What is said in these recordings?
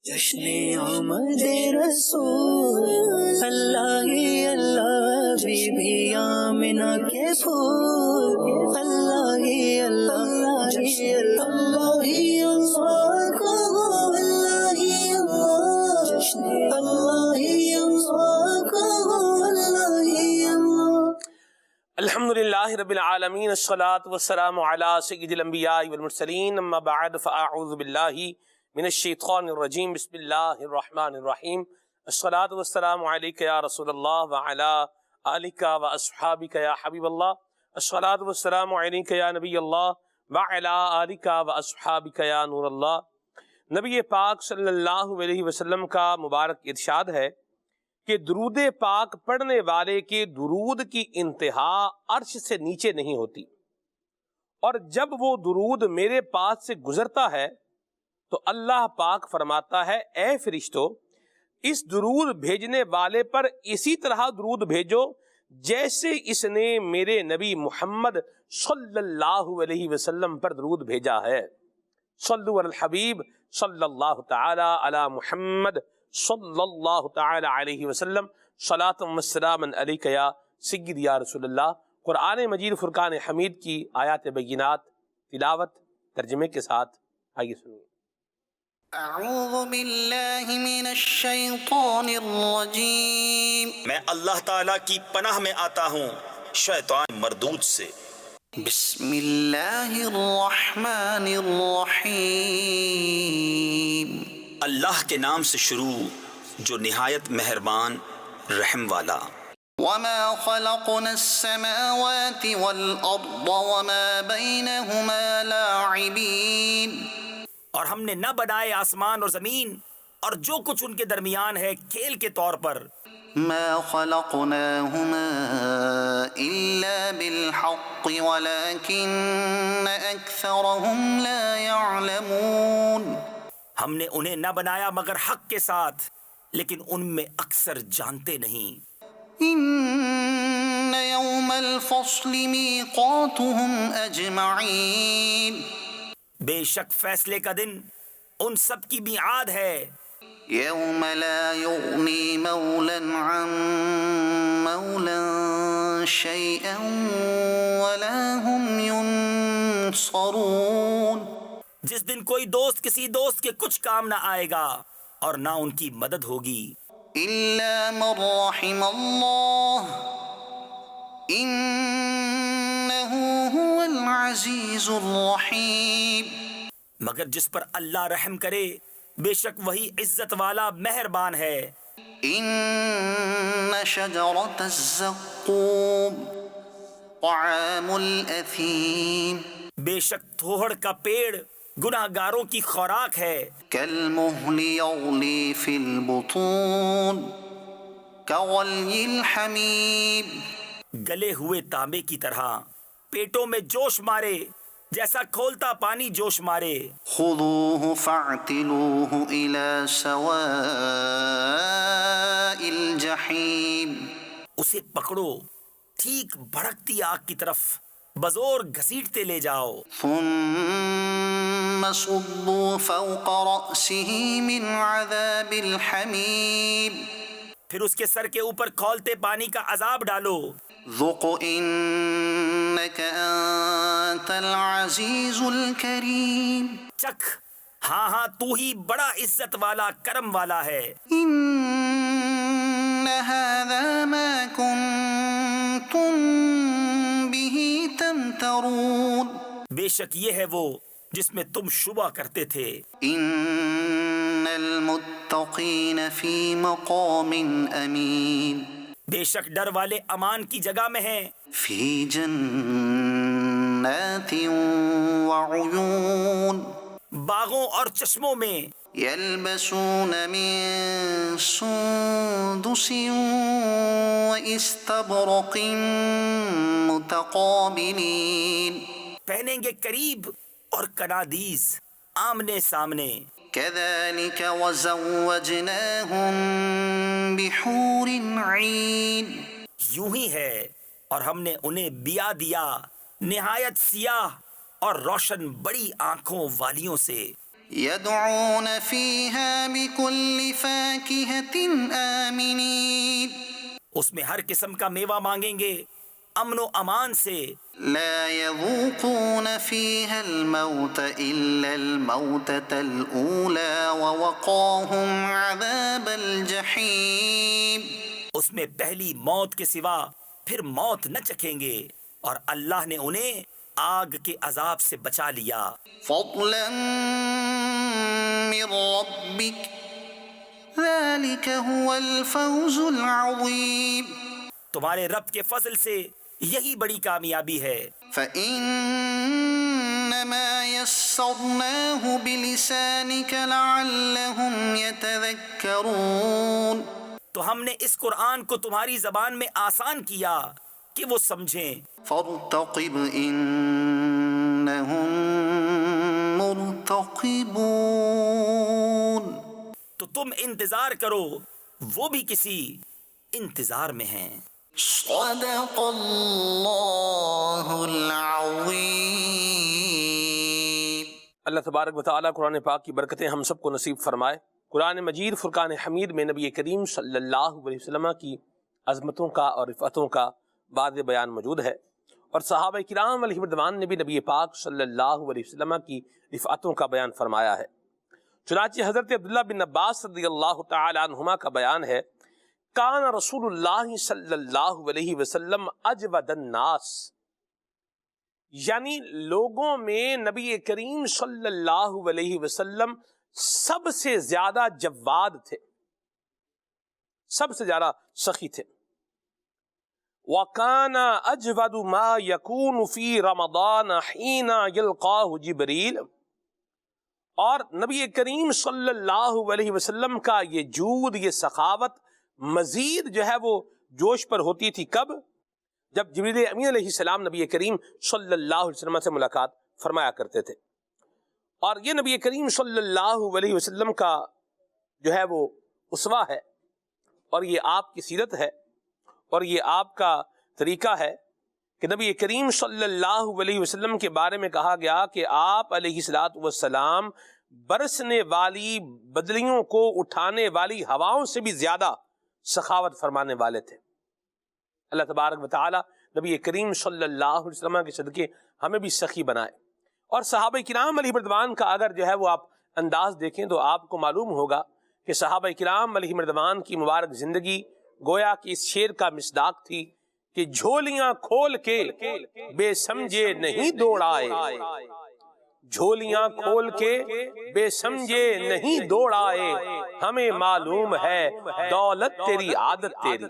جشن آمد رسول، اللہ ہی اللہ بی بی آمنہ کے پھول، اللہ ہی اللہ اللہ ہی اللہ ہی اللہ کہو، اللہ ہی اللہ، جشن اللہ ہی اللہ کہو، اللہ ہی اللہ۔ الحمدللہ رب العالمین، الصلاة والسلام علی سید الانبیاء والمرسلین، اما بعد فاعوذ باللہ من الشیطان الرجیم، بسم اللہ الرحمن الرحیم۔ الصلاة والسلام علیک یا رسول اللہ وعلی آلک واصحابک یا حبیب اللہ، الصلاة والسلام علیک یا نبی اللہ وعلی آلک واصحابک یا نور اللہ۔ نبی پاک صلی اللہ علیہ وسلم کا مبارک ارشاد ہے کہ درود پاک پڑھنے والے کے درود کی انتہا عرش سے نیچے نہیں ہوتی، اور جب وہ درود میرے پاس سے گزرتا ہے تو اللہ پاک فرماتا ہے، اے فرشتو، اس درود بھیجنے والے پر اسی طرح درود بھیجو جیسے اس نے میرے نبی محمد صلی اللہ علیہ وسلم پر درود بھیجا ہے۔ صلو علی الحبیب صلی اللہ تعالی علی محمد صلی اللہ تعالی علیہ وسلم، صلاۃ و سلام علیک یا سید یا رسول اللہ۔ قرآن مجید فرقان حمید کی آیات بینات تلاوت ترجمے کے ساتھ آئیے سنیے۔ اعوذ باللہ من الشیطان الرجیم، میں اللہ تعالیٰ کی پناہ میں آتا ہوں شیطان مردود سے۔ بسم اللہ الرحمن الرحیم، اللہ کے نام سے شروع جو نہایت مہربان رحم والا۔ وما خلقنا السماوات والارض وما بینہما لاعبین، اور ہم نے نہ بنائے آسمان اور زمین اور جو کچھ ان کے درمیان ہے کھیل کے طور پر۔ ما خلقناہما الا بالحق ولکن اکثرهم لا یعلمون، ہم نے انہیں نہ بنایا مگر حق کے ساتھ، لیکن ان میں اکثر جانتے نہیں۔ ان یوم الفصل میقاتهم اجمعین، بے شک فیصلے کا دن ان سب کی میعاد ہے۔ یوم لا یغنی مولا عن مولا شیئا ولا هم ینصرون، جس دن کوئی دوست کسی دوست کے کچھ کام نہ آئے گا اور نہ ان کی مدد ہوگی۔ الا من رحم اللہ انہ هو العزیز الرحیم، مگر جس پر اللہ رحم کرے بے شک وہی عزت والا مہربان ہے۔ ان شجرۃ الزقوم طعام الاثیم، بے شک تھوہڑ کا پیڑ گناہ گاروں کی خوراک ہے۔ کالمہل یغلی فی البطون کغلی الحمیم، گلے ہوئے تانبے کی طرح پیٹوں میں جوش مارے جیسا کھولتا پانی جوش مارے۔ خذوہ فاعتلوہ الی سواء الجحیم، اسے پکڑو ٹھیک بھڑکتی آگ کی طرف بزور گھسیٹتے لے جاؤ۔ ثم صبوا فوق رأسہ من عذاب الحمیم، پھر اس کے سر کے اوپر کھولتے پانی کا عذاب ڈالو۔ ذق انک انت العزیز الکریم، چکھ، ہاں ہاں تو ہی بڑا عزت والا کرم والا ہے۔ ان ھذا ما کنتم بہ تمترون، بے شک یہ ہے وہ جس میں تم شبہ کرتے تھے۔ ان المتقین فی مقام امین، بے شک ڈر والے امان کی جگہ میں ہیں۔ فی جنات وعیون، باغوں اور چشموں میں۔ یلبسون من سندس واستبرق متقابلین، پہنیں گے قریب اور کنادیز آمنے سامنے۔ كذلك وزوجناهم بحور عین، یوں ہی ہے اور ہم نے انہیں بیاہ دیا نہایت سیاہ اور روشن بڑی آنکھوں والیوں سے۔ يدعون فيها بكل فاكهة آمنين اس میں ہر قسم کا میوہ مانگیں گے امن و امان سے. لا يذوقون فيها الموت إلا الموتة الأولى ووقاهم عذاب الجحيم. اس میں پہلی موت کے سوا پھر موت نہ چکھیں گے اور اللہ نے انہیں آگ کے عذاب سے بچا لیا. فضلا من ربك ذلك هو الفوز العظيم. تمہارے رب کے فضل سے یہی بڑی کامیابی ہے. فإنما يسرناه بلسانك لعلهم يتذكرون. تو ہم نے اس قرآن کو تمہاری زبان میں آسان کیا کہ وہ سمجھیں. فارتقب إنهم مرتقبون. تو تم انتظار کرو وہ بھی کسی انتظار میں ہیں. صدق اللہ العظیم. اللہ تبارک و تعالیٰ قرآن پاک کی برکتیں ہم سب کو نصیب فرمائے. قرآن مجید فرقان حمید میں نبی کریم صلی اللہ علیہ وسلم کی عظمتوں کا اور رفعتوں کا واضح بیان موجود ہے، اور صحابہ کرام علیہ رضوان نے بھی نبی پاک صلی اللہ علیہ وسلم کی رفعتوں کا بیان فرمایا ہے. چنانچہ حضرت عبداللہ بن عباس رضی اللہ تعالی عنہما کا بیان ہے، کان رسول اللہ صلی اللہ علیہ وسلم اجود الناس، یعنی لوگوں میں نبی کریم صلی اللہ علیہ وسلم سب سے زیادہ جواد تھے، سب سے زیادہ سخی تھے. وَكَانَ أَجْوَدُ مَا يَكُونُ فِي رَمَضَانَ حِينَ يَلْقَاهُ جِبْرِيلُ، اور نبی کریم صلی اللہ علیہ وسلم کا یہ جود، یہ سخاوت مزید جو ہے وہ جوش پر ہوتی تھی. کب؟ جب جبریل امین علیہ السلام نبی کریم صلی اللہ علیہ وسلم سے ملاقات فرمایا کرتے تھے. اور یہ نبی کریم صلی اللہ علیہ وسلم کا جو ہے وہ اسوہ ہے، اور یہ آپ کی سیرت ہے، اور یہ آپ کا طریقہ ہے کہ نبی کریم صلی اللہ علیہ وسلم کے بارے میں کہا گیا کہ آپ علیہ السلام برسنے والی بدلیوں کو اٹھانے والی ہواؤں سے بھی زیادہ سخاوت فرمانے والے تھے. اللہ تبارک و تعالی نبی کریم صلی اللہ علیہ وسلم کے صدقے ہمیں بھی سخی بنائے. اور صحابہ کرام علیہ رضوان کا اگر جو ہے وہ آپ انداز دیکھیں تو آپ کو معلوم ہوگا کہ صحابہ کرام علیہ رضوان کی مبارک زندگی گویا کہ اس شعر کا مصداق تھی کہ جھولیاں کھول کے بے سمجھے نہیں دوڑائے، جھولیاں کھول کے بے سمجھے نہیں دوڑائے، ہمیں معلوم ہے دولت تیری عادت تیری.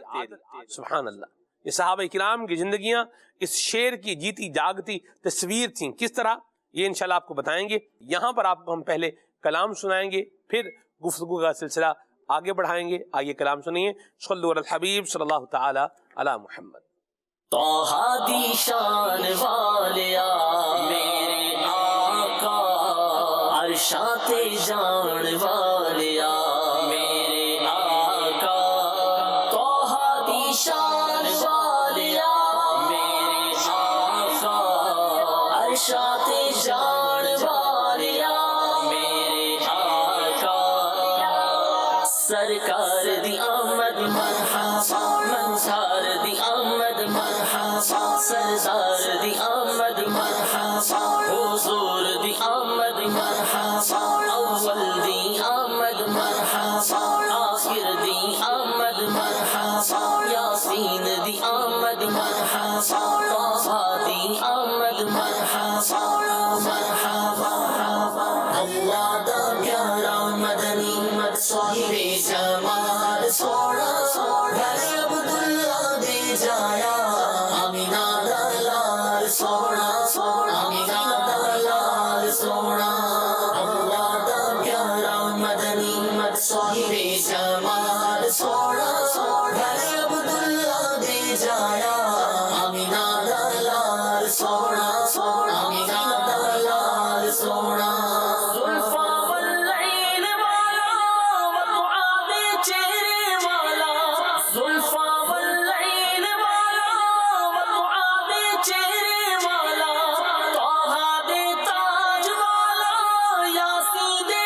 سبحان اللہ. یہ صحابہ کرام کی زندگیاں اس شعر کی جیتی جاگتی تصویر تھیں. کس طرح؟ یہ انشاءاللہ آپ کو بتائیں گے. یہاں پر آپ کو ہم پہلے کلام سنائیں گے، پھر گفتگو کا سلسلہ آگے بڑھائیں گے. آئیے کلام سنیے. صلو علی الحبیب صلی اللہ تعالی علی محمد. طه دی شان والیا میرے آقا، عرشات جان والیا میرے آقا، طه دی شان والیا میرے آقا، عرشات جان والیا میرے آقا، سرکار دی آمد مرحبا، منصار دی آمد مرحبا، سردار دی آمد مرحبا، حضور دی آمد مرحبا، اول دی آمد مرحبا، آخر دی آمد مرحبا، یاسین دی آمد مرحبا، طه دی آمد مرحبا مرحبا. اللہ دا پیارا مدنی مت صاحب جمال سونا گھر عبداللہ دے جایا، آمینہ دا لال سونا آمینہ دا لال سونا. اللہ دا پیارا مدنی مت صاحب جمال سونا گھر عبداللہ دے جایا، آمینہ دا لال سونا آمینہ دا لال سونا. زلفاں واللیل والا ودعا دے چہرے والا، زلفاں واللیل والا ودعا دے چہرے والا، طه دے تاج والا، یاسین دے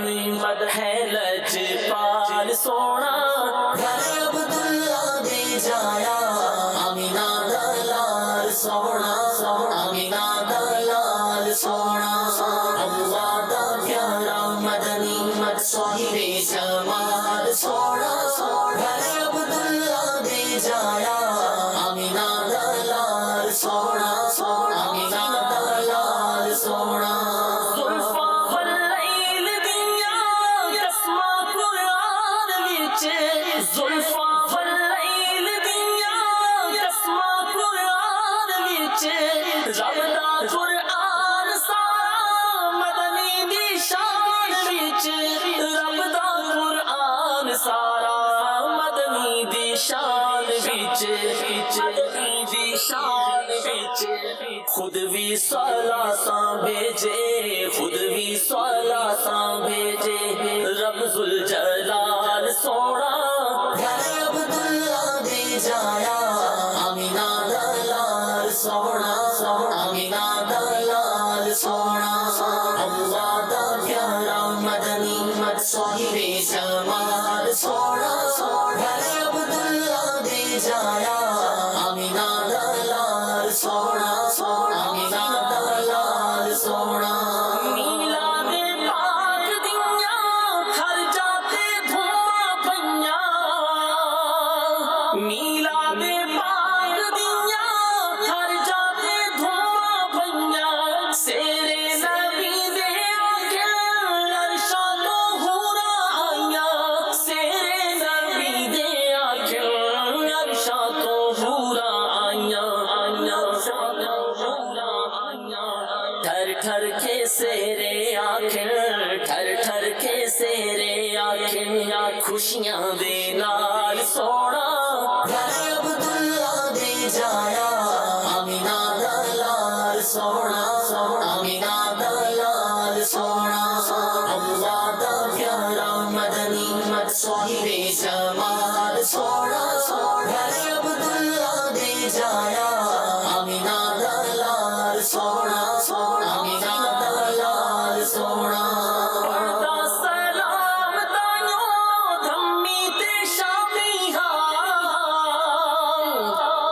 احمد ہے لجپال سونا گھر عبداللہ دے جایا آمینہ دا لال سونا آمینہ دا لال سونا اللہ دا پیارا مدنی مت صاحب جمال سونا گھر عبداللہ دے جایا آمینہ دا لال سونا آمینہ دا لال سونا خود بھی صلاتاں بھیجے خود بھی صلاتاں بھیجے رب ذوالجلال سونا گھر عبداللہ دے جایا آمینہ دا لال سونا آمینہ دا لال سونا اللہ دا پیارا مدنی مت صاحب جمال سونا گھر عبداللہ دے جایا آمینہ دا لال سونا آمینہ دا لال سونا میلاد پاک دیاں گھر جاتے دھوماں پئیاں میلاد پاک دیاں گھر جاتے دھوماں پئیاں سیرے نبی دے آنکھیں عرشاں تو حوراں آئیاں سیرے نبی دے آنکھیں عرشاں تو حوراں آئیاں ٹھر ٹھر کے سیرے آنکھیں ٹھر ٹھر کے سیرے آنکھیں خوشیاں دے نال سونا گھر عبداللہ دے جایا آمینہ دا لال سونا آمینہ دا لال سونا اللہ دا پیارا مدنی مت صاحب جمال سونا گھر عبداللہ دے جایا آمینہ دا لال سونا آمینہ دا لال سونا پڑھدا سلام تائیوں دھمی تے شامی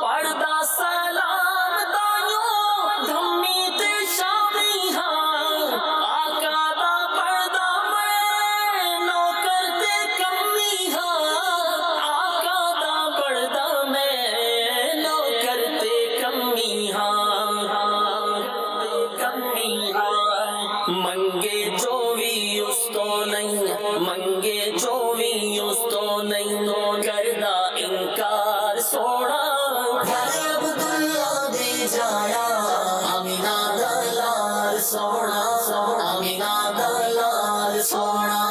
پڑھدا سلام تائیوں دھمی تے شامی آقا دا پڑھدا میں نوکر تے کمی آقا دا پڑھدا میں نوکر تے کمی منگے جو بھی اس تو نہیں منگے جو بھی اس تو نہیں کردہ انکار سونا گھر عبداللہ دے جایا آمینہ دا لال سونا آمینہ دا لال سونا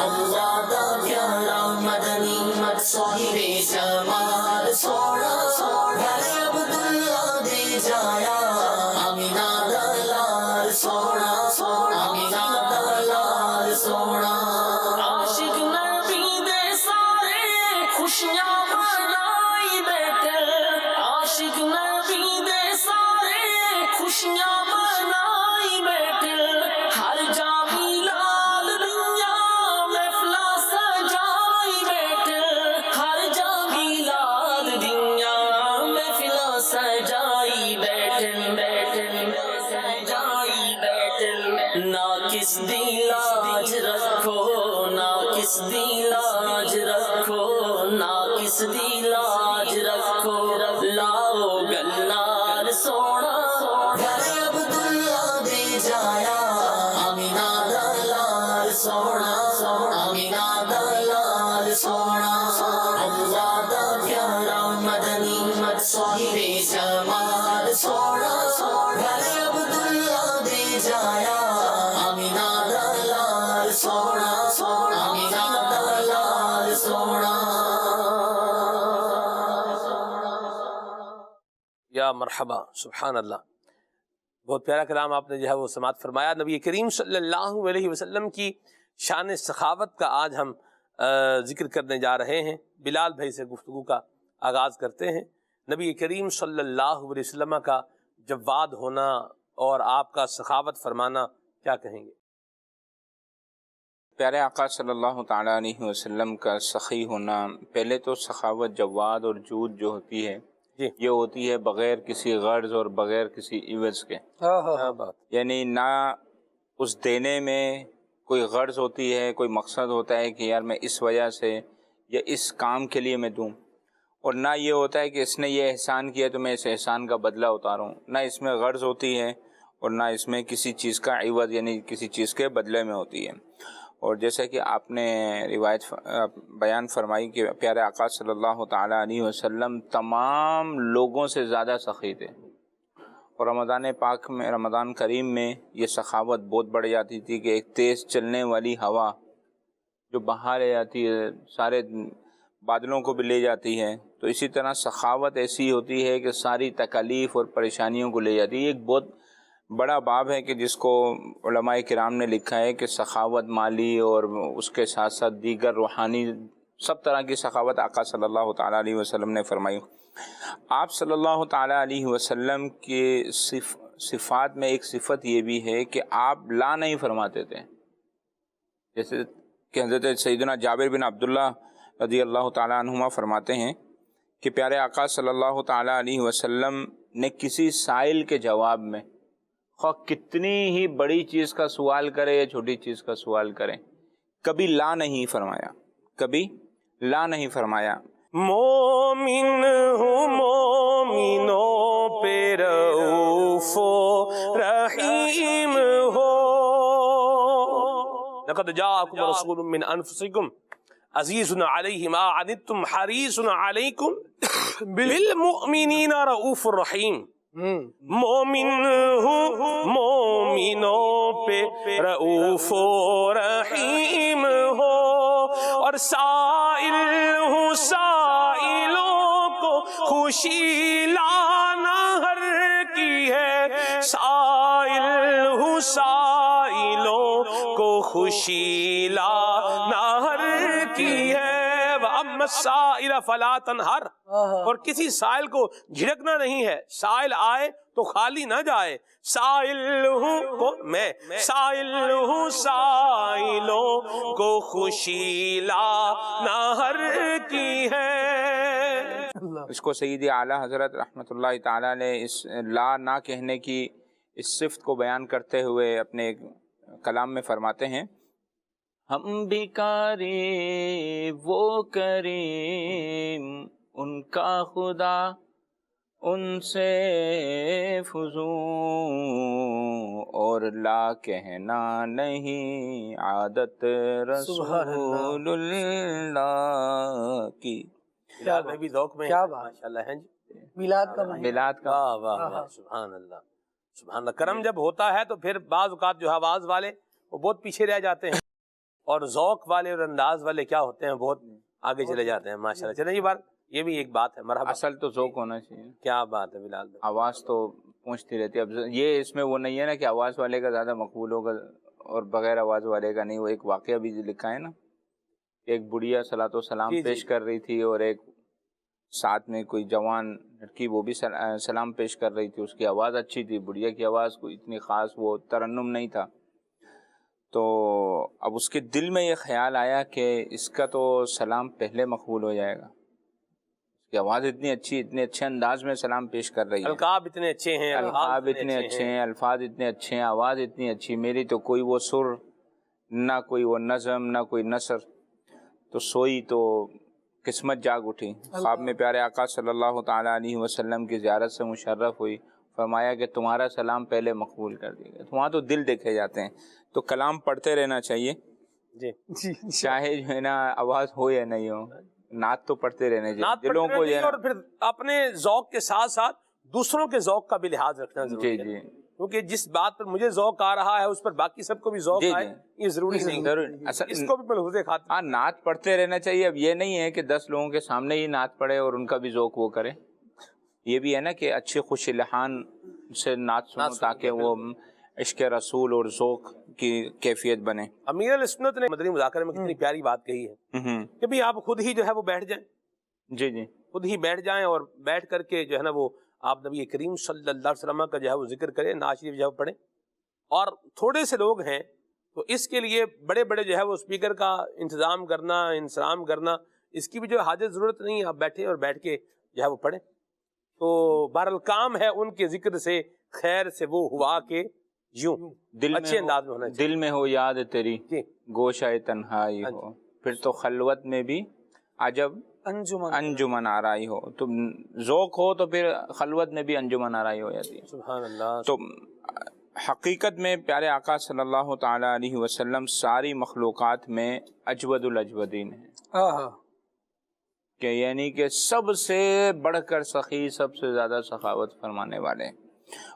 اللہ دا پیارا مدنی مت صاحب جمال سونا گھر عبداللہ دے جایا آمینہ دا لال سونا آمینہ دا لال سونا عاشق نبی دے سارے خوشیاں منائی بیٹھے عاشق نبی دے سارے خوشیاں منائی بیٹھے ہر جا میلاد دنیا محفلاں سجائی بیٹھے ہر جا میلاد دنیا محفلاں سجائی بیٹھے سجائی بیٹھے نہ کس دی لاج رکھو نہ کس دی لاج رکھو نہ کس دی لاج رکھو لاؤ گلنار سونا گھر عبداللہ دے جایا آمینہ دا لال سونا آمینہ دا لال سونا اللہ دا پیارا مدنی مت صاحب جمال سونا گھر عبداللہ دے جایا آمینہ دا لال سونا آمینہ دا لال سونا یا مرحبا سبحان اللہ. بہت پیارا کلام آپ نے جو ہے وہ سماعت فرمایا. نبی کریم صلی اللہ علیہ وسلم کی شان سخاوت کا آج ہم ذکر کرنے جا رہے ہیں. بلال بھائی سے گفتگو کا آغاز کرتے ہیں. نبی کریم صلی اللہ علیہ وسلم کا جواد ہونا اور آپ کا سخاوت فرمانا کیا کہیں گے؟ پیارے آقا صلی اللہ تعالیٰ علیہ وسلم کا سخی ہونا، پہلے تو سخاوت جواد اور جود جو ہوتی ہے جی یہ ہوتی ہے بغیر کسی غرض اور بغیر کسی عوض کے، کیا بات، یعنی نہ اس دینے میں کوئی غرض ہوتی ہے، کوئی مقصد ہوتا ہے کہ یار میں اس وجہ سے یا اس کام کے لیے میں دوں، اور نہ یہ ہوتا ہے کہ اس نے یہ احسان کیا تو میں اس احسان کا بدلہ اتاروں، نہ اس میں غرض ہوتی ہے اور نہ اس میں کسی چیز کا عوض یعنی کسی چیز کے بدلے میں ہوتی ہے۔ اور جیسا کہ آپ نے روایت بیان فرمائی کہ پیارے آقا صلی اللہ تعالیٰ علیہ وسلم تمام لوگوں سے زیادہ سخی تھے، اور رمضان پاک میں، رمضان کریم میں یہ سخاوت بہت بڑھ جاتی تھی کہ ایک تیز چلنے والی ہوا جو بہا لے جاتی ہے، سارے بادلوں کو بھی لے جاتی ہے، تو اسی طرح سخاوت ایسی ہوتی ہے کہ ساری تکالیف اور پریشانیوں کو لے جاتی ہے۔ ایک بہت بڑا باب ہے کہ جس کو علماء کرام نے لکھا ہے کہ سخاوت مالی اور اس کے ساتھ ساتھ دیگر روحانی سب طرح کی سخاوت آقا صلی اللہ تعالیٰ علیہ وسلم نے فرمائی۔ آپ صلی اللہ تعالیٰ علیہ وسلم کے صفات میں ایک صفت یہ بھی ہے کہ آپ لا نہیں فرماتے تھے، جیسے کہ حضرت سیدنا جابر بن عبداللہ رضی اللہ تعالیٰ عنہما فرماتے ہیں کہ پیارے آقا صلی اللہ تعالیٰ علیہ وسلم نے کسی سائل کے جواب میں، خواہ کتنی ہی بڑی چیز کا سوال کرے یا چھوٹی چیز کا سوال کرے، کبھی لا نہیں فرمایا، کبھی لا نہیں فرمایا۔ مومن ہوں مومنوں پہ رؤوف و رحیم ہو، لقد جاءکم رسول من انفسکم عزیز علیہ ما عنتم حریص علیکم بالمؤمنین رؤوف الرحیم۔ مومن ہوں مومنوں پہ رؤوف و رحیم ہو، اور سائل ہوں سائلوں کو خوشی لانا ہر کی ہے، سائل ہوں سائلوں کو خوشی لانا ہر کی ہے، وَأَمَّا السَّائِلَ فَلَا تَنْهَرْ، اور کسی سائل کو جھڑکنا نہیں ہے، سائل آئے تو خالی نہ جائے، سائل ہوں کو میں سائل ہوں سائلوں کو خوشی لانا ہر کی ہے۔ اس کو سیدی اعلیٰ حضرت رحمۃ اللہ تعالیٰ نے اس لا نہ کہنے کی اس صفت کو بیان کرتے ہوئے اپنے کلام میں فرماتے ہیں، ہم بھکاری وہ کریم ان کا خدا ان سے فزوں، اور لا کہنا نہیں عادت رسول اللہ کی۔ میلاد میں بھی ذوق میں کیا بات، ماشاءاللہ ہے جی، میلاد کا مہینہ، میلاد کا واہ واہ واہ، سبحان اللہ سبحان اللہ۔ کرم جب ہوتا ہے تو پھر بعض اوقات جو آواز والے وہ بہت پیچھے رہ جاتے ہیں، اور ذوق والے اور انداز والے کیا ہوتے ہیں بہت آگے چلے جاتے ہیں ماشاءاللہ۔ چلیں یہ بات، یہ بھی ایک بات ہے، مرحبا۔ اصل تو ذوق ہونا چاہیے، کیا بات ہے بلال بھائی، آواز تو پہنچتی رہتی ہے۔ اب یہ اس میں وہ نہیں ہے نا کہ آواز والے کا زیادہ مقبول ہوگا اور بغیر آواز والے کا نہیں۔ وہ ایک واقعہ بھی لکھا ہے نا، ایک بڑھیا صلاۃ و سلام جی پیش کر رہی تھی، اور ایک ساتھ میں کوئی جوان لڑکی وہ بھی سلام پیش کر رہی تھی، اس کی آواز اچھی تھی، بڑھیا کی آواز کوئی اتنی خاص وہ ترنم نہیں تھا، تو اب اس کے دل میں یہ خیال آیا کہ اس کا تو سلام پہلے مقبول ہو جائے گا، اس کی آواز اتنی اچھی، اتنے اچھے انداز میں سلام پیش کر رہی ہے، القاب اتنے اچھے ہیں، القاب اتنے اچھے ہیں، الفاظ اتنے اچھے ہیں، آواز اتنی اچھی، میری تو کوئی وہ سر نہ کوئی وہ نظم نہ کوئی نثر، تو سوئی تو قسمت جاگ اٹھی۔ خواب میں پیارے آقا صلی اللہ تعالیٰ علیہ وسلم کی زیارت سے مشرف ہوئی، فرمایا کہ تمہارا سلام پہلے مقبول کر دیا گیا۔ وہاں تو دل دیکھے جاتے ہیں، تو کلام پڑھتے رہنا چاہیے، جی چاہے جو ہے نا آواز ہو یا نہیں ہو، نعت تو پڑھتے رہنے نعت چاہیے دلوں کو جو ہے اور پھر اپنے ذوق کے ساتھ ساتھ دوسروں کے ذوق کا بھی لحاظ رکھنا ضروری ہے، جی کیونکہ جس بات پر مجھے ذوق آ رہا ہے اس پر باقی سب کو بھی ذوق جی آئے، یہ ضروری نہیں، ضرور۔ اصل اس کو بھی ملحوظ خاطر۔ ہاں نعت پڑھتے رہنا چاہیے، اب یہ نہیں ہے کہ 10 لوگوں کے سامنے ہی نعت پڑھے اور ان کا بھی ذوق وہ کرے، یہ بھی ہے نا کہ اچھے خوش لحان سے نعت سنو تاکہ وہ عشق رسول اور ذوق کی کیفیت بنے۔ امیر السنت نے مدنی مذاکرے میں کتنی پیاری بات کہی ہے کہ بھی آپ خود ہی جو ہے وہ بیٹھ جائیں، جی خود ہی بیٹھ جائیں اور بیٹھ کر کے جو ہے نا وہ آپ نبی کریم صلی اللہ علیہ وسلم کا جو ہے وہ ذکر کریں، نعت شریف جو ہے وہ پڑھیں، اور تھوڑے سے لوگ ہیں تو اس کے لیے بڑے بڑے جو ہے وہ اسپیکر کا انتظام کرنا، انتظام کرنا، اس کی بھی جو حاجت ضرورت نہیں ہے، آپ بیٹھیں اور بیٹھ کے جو ہے وہ پڑھیں۔ تو بہرحال کام ہے ان کے ذکر سے، خیر سے وہ ہوا کہ یوں اچھے انداز میں ہونا چاہیے۔ دل میں ہو یاد تیری جی گوشہ تنہائی ہو، پھر تو خلوت میں بھی عجب انجمن آرائی ہو۔ تو ذوق ہو تو پھر خلوت میں بھی انجمن آرائی ہو جاتی ہے۔ سبحان اللہ۔ تو حقیقت میں پیارے آقا صلی اللہ تعالی علیہ وسلم ساری مخلوقات میں اجود الاجودین ہیں، کہ یعنی کہ سب سے بڑھ کر سخی، سب سے زیادہ سخاوت فرمانے والے ہیں۔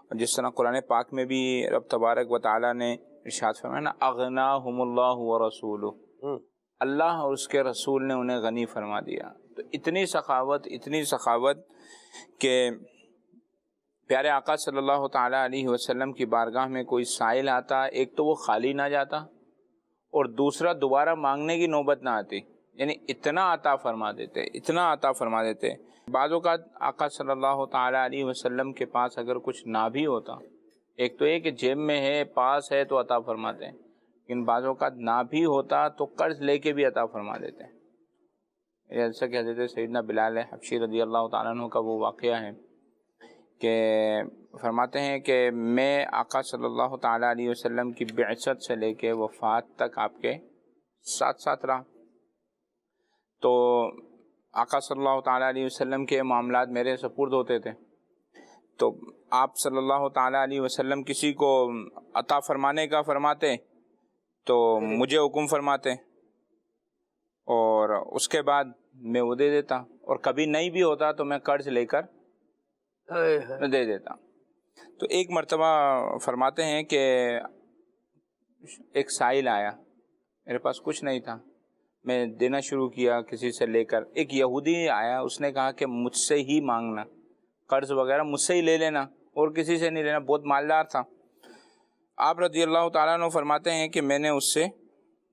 اور جس طرح قرآن پاک میں بھی رب تبارک و تعالیٰ نے ارشاد فرمایا نا، اغناہم اللہ ورسولہ، اللہ اور اس کے رسول نے انہیں غنی فرما دیا۔ تو اتنی سخاوت کہ پیارے آقا صلی اللہ تعالیٰ علیہ وسلم کی بارگاہ میں کوئی سائل آتا، ایک تو وہ خالی نہ جاتا، اور دوسرا دوبارہ مانگنے کی نوبت نہ آتی، یعنی اتنا عطا فرما دیتے۔ بعض اوقات آقا صلی اللہ تعالیٰ علیہ وسلم کے پاس اگر کچھ نہ بھی ہوتا، ایک تو یہ کہ جیب میں ہے، پاس ہے تو عطا فرماتے ہیں، لیکن بعض اوقات نہ بھی ہوتا تو قرض لے کے بھی عطا فرما دیتے ہیں۔ جیسا کہ حضرت سیدنا بلال حبشی رضی اللہ تعالیٰ عنہ کا وہ واقعہ ہے کہ فرماتے ہیں کہ میں آقا صلی اللہ تعالیٰ علیہ وسلم کی بعثت سے لے کے وفات تک آپ کے ساتھ رہا، تو آقا صلی اللہ تعالیٰ علیہ وسلم کے معاملات میرے سپرد ہوتے تھے۔ تو آپ صلی اللہ تعالیٰ علیہ وسلم کسی کو عطا فرمانے کا فرماتے تو مجھے حکم فرماتے، اور اس کے بعد میں وہ دے دیتا، اور کبھی نہیں بھی ہوتا تو میں قرض لے کر دے دیتا۔ تو ایک مرتبہ فرماتے ہیں کہ ایک سائل آیا، میرے پاس کچھ نہیں تھا، میں دینا شروع کیا کسی سے لے کر۔ ایک یہودی آیا، اس نے کہا کہ مجھ سے ہی مانگنا، قرض وغیرہ مجھ سے ہی لے لینا، اور کسی سے نہیں لینا، بہت مالدار تھا۔ آپ رضی اللہ تعالیٰ عنہ فرماتے ہیں کہ میں نے اس سے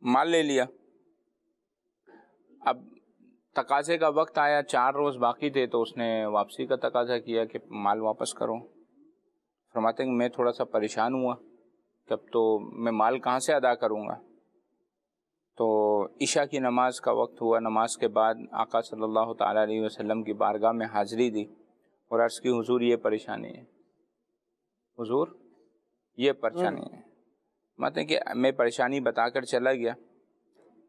مال لے لیا۔ اب تقاضے کا وقت آیا، 4 روز باقی تھے، تو اس نے واپسی کا تقاضا کیا کہ مال واپس کرو۔ فرماتے ہیں کہ میں تھوڑا سا پریشان ہوا کہ اب تو میں مال کہاں سے ادا کروں گا۔ تو عشاء کی نماز کا وقت ہوا، نماز کے بعد آقا صلی اللہ تعالیٰ علیہ وسلم کی بارگاہ میں حاضری دی اور عرض کی حضور یہ پریشانی ہے، حضور یہ پریشانی ہے۔ فرماتے ہیں کہ میں پریشانی بتا کر چلا گیا۔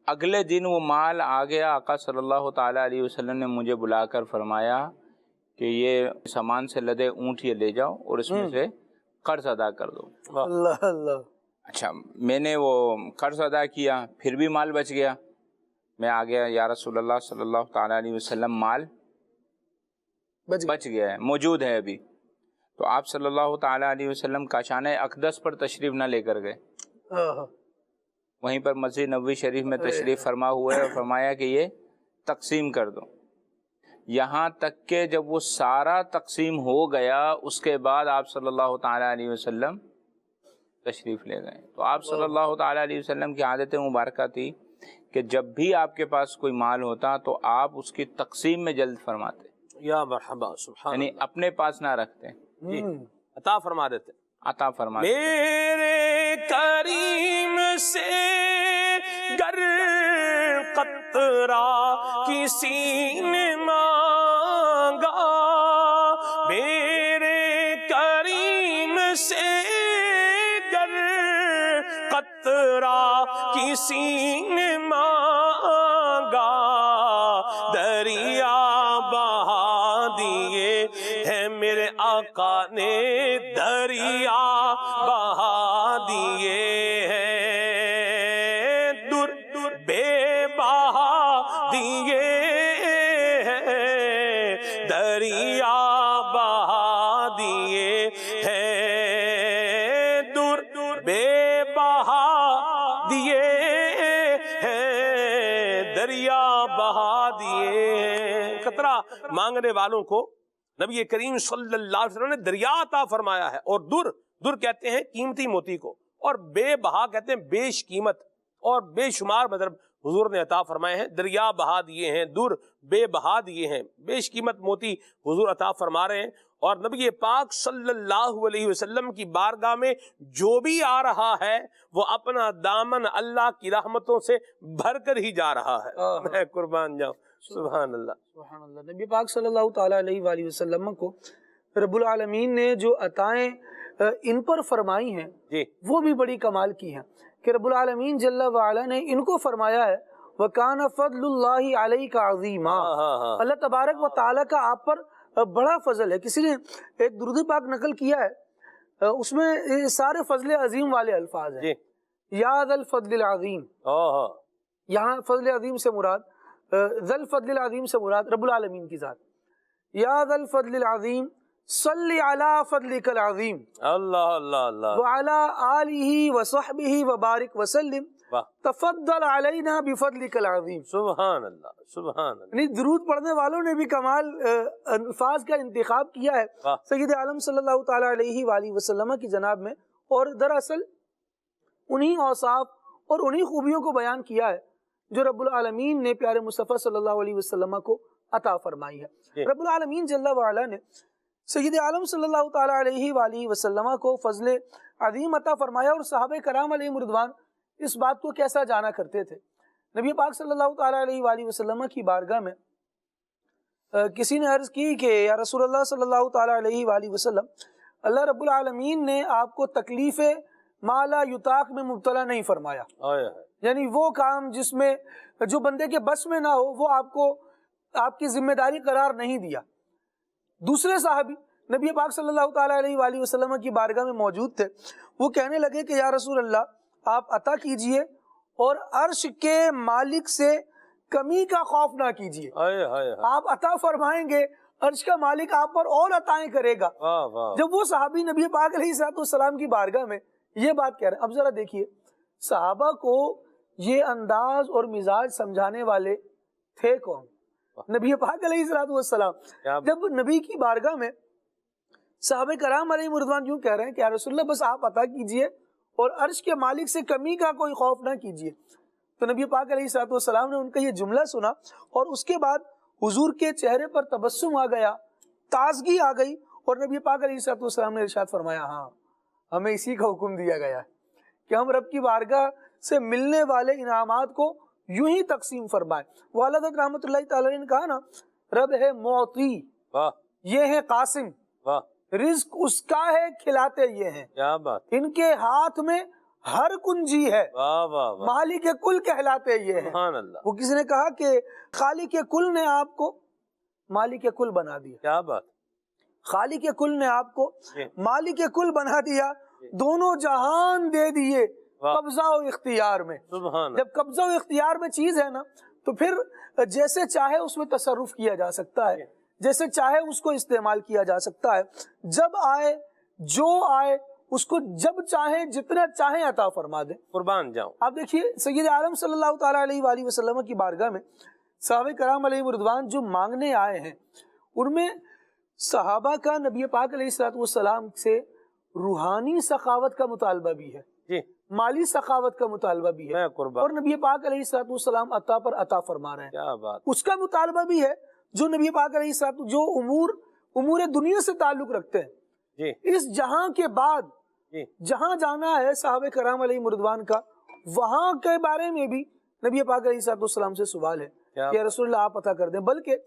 اگلے دن وہ مال آ گیا، آقا صلی اللہ تعالیٰ علیہ وسلم نے مجھے بلا کر فرمایا کہ یہ سامان سے لدے اونٹ یہ لے جاؤ اور اس میں سے قرض ادا کر دو۔ اللہ اللہ۔ اچھا، میں نے وہ قرض ادا کیا، پھر بھی مال بچ گیا۔ میں آ گیا، یا رسول اللہ صلی اللہ تعالیٰ علیہ وسلم مال بچ گیا ہے، موجود ہے ابھی۔ تو آپ صلی اللہ تعالیٰ علیہ وسلم کاشانہ اقدس پر تشریف نہ لے کر گئے، وہیں پر مسجد نبوی شریف میں تشریف فرما ہوئے اور فرمایا کہ یہ تقسیم کر دو۔ یہاں تک کہ جب وہ سارا تقسیم ہو گیا، اس کے بعد آپ صلی اللہ تعالیٰ علیہ وسلم تشریف لے گئے۔ تو آپ صلی اللہ تعالیٰ علیہ وسلم کی عادت مبارکہ تھی کہ جب بھی آپ کے پاس کوئی مال ہوتا تو آپ اس کی تقسیم میں جلد فرماتے، یا مرحبا، سبحان یعنی اپنے پاس نہ رکھتے، جی عطا فرما دیتے، عطا فرماتے۔ میرے کریم سے گر قطرہ کسی نے مانگا، میرے کریم سے گر قطرہ کسی نے مانگا، دریا بہا دیے ہیں میرے آقا نے، دریا بہا دیے ہیں، در بے بہا دیے ہیں، دریا بہا دیے ہیں، در بے بہا دیے ہیں، دریا بہا دیے ہیں۔ قطرہ مانگنے والوں کو نبی کریم صلی اللہ علیہ وسلم نے دریا عطا فرمایا ہے، اور در کہتے ہیں قیمتی موتی کو، اور بے بہا کہتے ہیں بیش قیمت اور بے شمار، مطلب حضور نے عطا فرمائے ہیں، دریا بہا دیے ہیں، در بے بہا دیے ہیں، بیش قیمت موتی حضور عطا فرما رہے ہیں۔ اور نبی پاک صلی اللہ علیہ وسلم کی بارگاہ میں جو بھی آ رہا ہے وہ اپنا دامن اللہ کی رحمتوں سے بھر کر ہی جا رہا ہے. میں قربان جاؤں. سبحان اللہ. سبحان اللہ. نبی پاک صلی اللہ تعالیٰ علیہ وآلہ وسلم کو رب العالمین نے جو عطائیں ان پر فرمائی ہیں جی وہ بھی بڑی کمال کی ہیں کہ رب العالمین جل وعلا نے ان کو فرمایا ہے وَكَانَ فَضْلُ اللَّهِ عَلَيْكَ عَظِيمًا. اللہ تبارک و تعالیٰ کا آپ پر بڑا فضل ہے. کسی نے ایک درود پاک نقل کیا ہے اس میں سارے فضل عظیم والے الفاظ ہیں. یا ذا الفضل العظیم, یہاں فضل عظیم سے مراد ذا الفضل العظیم سے مراد رب العالمین کی ذات. یا ذا الفضل العظیم صلی علی فضلک العظیم اللہ اللہ اللہ وعلی آلہ وصحبہ وبارک وسلم تفضل علینا بفضلک العظیم. سبحان اللہ سبحان اللہ. یعنی درود پڑھنے والوں نے بھی کمال الفاظ کا انتخاب کیا ہے سید عالم صلی اللہ تعالیٰ علیہ وآلہ وسلم کی جناب میں, اور دراصل انہی اوصاف اور انہی خوبیوں کو بیان کیا ہے جو رب العالمین نے پیارے مصطفیٰ صلی اللہ علیہ وسلم کو عطا فرمائی ہے. رب العالمین جل وعلا نے سید عالم صلی اللہ تعالیٰ علیہ وآلہ وسلم کو فضل عظیم عطا فرمایا, اور صحابہ کرام علیہم رضوان اس بات کو کیسا جانا کرتے تھے. نبی پاک صلی اللہ تعالیٰ علیہ وآلہ وسلم کی بارگاہ میں کسی نے عرض کی کہ یا رسول اللہ صلی اللہ تعالیٰ علیہ وآلہ وسلم, اللہ رب العالمین نے آپ کو تکلیف ما لا یطاق میں مبتلا نہیں فرمایا, یعنی وہ کام جس میں جو بندے کے بس میں نہ ہو وہ آپ کو آپ کی ذمہ داری قرار نہیں دیا. دوسرے صحابی نبی پاک صلی اللہ تعالیٰ علیہ وآلہ وسلم کی بارگاہ میں موجود تھے, وہ کہنے لگے کہ یا رسول اللہ آپ عطا کیجئے اور عرش کے مالک سے کمی کا خوف نہ کیجئے. آپ عطا فرمائیں گے, عرش کا مالک آپ پر اور عطائیں کرے گا. جب وہ صحابی نبی پاک علیہ السلام کی بارگاہ میں یہ بات کہہ رہے ہیں, اب ذرا دیکھیے صحابہ کو یہ انداز اور مزاج سمجھانے والے تھے کون؟ نبی پاک علیہ السلام. جب نبی کی بارگاہ میں صحابہ کرام علیہ رضوان یوں کہہ رہے ہیں کہ یا رسول اللہ بس آپ عطا کیجئے اور عرش کے مالک سے کمی کا کوئی خوف نہ کیجئے, تو نبی پاک علیہ السلام نے ان کا یہ جملہ سنا اور اس کے بعد حضور کے چہرے پر تبسم آ گیا, تازگی آ گئی, اور نبی پاک علیہ السلام نے ارشاد فرمایا ہاں ہمیں اسی کا حکم دیا گیا ہے کہ ہم رب کی بارگاہ سے ملنے والے انعامات کو یوں ہی تقسیم فرمائے. والدت رحمت اللہ تعالی نے کہا نا, رب ہے معطی, یہ ہے قاسم, رزق اس کا ہے کھلاتے یہ ہیں, کیا بات, ان کے ہاتھ میں ہر کنجی ہے, مالک کل کہلاتے یہ ہیں. سبحان اللہ. وہ کسی نے کہا کہ خالق کل نے آپ کو مالک کل بنا دیا. کیا بات, خالق کل نے آپ کو مالک کل بنا دیا, دونوں جہان دے دیے قبضہ و اختیار میں. جب قبضہ و اختیار میں چیز ہے نا تو پھر جیسے چاہے اس میں تصرف کیا جا سکتا ہے, جیسے چاہے اس کو استعمال کیا جا سکتا ہے, جب آئے جو آئے اس کو جب چاہیں جتنا چاہیں عطا فرما دیں. قربان جاؤں. آپ دیکھیے سید عالم صلی اللہ تعالیٰ علیہ وآلہ وسلم کی بارگاہ میں صحابہ کرام علیہ رضوان جو مانگنے آئے ہیں ان میں صحابہ کا نبی پاک علیہ السلام سے روحانی سخاوت کا مطالبہ بھی ہے, مالی سخاوت کا مطالبہ بھی ہے, اور نبی پاک علیہ السلام عطا پر عطا فرما رہے ہیں. کیا بات. اس کا مطالبہ بھی ہے جو نبی پاک علیہ السلام جو امور دنیا سے تعلق رکھتے ہیں, اس جہاں کے بعد جہاں جانا ہے صحابہ کرام علیہ رضوان کا, وہاں کے بارے میں بھی نبی پاک علیہ السلام سے سوال ہے کہ رسول اللہ آپ عطا کر دیں. بلکہ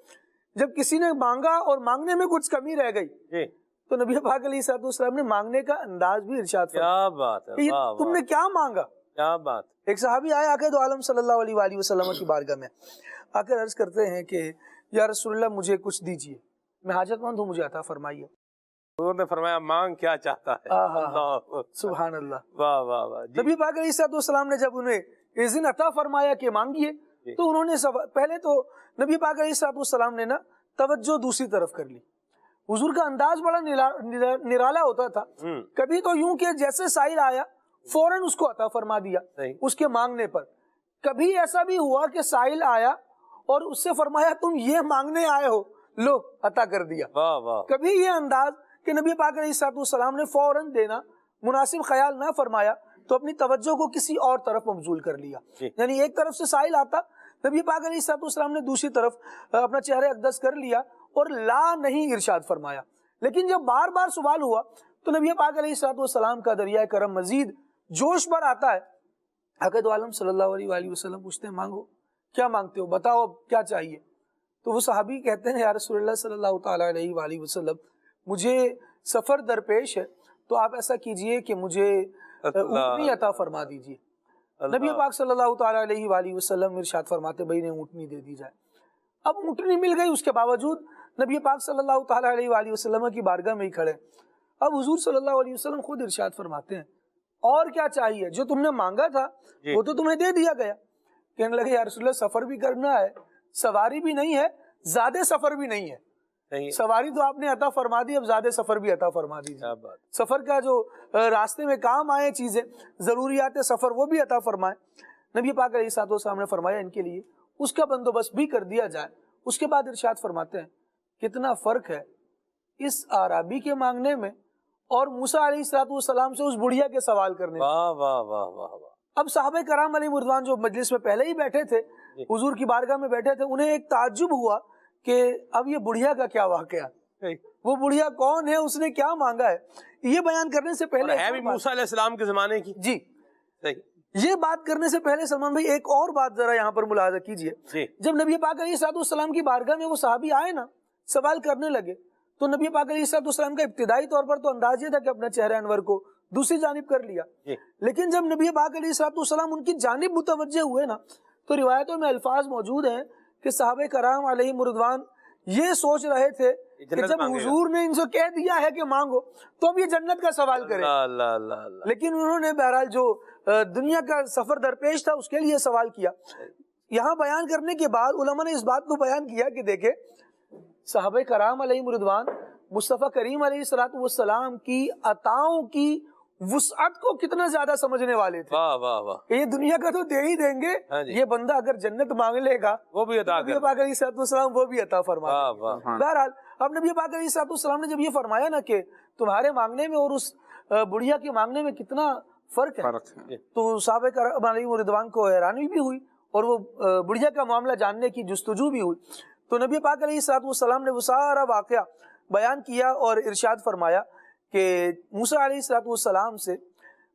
جب کسی نے مانگا اور مانگنے میں کچھ کمی رہ گئی تو نبی پاک علیہ السلام نے مانگنے کا انداز بھی ارشاد فرمایا. کیا بات ہے, تم نے کیا مانگا؟ کیا بات. ایک صحابی آئے آقا دو عالم صلی اللہ علیہ وآلہ وسلم کی بارگاہ میں آ کر عرض کرتے ہیں کہ یا رسول اللہ مجھے کچھ دیجئے, میں حاجت مند ہوں, مجھے عطا فرمائیے. حضور نے فرمایا مانگ کیا چاہتا ہے. سبحان اللہ. واہ واہ واہ. نبی پاک علیہ السلام نے جب انہیں اذن عطا فرمایا کہ مانگیے تو انہوں نے پہلے تو نبی پاک علیہ السلام نے نا توجہ دوسری طرف کر لی. حضور کا انداز بڑا نرالا ہوتا تھا, کبھی تو یوں کہ جیسے سائل آیا فوراً اس کو عطا فرما دیا اس کے مانگنے پر. کبھی ایسا بھی ہوا کہ سائل آیا اور اس سے فرمایا تم یہ مانگنے آئے ہو, لو عطا کر دیا. کبھی یہ انداز کہ نبی پاک علیہ السلام نے فوراً دینا مناسب خیال نہ فرمایا تو اپنی توجہ کو کسی اور طرف مبذول کر لیا. یعنی ایک طرف سے سائل آتا, نبی پاک علیہ السلام نے دوسری طرف اپنا چہرہ اقدس کر لیا اور لا نہیں ارشاد فرمایا. لیکن جب بار بار سوال ہوا تو نبی پاک علیہ الصلوۃ والسلام کا دریائے کرم مزید جوش پر آتا ہے. حضرت عالم صلی اللہ علیہ وآلہ وسلم پوچھتے ہیں مانگو، کیا مانگتے ہو، بتاؤ اب کیا چاہیے. تو وہ صحابی کہتے ہیں یا رسول اللہ صلی اللہ تعالیٰ علیہ وآلہ وسلم مجھے سفر درپیش ہے، تو آپ ایسا کیجئے کہ مجھے اونٹنی عطا فرما دیجئے. نبی پاک صلی اللہ تعالیٰ علیہ وآلہ وسلم ارشاد فرماتے بھائی نے اونٹنی دے دی جائے. اب اونٹنی مل گئی، اس کے باوجود نبی پاک صلی اللہ تعالیٰ علیہ وآلہ وسلم کی بارگاہ میں ہی کھڑے. اب حضور صلی اللہ علیہ وسلم خود ارشاد فرماتے ہیں اور کیا چاہیے، جو تم نے مانگا تھا وہ تو تمہیں دے دیا گیا. کہنے لگے یا رسول اللہ سفر بھی کرنا ہے، سواری بھی نہیں ہے، زیادہ سفر بھی نہیں ہے. سواری تو آپ نے عطا فرما دی، اب زیادہ سفر بھی عطا فرما دیجیے. سفر کا جو راستے میں کام آئے چیزیں، ضروریات سفر، وہ بھی عطا فرمائے. نبی پاک علیہ الصلوۃ والسلام نے فرمایا ان کے لیے اس کا بندوبست بھی کر دیا جائے. اس کے بعد ارشاد فرماتے ہیں کتنا فرق ہے اس آرابی کے مانگنے میں اور موسیٰ علیہ الصلوۃ والسلام سے اس بڑھیا کے سوال کرنے میں. واہ واہ واہ واہ واہ. اب صحابہ کرام علیہ مردوان جو مجلس میں پہلے ہی بیٹھے تھے، حضور کی بارگاہ میں بیٹھے تھے، انہیں ایک تعجب ہوا کہ اب یہ بڑھیا کا کیا واقعہ، وہ بڑھیا کون ہے، اس نے کیا مانگا ہے. یہ بیان کرنے سے پہلے ہے بھی موسیٰ علیہ السلام کے زمانے کی. جی یہ بات کرنے سے پہلے سلمان بھائی ایک اور بات ذرا یہاں پر ملاحظہ کیجئے. جب نبی پاک علیہ الصلوۃ والسلام کی بارگاہ میں وہ صحابی آئے نا، سوال کرنے لگے، تو نبی پاک علیہ الصلوۃ والسلام کا ابتدائی طور پر تو انداز یہ تھا کہ اپنا چہرہ انور کو دوسری جانب کر لیا. لیکن جب نبی پاک علیہ الصلوۃ والسلام ان کی جانب متوجہ ہوئے نا، تو روایتوں میں الفاظ موجود ہیں کہ صحابہ کرام علیہ مردوان یہ سوچ رہے تھے کہ جب حضور نے ان سے کہہ دیا ہے کہ مانگو تو اب یہ جنت کا سوال کریں. لیکن انہوں نے بہرحال جو دنیا کا سفر درپیش تھا اس کے لیے سوال کیا. یہاں بیان کرنے کے بعد علماء نے اس بات کو بیان کیا کہ دیکھیں صحابہ کرام علیہ مردوان مصطفیٰ کریم علیہ الصلوۃ والسلام کی عطاؤں کی وسعت کو کتنا زیادہ سمجھنے والے تھے. واہ واہ واہ. یہ دنیا کا تو دے ہی دیں گے، یہ بندہ اگر جنت مانگ لے گا وہ بھی عطا نبی پاک علیہ الصلوۃ والسلام وہ بھی عطا فرما. بہرحال اب نبی پاک علیہ الصلوۃ والسلام نے جب یہ فرمایا نا کہ تمہارے مانگنے میں اور اس بڑھیا کے مانگنے میں کتنا فرق ہے، تو صحابہ کرام علیہ رضوان کو حیرانی بھی ہوئی اور وہ بڑھیا کا معاملہ جاننے کی جستجو بھی ہوئی. تو نبی پاک علیہ الصلوۃ والسلام نے وہ سارا واقعہ بیان کیا اور ارشاد فرمایا کہ موسیٰ علیہ الصلوۃ والسلام سے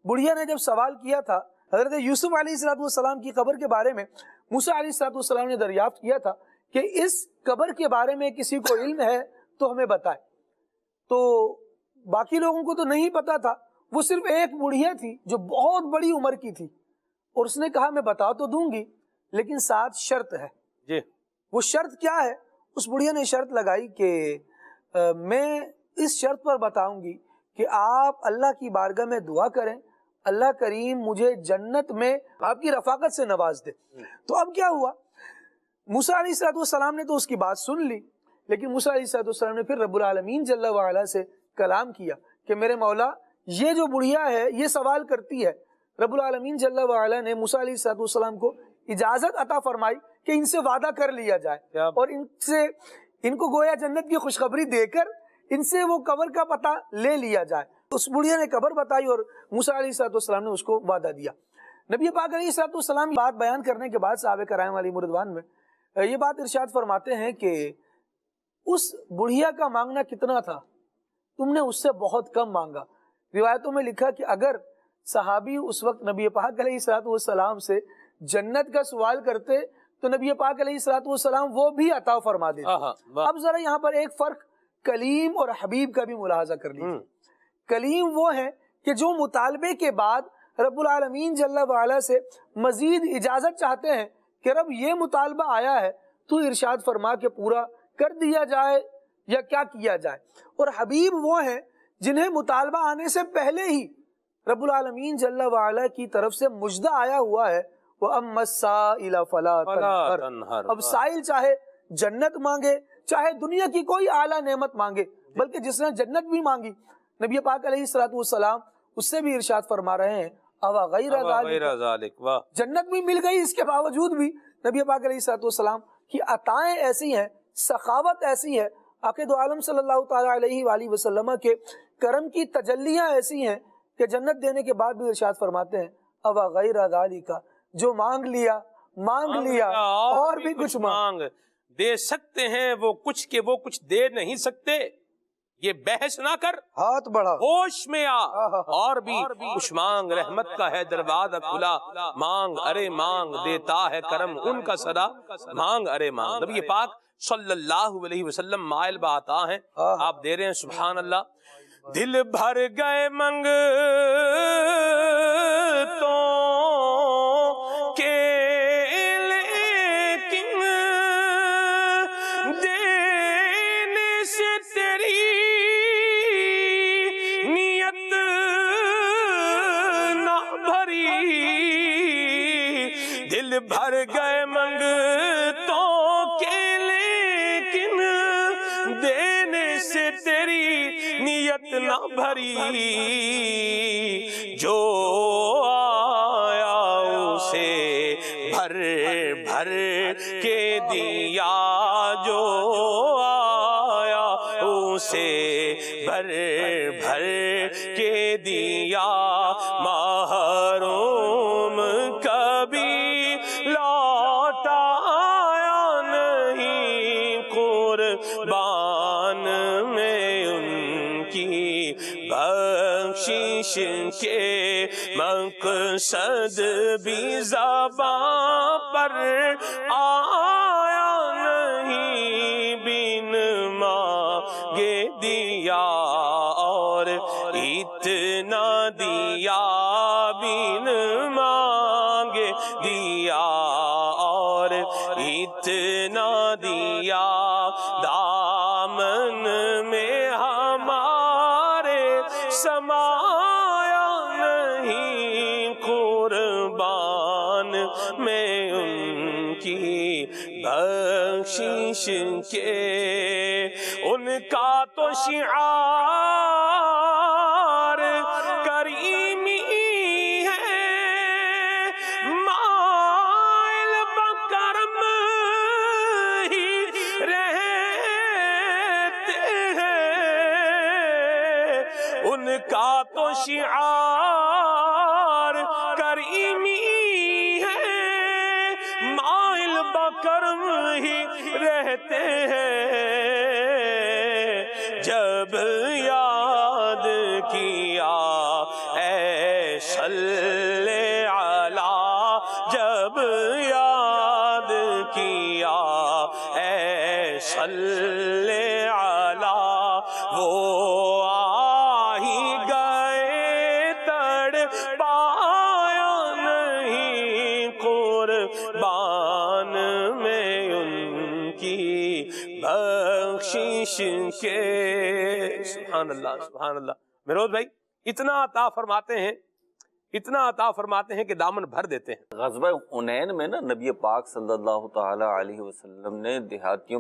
بڑھیا نے جب سوال کیا تھا حضرت یوسف علیہ الصلوۃ والسلام کی قبر کے بارے میں، موسیٰ علیہ الصلوۃ والسلام نے دریافت کیا تھا کہ اس قبر کے بارے میں کسی کو علم ہے تو ہمیں بتائے. تو باقی لوگوں کو تو نہیں پتا تھا، وہ صرف ایک بڑھیا تھی جو بہت بڑی عمر کی تھی، اور اس نے کہا میں بتا تو دوں گی لیکن ساتھ شرط ہے. جی وہ شرط کیا ہے؟ اس بڑھیا نے شرط لگائی کہ میں اس شرط پر بتاؤں گی کہ آپ اللہ کی بارگاہ میں دعا کریں اللہ کریم مجھے جنت میں آپ کی رفاقت سے نواز دے. تو اب کیا ہوا، موسیٰ علیہ الصلوۃ والسلام نے تو اس کی بات سن لی، لیکن موسیٰ علیہ الصلوۃ والسلام نے پھر رب العالمین جل وعلا سے کلام کیا کہ میرے مولا یہ جو بڑھیا ہے یہ سوال کرتی ہے. رب العالمین جل وعلا نے موسیٰ علیہ الصلوۃ والسلام کو اجازت عطا فرمائی کہ ان سے وعدہ کر لیا جائے اور ان کو گویا جنت کی خوشخبری دے کر ان سے وہ قبر کا پتہ لے لیا جائے. اس بڑھیا نے قبر بتائی اور موسیٰ علیہ الصلوۃ والسلام نے اس کو وعدہ دیا. نبی پاک علیہ الصلوۃ والسلام بات بیان کرنے کے بعد صحابہ کرام علیہ رضوان میں یہ بات ارشاد فرماتے ہیں کہ اس بڑھیا کا مانگنا کتنا تھا، تم نے اس سے بہت کم مانگا. روایتوں میں لکھا کہ اگر صحابی اس وقت نبی پاک علیہ الصلوۃ والسلام سے جنت کا سوال کرتے تو نبی پاک علیہ الصلوۃ والسلام وہ بھی عطا فرما دیتے. اب ذرا یہاں پر ایک فرق کلیم اور حبیب کا بھی ملاحظہ کر لیجیے. کلیم وہ ہے کہ جو مطالبے کے بعد رب العالمین جل وعلا سے مزید اجازت چاہتے ہیں کہ رب یہ مطالبہ آیا ہے تو ارشاد فرما کے پورا کر دیا جائے یا کیا کیا جائے. اور حبیب وہ ہیں جنہیں مطالبہ آنے سے پہلے ہی رب العالمین جل وعلا کی طرف سے مجدہ آیا ہوا ہے وَأَمَّا السَّائِلَ فَلَا تَنْهَرْ. اب سائل چاہے جنت مانگے چاہے دنیا کی کوئی اعلیٰ نعمت مانگے، بلکہ جس نے جنت بھی مانگی نبی پاک علیہ الصلوۃ والسلام اس سے بھی ارشاد فرما رہے ہیں اَوَا غَيْرَ ذَلِكَ. جنت بھی مل گئی، اس کے باوجود بھی نبی پاک علیہ الصلوۃ والسلام کی عطائیں ایسی ہیں، سخاوت ایسی ہے، عقید عالم صلی اللہ تعالیٰ علیہ وآلہ وسلم کے کرم کی تجلیاں ایسی ہیں کہ جنت دینے کے بعد بھی ارشاد فرماتے ہیں اَوَا غَيْرَ ذَلِكَ. جو مانگ لیا اور بھی کچھ مانگ دے سکتے ہیں وہ کچھ کہ وہ کچھ دے نہیں سکتے. یہ بحث نہ کر، ہاتھ بڑھا، ہوش میں آ، اور بھی کچھ مانگ، رحمت کا ہے دروازہ کھلا، مانگ ارے مانگ دیتا ہے کرم ان کا صدا، مانگ ارے مانگ۔ نبی پاک صلی اللہ علیہ وسلم مائل بعطا ہیں، آپ دے رہے ہیں، سبحان اللہ۔ دل بھر گئے منگ تو کے لیکن دینے سے تیری نیت نہ بھری، دل بھر گئے منگ تو کے لیکن دینے سے تیری نیت نہ بھری، جو آیا اسے بھر بھر کے دیا، جو آیا اسے بھر بھر کے دیا، محروم کبھی لوٹ آیا نہیں، قربان میں ان کی بخشش کے مقصد بھی زباں پر آیا نہیں، بن مانگے دیا اور اتنا دیا، بن مانگے دیا اور اتنا دیا، دامن میں ہمارے سمایا نہیں، قربان میں ان کی بخشش کے، ان کا تو شعار کریمی ہے، مائل بکرم ہی رہتے ہیں، ان کا تو شعار کریمی ہے، مائل بکرم ہی رہتے ہیں، جب یاد کیا اے صلی علی، جب یاد کیا اے صلی علی، وہ آ ہی گئے تڑ پایا نہیں، قربان میں ان کی بخشش کے۔ سبحان اللہ سبحان اللہ۔ میروز بھائی اتنا عطا فرماتے ہیں، اتنا عطا فرماتے ہیں کہ دامن بھر دیتے ہیں۔ غزوہ حنین میں نا نبی پاک صلی اللہ تعالی علیہ وسلم نے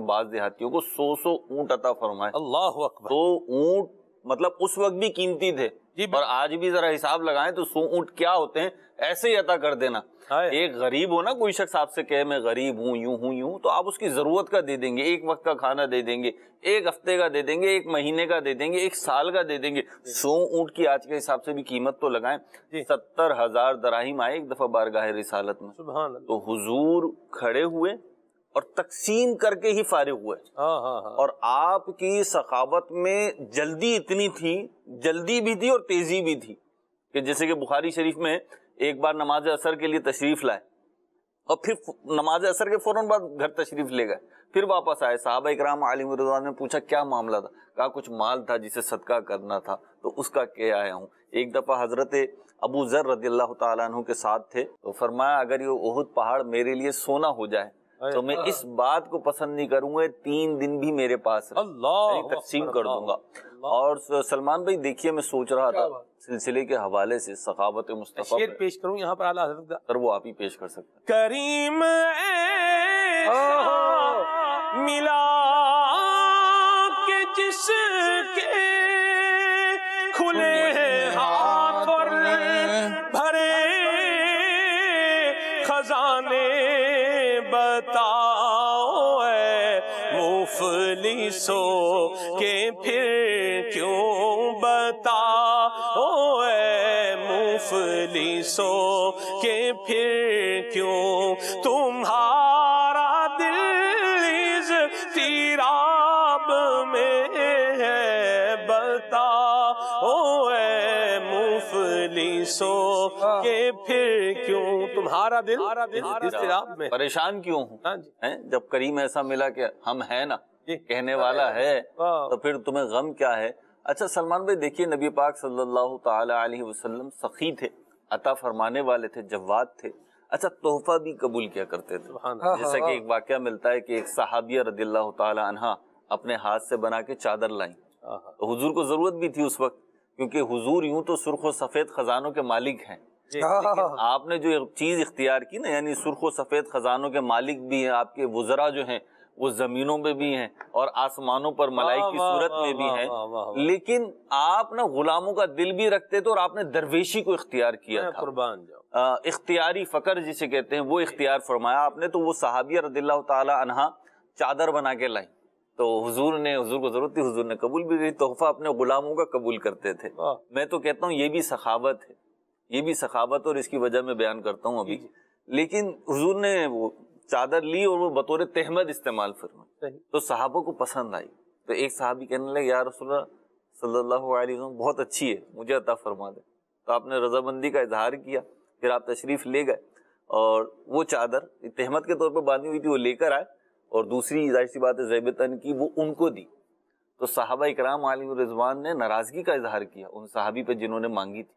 بعض دیہاتیوں کو 100 اونٹ عطا فرمائے۔ اللہ اکبر۔ تو اونٹ مطلب اس وقت بھی قیمتی تھے، اور آج بھی ذرا حساب لگائیں تو 100 اونٹ کیا ہوتے ہیں، ایسے ہی عطا کر دینا۔ ایک غریب ہو نا، کوئی شخص آپ سے کہے میں غریب ہوں، یوں ہوں یوں، تو آپ اس کی ضرورت کا دے دیں گے، ایک وقت کا کھانا دے دیں گے، ایک ہفتے کا دے دیں گے، ایک مہینے کا دے دیں گے، ایک سال کا دے دیں گے۔ 100 اونٹ کی آج کے حساب سے بھی قیمت تو لگائیں، 70,000 دراہیم آئے ایک دفعہ بارگاہ رسالت میں۔ سبحان اللہ۔ تو حضور کھڑے ہوئے اور تقسیم کر کے ہی فارغ ہوئے، اور آپ کی سخاوت میں جلدی اتنی تھی، جلدی بھی تھی اور تیزی بھی تھی، کہ جیسے کہ بخاری شریف میں ایک بار نماز عصر کے لیے تشریف لائے، اور پھر نماز عصر کے فوراً بعد گھر تشریف لے گئے، پھر واپس آئے۔ صحابہ اکرام علیہم رضوان نے پوچھا کیا معاملہ تھا؟ کہا کچھ مال تھا جسے صدقہ کرنا تھا، تو اس کا کہہ آیا ہوں۔ ایک دفعہ حضرت ابو ذر رضی اللہ تعالیٰ عنہ کے ساتھ تھے، تو فرمایا اگر یہ احد پہاڑ میرے لیے سونا ہو جائے تو میں اس بات کو پسند نہیں کروں گا 3 دن بھی میرے پاس اللہ تقسیم کر دوں گا۔ اور سلمان بھائی دیکھیے، میں سوچ رہا تھا سلسلے کے حوالے سے سخاوت مصطفیٰ شعر پیش کروں یہاں پر اعلیٰ حضرت کا، سر وہ آپ ہی پیش کر سکتے ہیں۔ کریم ملا کہ جس کے کھلے ہاتھ اور بھرے خزانے، بتاؤ اے مفلسوں کہ پھر کیوں، بتاؤ اے مفلسوں کہ پھر کیوں، تمہارا دل اضطراب میں ہے، پھر کیوں تمہارا دل اضطراب میں؟ پریشان کیوں ہوں؟ ہاں جی، ہیں؟ جب کریم ایسا ملا کہ ہم ہیں نا، کہنے والا ہے، تو پھر تمہیں غم کیا ہے؟ اچھا سلمان بھائی دیکھیے، نبی پاک صلی اللہ تعالی علیہ وسلم سخی تھے، عطا فرمانے والے تھے، جواد تھے. اچھا تحفہ بھی قبول کیا کرتے تھے. جیسا کہ ایک واقعہ ملتا ہے کہ ایک صحابیہ رضی اللہ تعالی عنہا اپنے ہاتھ سے بنا کے چادر لائیں. تو حضور کو ضرورت بھی تھی اس وقت، کیونکہ حضور یوں تو سرخ و سفید خزانوں کے مالک ہیں، لیکن آپ نے جو ایک چیز اختیار کی نا، یعنی سرخ و سفید خزانوں کے مالک بھی ہیں، آپ کے وزراء جو ہیں وہ زمینوں میں بھی ہیں اور آسمانوں پر ملائک کی صورت میں بھی ہیں، لیکن آپ نا غلاموں کا دل بھی رکھتے تھے اور آپ نے درویشی کو اختیار کیا تھا. قربان جاؤ. اختیاری فقر جسے کہتے ہیں وہ اختیار فرمایا آپ نے. تو وہ صحابیہ رضی اللہ تعالی عنہا چادر بنا کے لائیں، تو حضور کو ضرورت تھی، حضور نے قبول بھی کی. تحفہ اپنے غلاموں کا قبول کرتے تھے. میں تو کہتا ہوں یہ بھی سخاوت ہے، یہ بھی سخاوت، اور اس کی وجہ میں بیان کرتا ہوں ابھی. لیکن حضور نے وہ چادر لی اور وہ بطور تہمت استعمال فرمائی، تو صحابہ کو پسند آئی. تو ایک صحابی کہنے لگے یا رسول اللہ صلی اللہ علیہ وسلم بہت اچھی ہے، مجھے عطا فرما دے. تو آپ نے رضامندی کا اظہار کیا. پھر آپ تشریف لے گئے اور وہ چادر تہمت کے طور پر باندھی ہوئی تھی وہ لے کر آئے، اور دوسری ظاہر سی بات ہے زیبتن کی وہ ان کو دی. تو صحابہ اکرام علیہ رضوان نے ناراضگی کا اظہار کیا ان صحابی پہ جنہوں نے مانگی تھی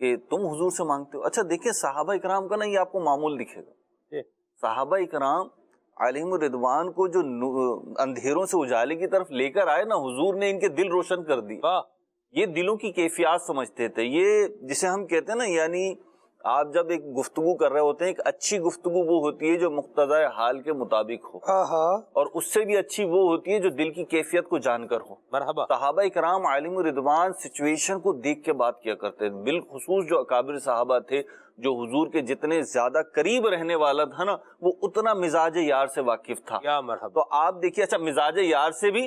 کہ تم حضور سے مانگتے ہو. اچھا دیکھیں صحابہ اکرام کا نا یہ آپ کو معمول دکھے گا. صحابہ اکرام علیہم الرضوان کو جو اندھیروں سے اجالے کی طرف لے کر آئے نا، حضور نے ان کے دل روشن کر دی. یہ دلوں کی کیفیات سمجھتے تھے. یہ جسے ہم کہتے ہیں نا، یعنی آپ جب ایک گفتگو کر رہے ہوتے ہیں، ایک اچھی گفتگو وہ ہوتی ہے جو مقتضائے حال کے مطابق ہو، اور اس سے بھی اچھی وہ ہوتی ہے جو دل کی کیفیت کو جان کر ہو. مرحبا. صحابہ اکرام علیہم الرضوان سچویشن کو دیکھ کے بات کیا کرتے تھے. بالخصوص جو اکابر صحابہ تھے، جو حضور کے جتنے زیادہ قریب رہنے والا تھا نا، وہ اتنا مزاج یار سے واقف تھا. تو آپ دیکھیے، اچھا مزاج یار سے بھی،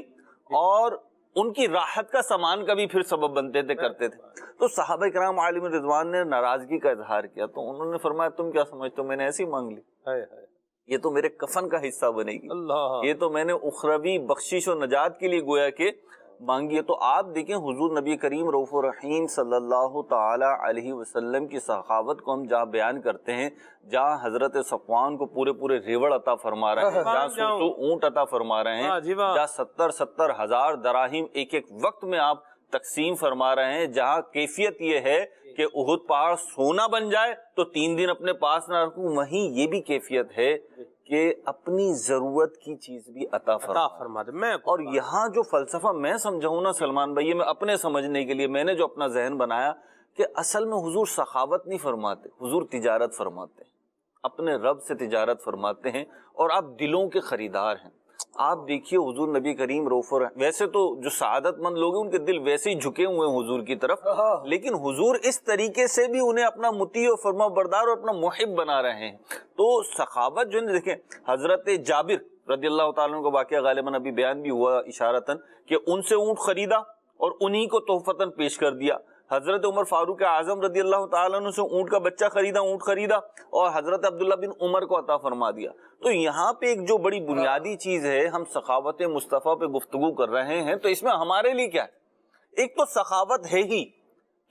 اور ان کی راحت کا سامان کا بھی پھر سبب بنتے تھے، کرتے تھے. تو صحابہ کرام علیہم رضوان نے ناراضگی کا اظہار کیا. تو انہوں نے فرمایا تم کیا سمجھتے ہو، میں نے ایسی مانگ لی، یہ تو میرے کفن کا حصہ بنے گی، یہ تو میں نے اخروی بخشش و نجات کے لیے گویا کہ مانگی ہے. تو آپ دیکھیں حضور نبی کریم رؤوف الرحیم صلی اللہ تعالی علیہ وسلم کی سخاوت کو ہم جہاں بیان کرتے ہیں، جہاں حضرت صفوان کو پورے ریوڑ عطا فرما رہے ہیں، جہاں 100 اونٹ عطا فرما رہے ہیں، جہاں 70 ہزار دراہیم ایک وقت میں آپ تقسیم فرما رہے ہیں، جہاں کیفیت یہ ہے کہ احد پہاڑ سونا بن جائے تو 3 دن اپنے پاس نہ رکھوں، وہیں یہ بھی کیفیت ہے کہ اپنی ضرورت کی چیز بھی عطا فرما دے. اور یہاں جو فلسفہ میں سمجھاؤں نا سلمان بھائی، میں اپنے سمجھنے کے لیے میں نے جو اپنا ذہن بنایا کہ اصل میں حضور سخاوت نہیں فرماتے، حضور تجارت فرماتے ہیں، اپنے رب سے تجارت فرماتے ہیں، اور آپ دلوں کے خریدار ہیں. آپ دیکھیے حضور نبی کریم رؤوف الرحیم، ویسے تو جو سعادت مند لوگ ہیں ان کے دل ویسے ہی جھکے ہوئے ہیں حضور کی طرف، لیکن حضور اس طریقے سے بھی انہیں اپنا مطیع و فرما بردار اور اپنا محب بنا رہے ہیں. تو سخاوت جو ہے دیکھیں، حضرت جابر رضی اللہ تعالیٰ عنہ کا واقعہ غالباً ابھی بیان بھی ہوا اشارتاً، کہ ان سے اونٹ خریدا اور انہی کو تحفتاً پیش کر دیا. حضرت عمر فاروق اعظم رضی اللہ تعالیٰ عنہ سے اونٹ کا بچہ اونٹ خریدا اور حضرت عبداللہ بن عمر کو عطا فرما دیا. تو یہاں پہ ایک جو بڑی بنیادی چیز ہے، ہم سخاوت مصطفیٰ پہ گفتگو کر رہے ہیں، تو اس میں ہمارے لیے کیا ہے؟ ایک تو سخاوت ہے ہی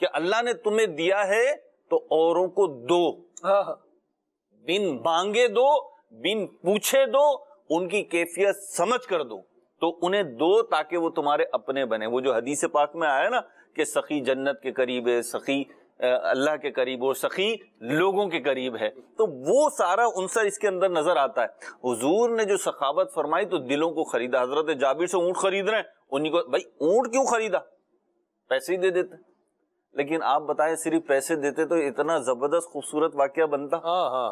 کہ اللہ نے تمہیں دیا ہے تو اوروں کو دو، بن مانگے دو، بن پوچھے دو، ان کی کیفیت سمجھ کر دو، تو انہیں دو تاکہ وہ تمہارے اپنے بنے. وہ جو حدیث پاک میں آیا نا کہ سخی جنت کے قریب ہے، سخی اللہ کے قریب اور سخی لوگوں کے قریب ہے، تو وہ سارا عنصر اس کے اندر نظر آتا ہے. حضور نے جو سخاوت فرمائی تو دلوں کو خریدا. حضرت جابر سے اونٹ خرید رہے ہیں، انہیں کو بھائی اونٹ کیوں خریدا، پیسے ہی دے دیتے. لیکن آپ بتائیں صرف پیسے دیتے تو اتنا زبردست خوبصورت واقعہ بنتا.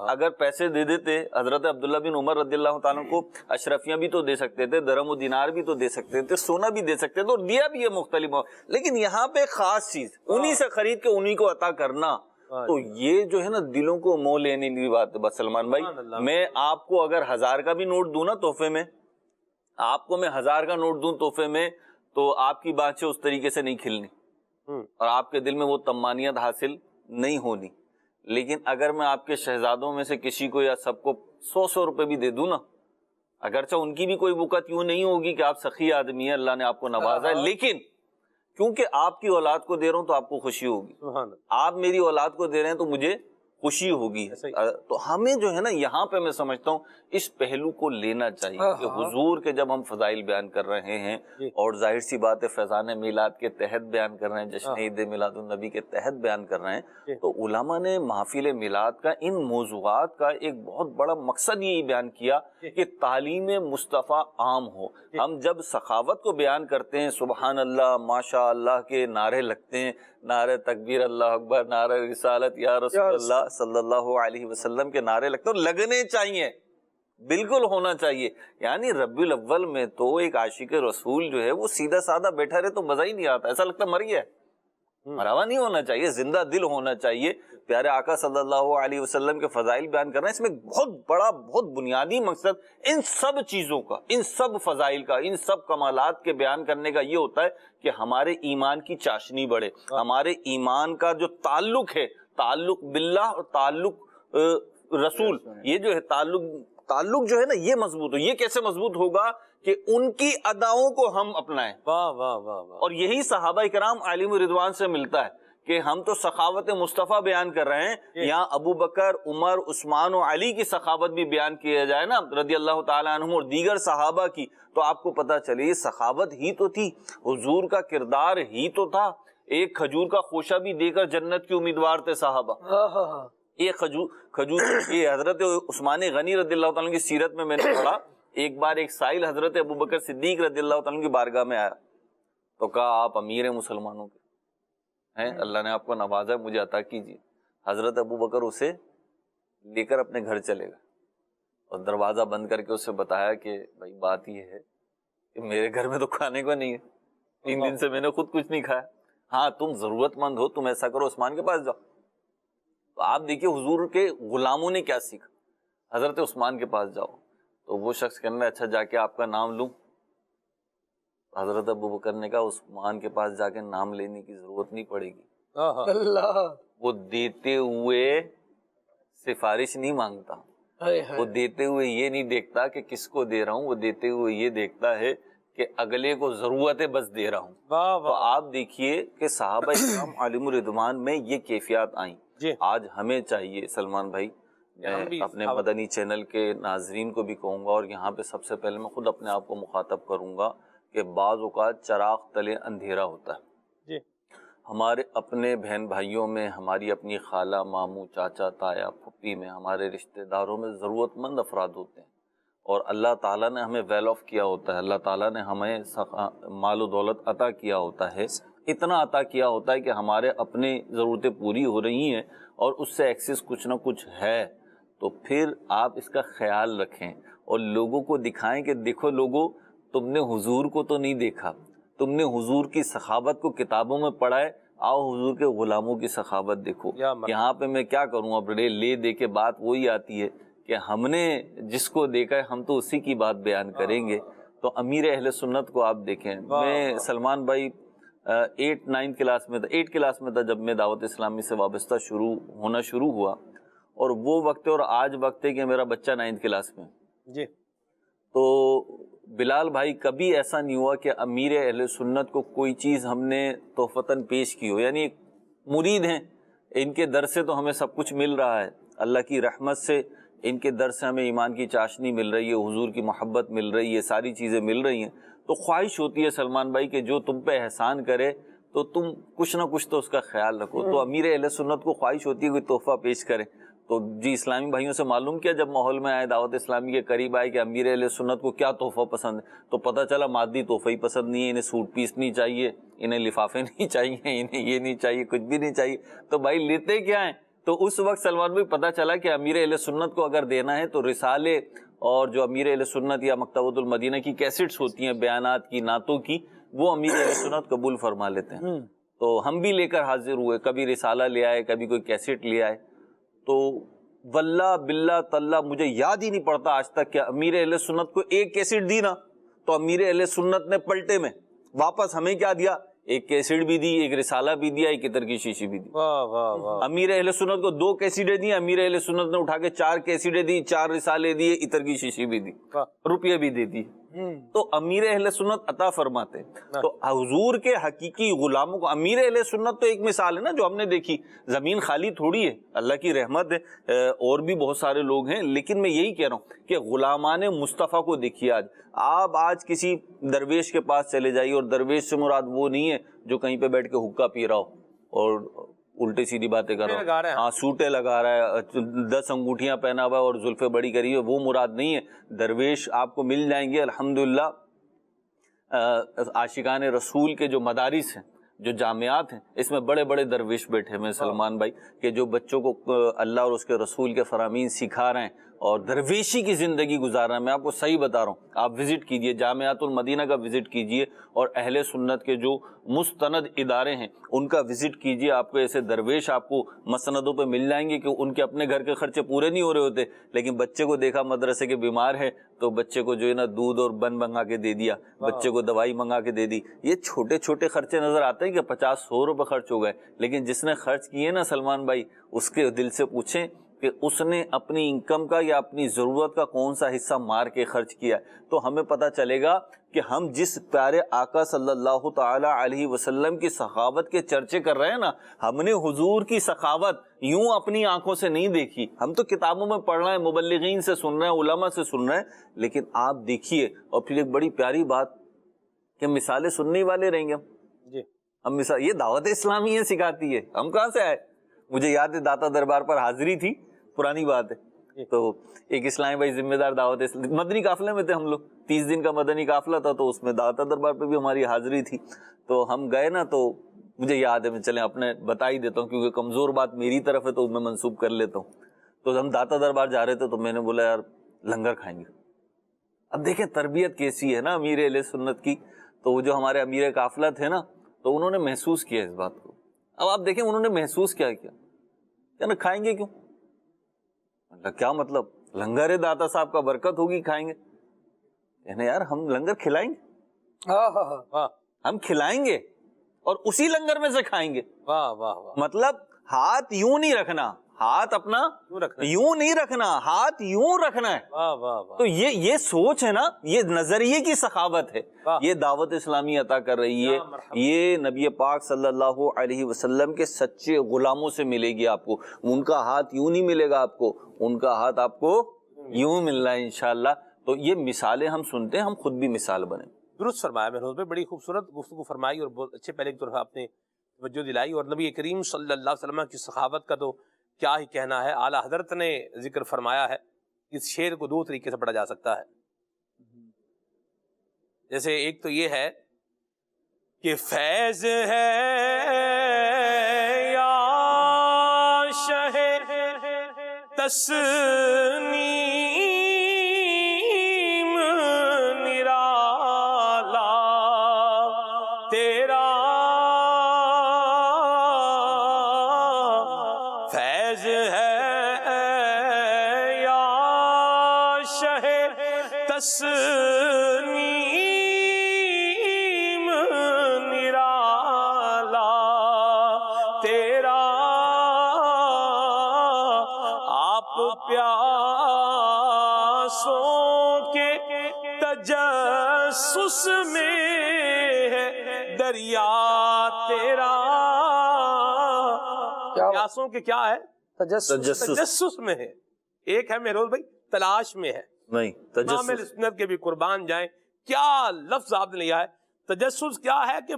اگر پیسے دے دیتے، حضرت عبداللہ بن عمر رضی اللہ تعالیٰ کو اشرفیاں بھی تو دے سکتے تھے، درہم و دینار بھی تو دے سکتے تھے، سونا بھی دے سکتے تھے، اور دیا بھی ہے مختلف. لیکن یہاں پہ خاص چیز انہی سے خرید کے انہی کو عطا کرنا، تو یہ جو ہے نا دلوں کو موہ لینے کی بات ہے. بس سلمان بھائی، میں آپ کو اگر 1000 کا بھی نوٹ دوں نا تحفے میں، آپ کو میں 1000 کا نوٹ دوں تحفے میں، تو آپ کی باتیں اس طریقے سے نہیں کھلنی اور آپ کے دل میں وہ طمانیت حاصل نہیں ہونی. لیکن اگر میں آپ کے شہزادوں میں سے کسی کو یا سب کو 100 روپے بھی دے دوں نا، اگرچہ ان کی بھی کوئی وقت یوں نہیں ہوگی کہ آپ سخی آدمی ہیں، اللہ نے آپ کو نوازا ہے، لیکن کیونکہ آپ کی اولاد کو دے رہا ہوں تو آپ کو خوشی ہوگی. آپ میری اولاد کو دے رہے ہیں تو مجھے خوشی ہوگی. تو ہمیں جو ہے نا یہاں پہ میں سمجھتا ہوں اس پہلو کو لینا چاہیے کہ حضور کے جب ہم فضائل بیان کر رہے ہیں اور ظاہر سی بات ہے فیضان میلاد کے تحت بیان کر رہے ہیں, جشن عید میلاد النبی کے تحت بیان کر رہے ہیں, تو علماء نے محافل میلاد کا ان موضوعات کا ایک بہت بڑا مقصد یہی بیان کیا کہ تعلیم مصطفیٰ عام ہو. ہم جب سخاوت کو بیان کرتے ہیں, سبحان اللہ ماشاء اللہ کے نعرے لگتے ہیں, نعرے تکبیر اللہ اکبر, نعرے رسالت یا رسول اللہ صلی اللہ علیہ وسلم کے نعرے لگتے ہیں, اور لگنے چاہیے, بالکل ہونا چاہیے. یعنی ربیع الاول میں تو ایک عاشق رسول جو ہے وہ سیدھا سادہ بیٹھا رہے تو مزہ ہی نہیں آتا, ایسا لگتا مر گیا ہے. مرا ہوا نہیں ہونا چاہیے, زندہ دل ہونا چاہیے. پیارے آقا صلی اللہ علیہ وسلم کے فضائل بیان کرنا ہے, اس میں بہت بڑا بہت بنیادی مقصد ان سب چیزوں کا, ان سب فضائل کا, ان سب کمالات کے بیان کرنے کا یہ ہوتا ہے کہ ہمارے ایمان کی چاشنی بڑھے, ہمارے ایمان کا جو تعلق ہے, تعلق باللہ اور تعلق رسول, یہ جو ہے تعلق جو ہے نا یہ مضبوط ہو. یہ کیسے مضبوط ہوگا کہ ان کی اداؤں کو ہم اپنائیں. واہ واہ واہ واہ. اور یہی صحابہ کرام علیہم رضوان سے ملتا ہے کہ ہم تو سخاوت مصطفیٰ بیان کر رہے ہیں, یہاں ابو بکر, عمر, عثمان و علی کی سخاوت بھی بیان کیا جائے نا رضی اللہ تعالیٰ عنہم, اور دیگر صحابہ کی, تو آپ کو پتہ چلے یہ سخاوت ہی تو تھی, حضور کا کردار ہی تو تھا. ایک کھجور کا خوشہ بھی دے کر جنت کے امیدوار تھے صحابہ. ایک کھجور یہ حضرت عثمان غنی رضی اللہ تعالیٰ کی سیرت میں نے پڑھا, ایک بار ایک سائل حضرت ابو بکر صدیق رضی اللہ تعالیٰ کی بارگاہ میں آیا تو کہا آپ امیر مسلمانوں کے ہیں, اللہ نے آپ کو نوازا ہے, مجھے عطا کیجیے. حضرت ابو بکر اسے لے کر اپنے گھر چلے گئے اور دروازہ بند کر کے اسے بتایا کہ بھائی بات یہ ہے کہ میرے گھر میں تو کھانے کو نہیں ہے, 3 دن سے میں نے خود کچھ نہیں کھایا, ہاں تم ضرورت مند ہو, تم ایسا کرو عثمان کے پاس جاؤ. تو آپ دیکھیے حضور کے غلاموں نے کیا سیکھا, حضرت عثمان کے پاس جاؤ. تو وہ شخص کہنے اچھا جا کے آپ کا نام لوں. حضرت ابو بکر نے کہا عثمان کے پاس جا کے نام لینے کی ضرورت نہیں پڑے گی, اللہ وہ دیتے ہوئے سفارش نہیں مانگتا, وہ دیتے ہوئے یہ نہیں دیکھتا کہ کس کو دے رہا ہوں, وہ دیتے ہوئے یہ دیکھتا ہے کہ اگلے کو ضرورت ہے بس دے رہا ہوں. تو آپ دیکھیے کہ صحابہ کرام علیہم رضوان میں یہ کیفیات آئیں. آج ہمیں چاہیے سلمان بھائی, میں اپنے مدنی چینل کے ناظرین کو بھی کہوں گا اور یہاں پہ سب سے پہلے میں خود اپنے آپ کو مخاطب کروں گا کہ بعض اوقات چراغ تلے اندھیرا ہوتا ہے. ہمارے اپنے بہن بھائیوں میں, ہماری اپنی خالہ, ماموں, چاچا, تایا, پھپھی میں, ہمارے رشتہ داروں میں ضرورت مند افراد ہوتے ہیں, اور اللہ تعالیٰ نے ہمیں ویل آف کیا ہوتا ہے, اللہ تعالیٰ نے ہمیں مال و دولت عطا کیا ہوتا ہے, اتنا عطا کیا ہوتا ہے کہ ہمارے اپنے ضرورتیں پوری ہو رہی ہیں اور اس سے ایکسس کچھ نہ کچھ ہے. تو پھر آپ اس کا خیال رکھیں اور لوگوں کو دکھائیں کہ دیکھو لوگوں, تم نے حضور کو تو نہیں دیکھا, تم نے حضور کی سخاوت کو کتابوں میں پڑھا ہے, آؤ حضور کے غلاموں کی سخاوت دیکھو. یہاں پہ میں کیا کروں, اب لے دے کے بات وہی آتی ہے کہ ہم نے جس کو دیکھا ہے ہم تو اسی کی بات بیان کریں گے. تو امیر اہل سنت کو آپ دیکھیں, میں سلمان بھائی 8 کلاس میں تھا جب میں دعوت اسلامی سے وابستہ ہونا شروع ہوا, اور وہ وقت اور آج وقت ہے کہ میرا بچہ 9 کلاس میں. جی. تو بلال بھائی کبھی ایسا نہیں ہوا کہ امیر اہل سنت کو کوئی چیز ہم نے تحفتاً پیش کی ہو. یعنی مرید ہیں, ان کے در سے تو ہمیں سب کچھ مل رہا ہے, اللہ کی رحمت سے ان کے در سے ہمیں ایمان کی چاشنی مل رہی ہے, حضور کی محبت مل رہی ہے, ساری چیزیں مل رہی ہیں. تو خواہش ہوتی ہے سلمان بھائی کہ جو تم پہ احسان کرے تو تم کچھ نہ کچھ تو اس کا خیال رکھو. تو امیر اہل سنت کو خواہش ہوتی ہے کوئی تحفہ پیش کرے. تو جی اسلامی بھائیوں سے معلوم کیا جب ماحول میں آئے, دعوت اسلامی کے قریب آئے کہ امیر اہل سنت کو کیا تحفہ پسند ہے, تو پتہ چلا مادی تحفہ ہی پسند نہیں ہے, انہیں سوٹ پیس نہیں چاہیے, انہیں لفافے نہیں چاہیے, انہیں یہ نہیں چاہیے, کچھ بھی نہیں چاہیے. تو بھائی لیتے کیا ہیں؟ تو اس وقت سلمان بھائی پتہ چلا کہ امیر اہل سنت کو اگر دینا ہے تو رسالے اور جو امیر اہل سنت یا مکتبۃ المدینہ کی کیسٹس ہوتی ہیں بیانات کی, نعتوں کی, وہ امیر اہل سنت قبول فرما لیتے ہیں. تو ہم بھی لے کر حاضر ہوئے, کبھی رسالہ لے آئے, کبھی کوئی کیسٹ لے آئے. تو واللہ باللہ تاللہ مجھے یاد ہی نہیں پڑتا آج تک کہ امیر اہل سنت کو ایک کیسٹ دی نا تو امیر اہل سنت نے پلٹے میں واپس ہمیں کیا دیا, ایک کیسٹ بھی دی, ایک رسالہ بھی دیا, ایک عطر کی شیشی بھی دی. امیر اہل سنت کو 2 کیسٹیں دی, امیر اہل سنت نے اٹھا کے 4 کیسٹیں دی, 4 رسالے دیے, عطر کی شیشی بھی دی, روپیے بھی دے دی. تو امیر اہل سنت عطا فرماتے ہیں۔ تو حضور کے حقیقی غلاموں کو، امیر اہل سنت تو ایک مثال ہے نا جو ہم نے دیکھی، زمین خالی تھوڑی ہے، اللہ کی رحمت ہے، اور بھی بہت سارے لوگ ہیں، لیکن میں یہی کہہ رہا ہوں کہ غلامان مصطفیٰ کو دیکھیے۔ آج کسی درویش کے پاس چلے جائیے، اور درویش سے مراد وہ نہیں ہے جو کہیں پہ بیٹھ کے حقہ پی رہا ہو اور الٹی سیدھی باتیں کر رہا ہے، ہاں سوٹے لگا رہا ہے، 10 انگوٹھیاں پہنا ہوا ہے اور زلفیں بڑی کری ہے، وہ مراد نہیں ہے۔ درویش آپ کو مل جائیں گے الحمدللہ۔ عاشقان رسول کے جو مدارس ہیں، جو جامعات ہیں، اس میں بڑے بڑے درویش بیٹھے ہیں سلمان بھائی، کہ جو بچوں کو اللہ اور اس کے رسول کے فرامین سکھا رہے ہیں اور درویشی کی زندگی گزار رہے ہیں۔ میں آپ کو صحیح بتا رہا ہوں، آپ وزٹ کیجئے، جامعات المدینہ کا وزٹ کیجئے، اور اہل سنت کے جو مستند ادارے ہیں ان کا وزٹ کیجئے۔ آپ کو ایسے درویش آپ کو مسندوں پہ مل جائیں گے کہ ان کے اپنے گھر کے خرچے پورے نہیں ہو رہے ہوتے، لیکن بچے کو دیکھا مدرسے کے بیمار ہے تو بچے کو جو ہے نا دودھ اور بن منگا کے دے دیا، بچے کو دوائی منگا کے دے دی۔ یہ چھوٹے چھوٹے خرچے نظر آتے ہیں کہ 50-100 روپے خرچ ہو گئے، لیکن جس نے خرچ کیے نا سلمان بھائی، اس کے دل سے پوچھیں کہ اس نے اپنی انکم کا یا اپنی ضرورت کا کون سا حصہ مار کے خرچ کیا ہے، تو ہمیں پتہ چلے گا کہ ہم جس پیارے آقا صلی اللہ تعالی علیہ وسلم کی سخاوت کے چرچے کر رہے ہیں نا، ہم نے حضور کی سخاوت یوں اپنی آنکھوں سے نہیں دیکھی۔ ہم تو کتابوں میں پڑھ رہے ہیں، مبلغین سے سن رہے ہیں، علماء سے سن رہے ہیں، لیکن آپ دیکھیے۔ اور پھر ایک بڑی پیاری بات کہ مثالیں سننے والے رہیں گے ہم مثال، یہ دعوت اسلامی ہے سکھاتی ہے، ہم کہاں سے آئے؟ مجھے یاد ہے داتا دربار پر حاضری تھی، پرانی بات ہے، تو ایک اسلامی بھائی ذمہ دار دعوت مدنی قافلے میں تھے ہم لوگ، 30 دن کا مدنی قافلہ تھا، تو اس میں داتا دربار پہ بھی ہماری حاضری تھی۔ تو ہم گئے نا، تو مجھے یاد ہے، میں چلیں اپنے بتا ہی دیتا ہوں کیونکہ کمزور بات میری طرف ہے تو میں منسوب کر لیتا ہوں۔ تو ہم داتا دربار جا رہے تھے تو میں نے بولا یار لنگر کھائیں گے۔ اب دیکھیں تربیت کیسی ہے نا امیر اہل سنت کی۔ تو وہ جو ہمارے امیر قافلہ تھے نا، تو انہوں نے محسوس کیا اس بات کو۔ اب آپ دیکھیں انہوں نے محسوس کیا نا، کھائیں گے کیوں؟ کیا مطلب؟ لنگر ہے داتا صاحب کا، برکت ہوگی، کھائیں گے۔ کہنے یار ہم لنگر کھلائیں گے، ہم کھلائیں گے اور اسی لنگر میں سے کھائیں گے۔ مطلب ہاتھ یوں نہیں رکھنا، ہاتھ اپنا یوں نہیں رکھنا، ہاتھ یوں رکھنا ہے۔ تو یہ سوچ ہے نا، یہ نظریے کی سخاوت ہے، یہ دعوت اسلامی عطا کر رہی ہے۔ یہ نبی پاک صلی اللہ علیہ وسلم کے سچے غلاموں سے ملے گی آپ کو۔ ان کا ہاتھ یوں نہیں ملے گا آپ کو، ان کا ہاتھ آپ کو یوں ملنا ہے انشاءاللہ۔ تو یہ مثالیں ہم سنتے ہیں، ہم خود بھی مثال بنیں۔ درست فرمایا مہنوز بھائی، بڑی خوبصورت گفتگو فرمائی اور بہت اچھے پہلے کی طرف آپ نے توجہ دلائی۔ اور نبی کریم صلی اللہ علیہ وسلم کی سخاوت کا تو کیا ہی کہنا ہے، اعلیٰ حضرت نے ذکر فرمایا ہے۔ اس شعر کو 2 طریقے سے پڑھا جا سکتا ہے۔ جیسے ایک تو یہ ہے کہ فیض ہے یا شہر تسنیم نرالا تیرا فیض ہے یا شہر تسنیم نرالا تیرا آپ پیاسوں کے تجسس میں ہے دریا تیرا۔ پیاسوں کے کیا ہے؟ تجسس میں ہے۔ ایک ہے مہروز بھائی تلاش میں ہے، نہیں امام اہل سنت کے بھی قربان جائیں، کیا لفظ آپ نے لیا ہے۔ تجسس کیا ہے کہ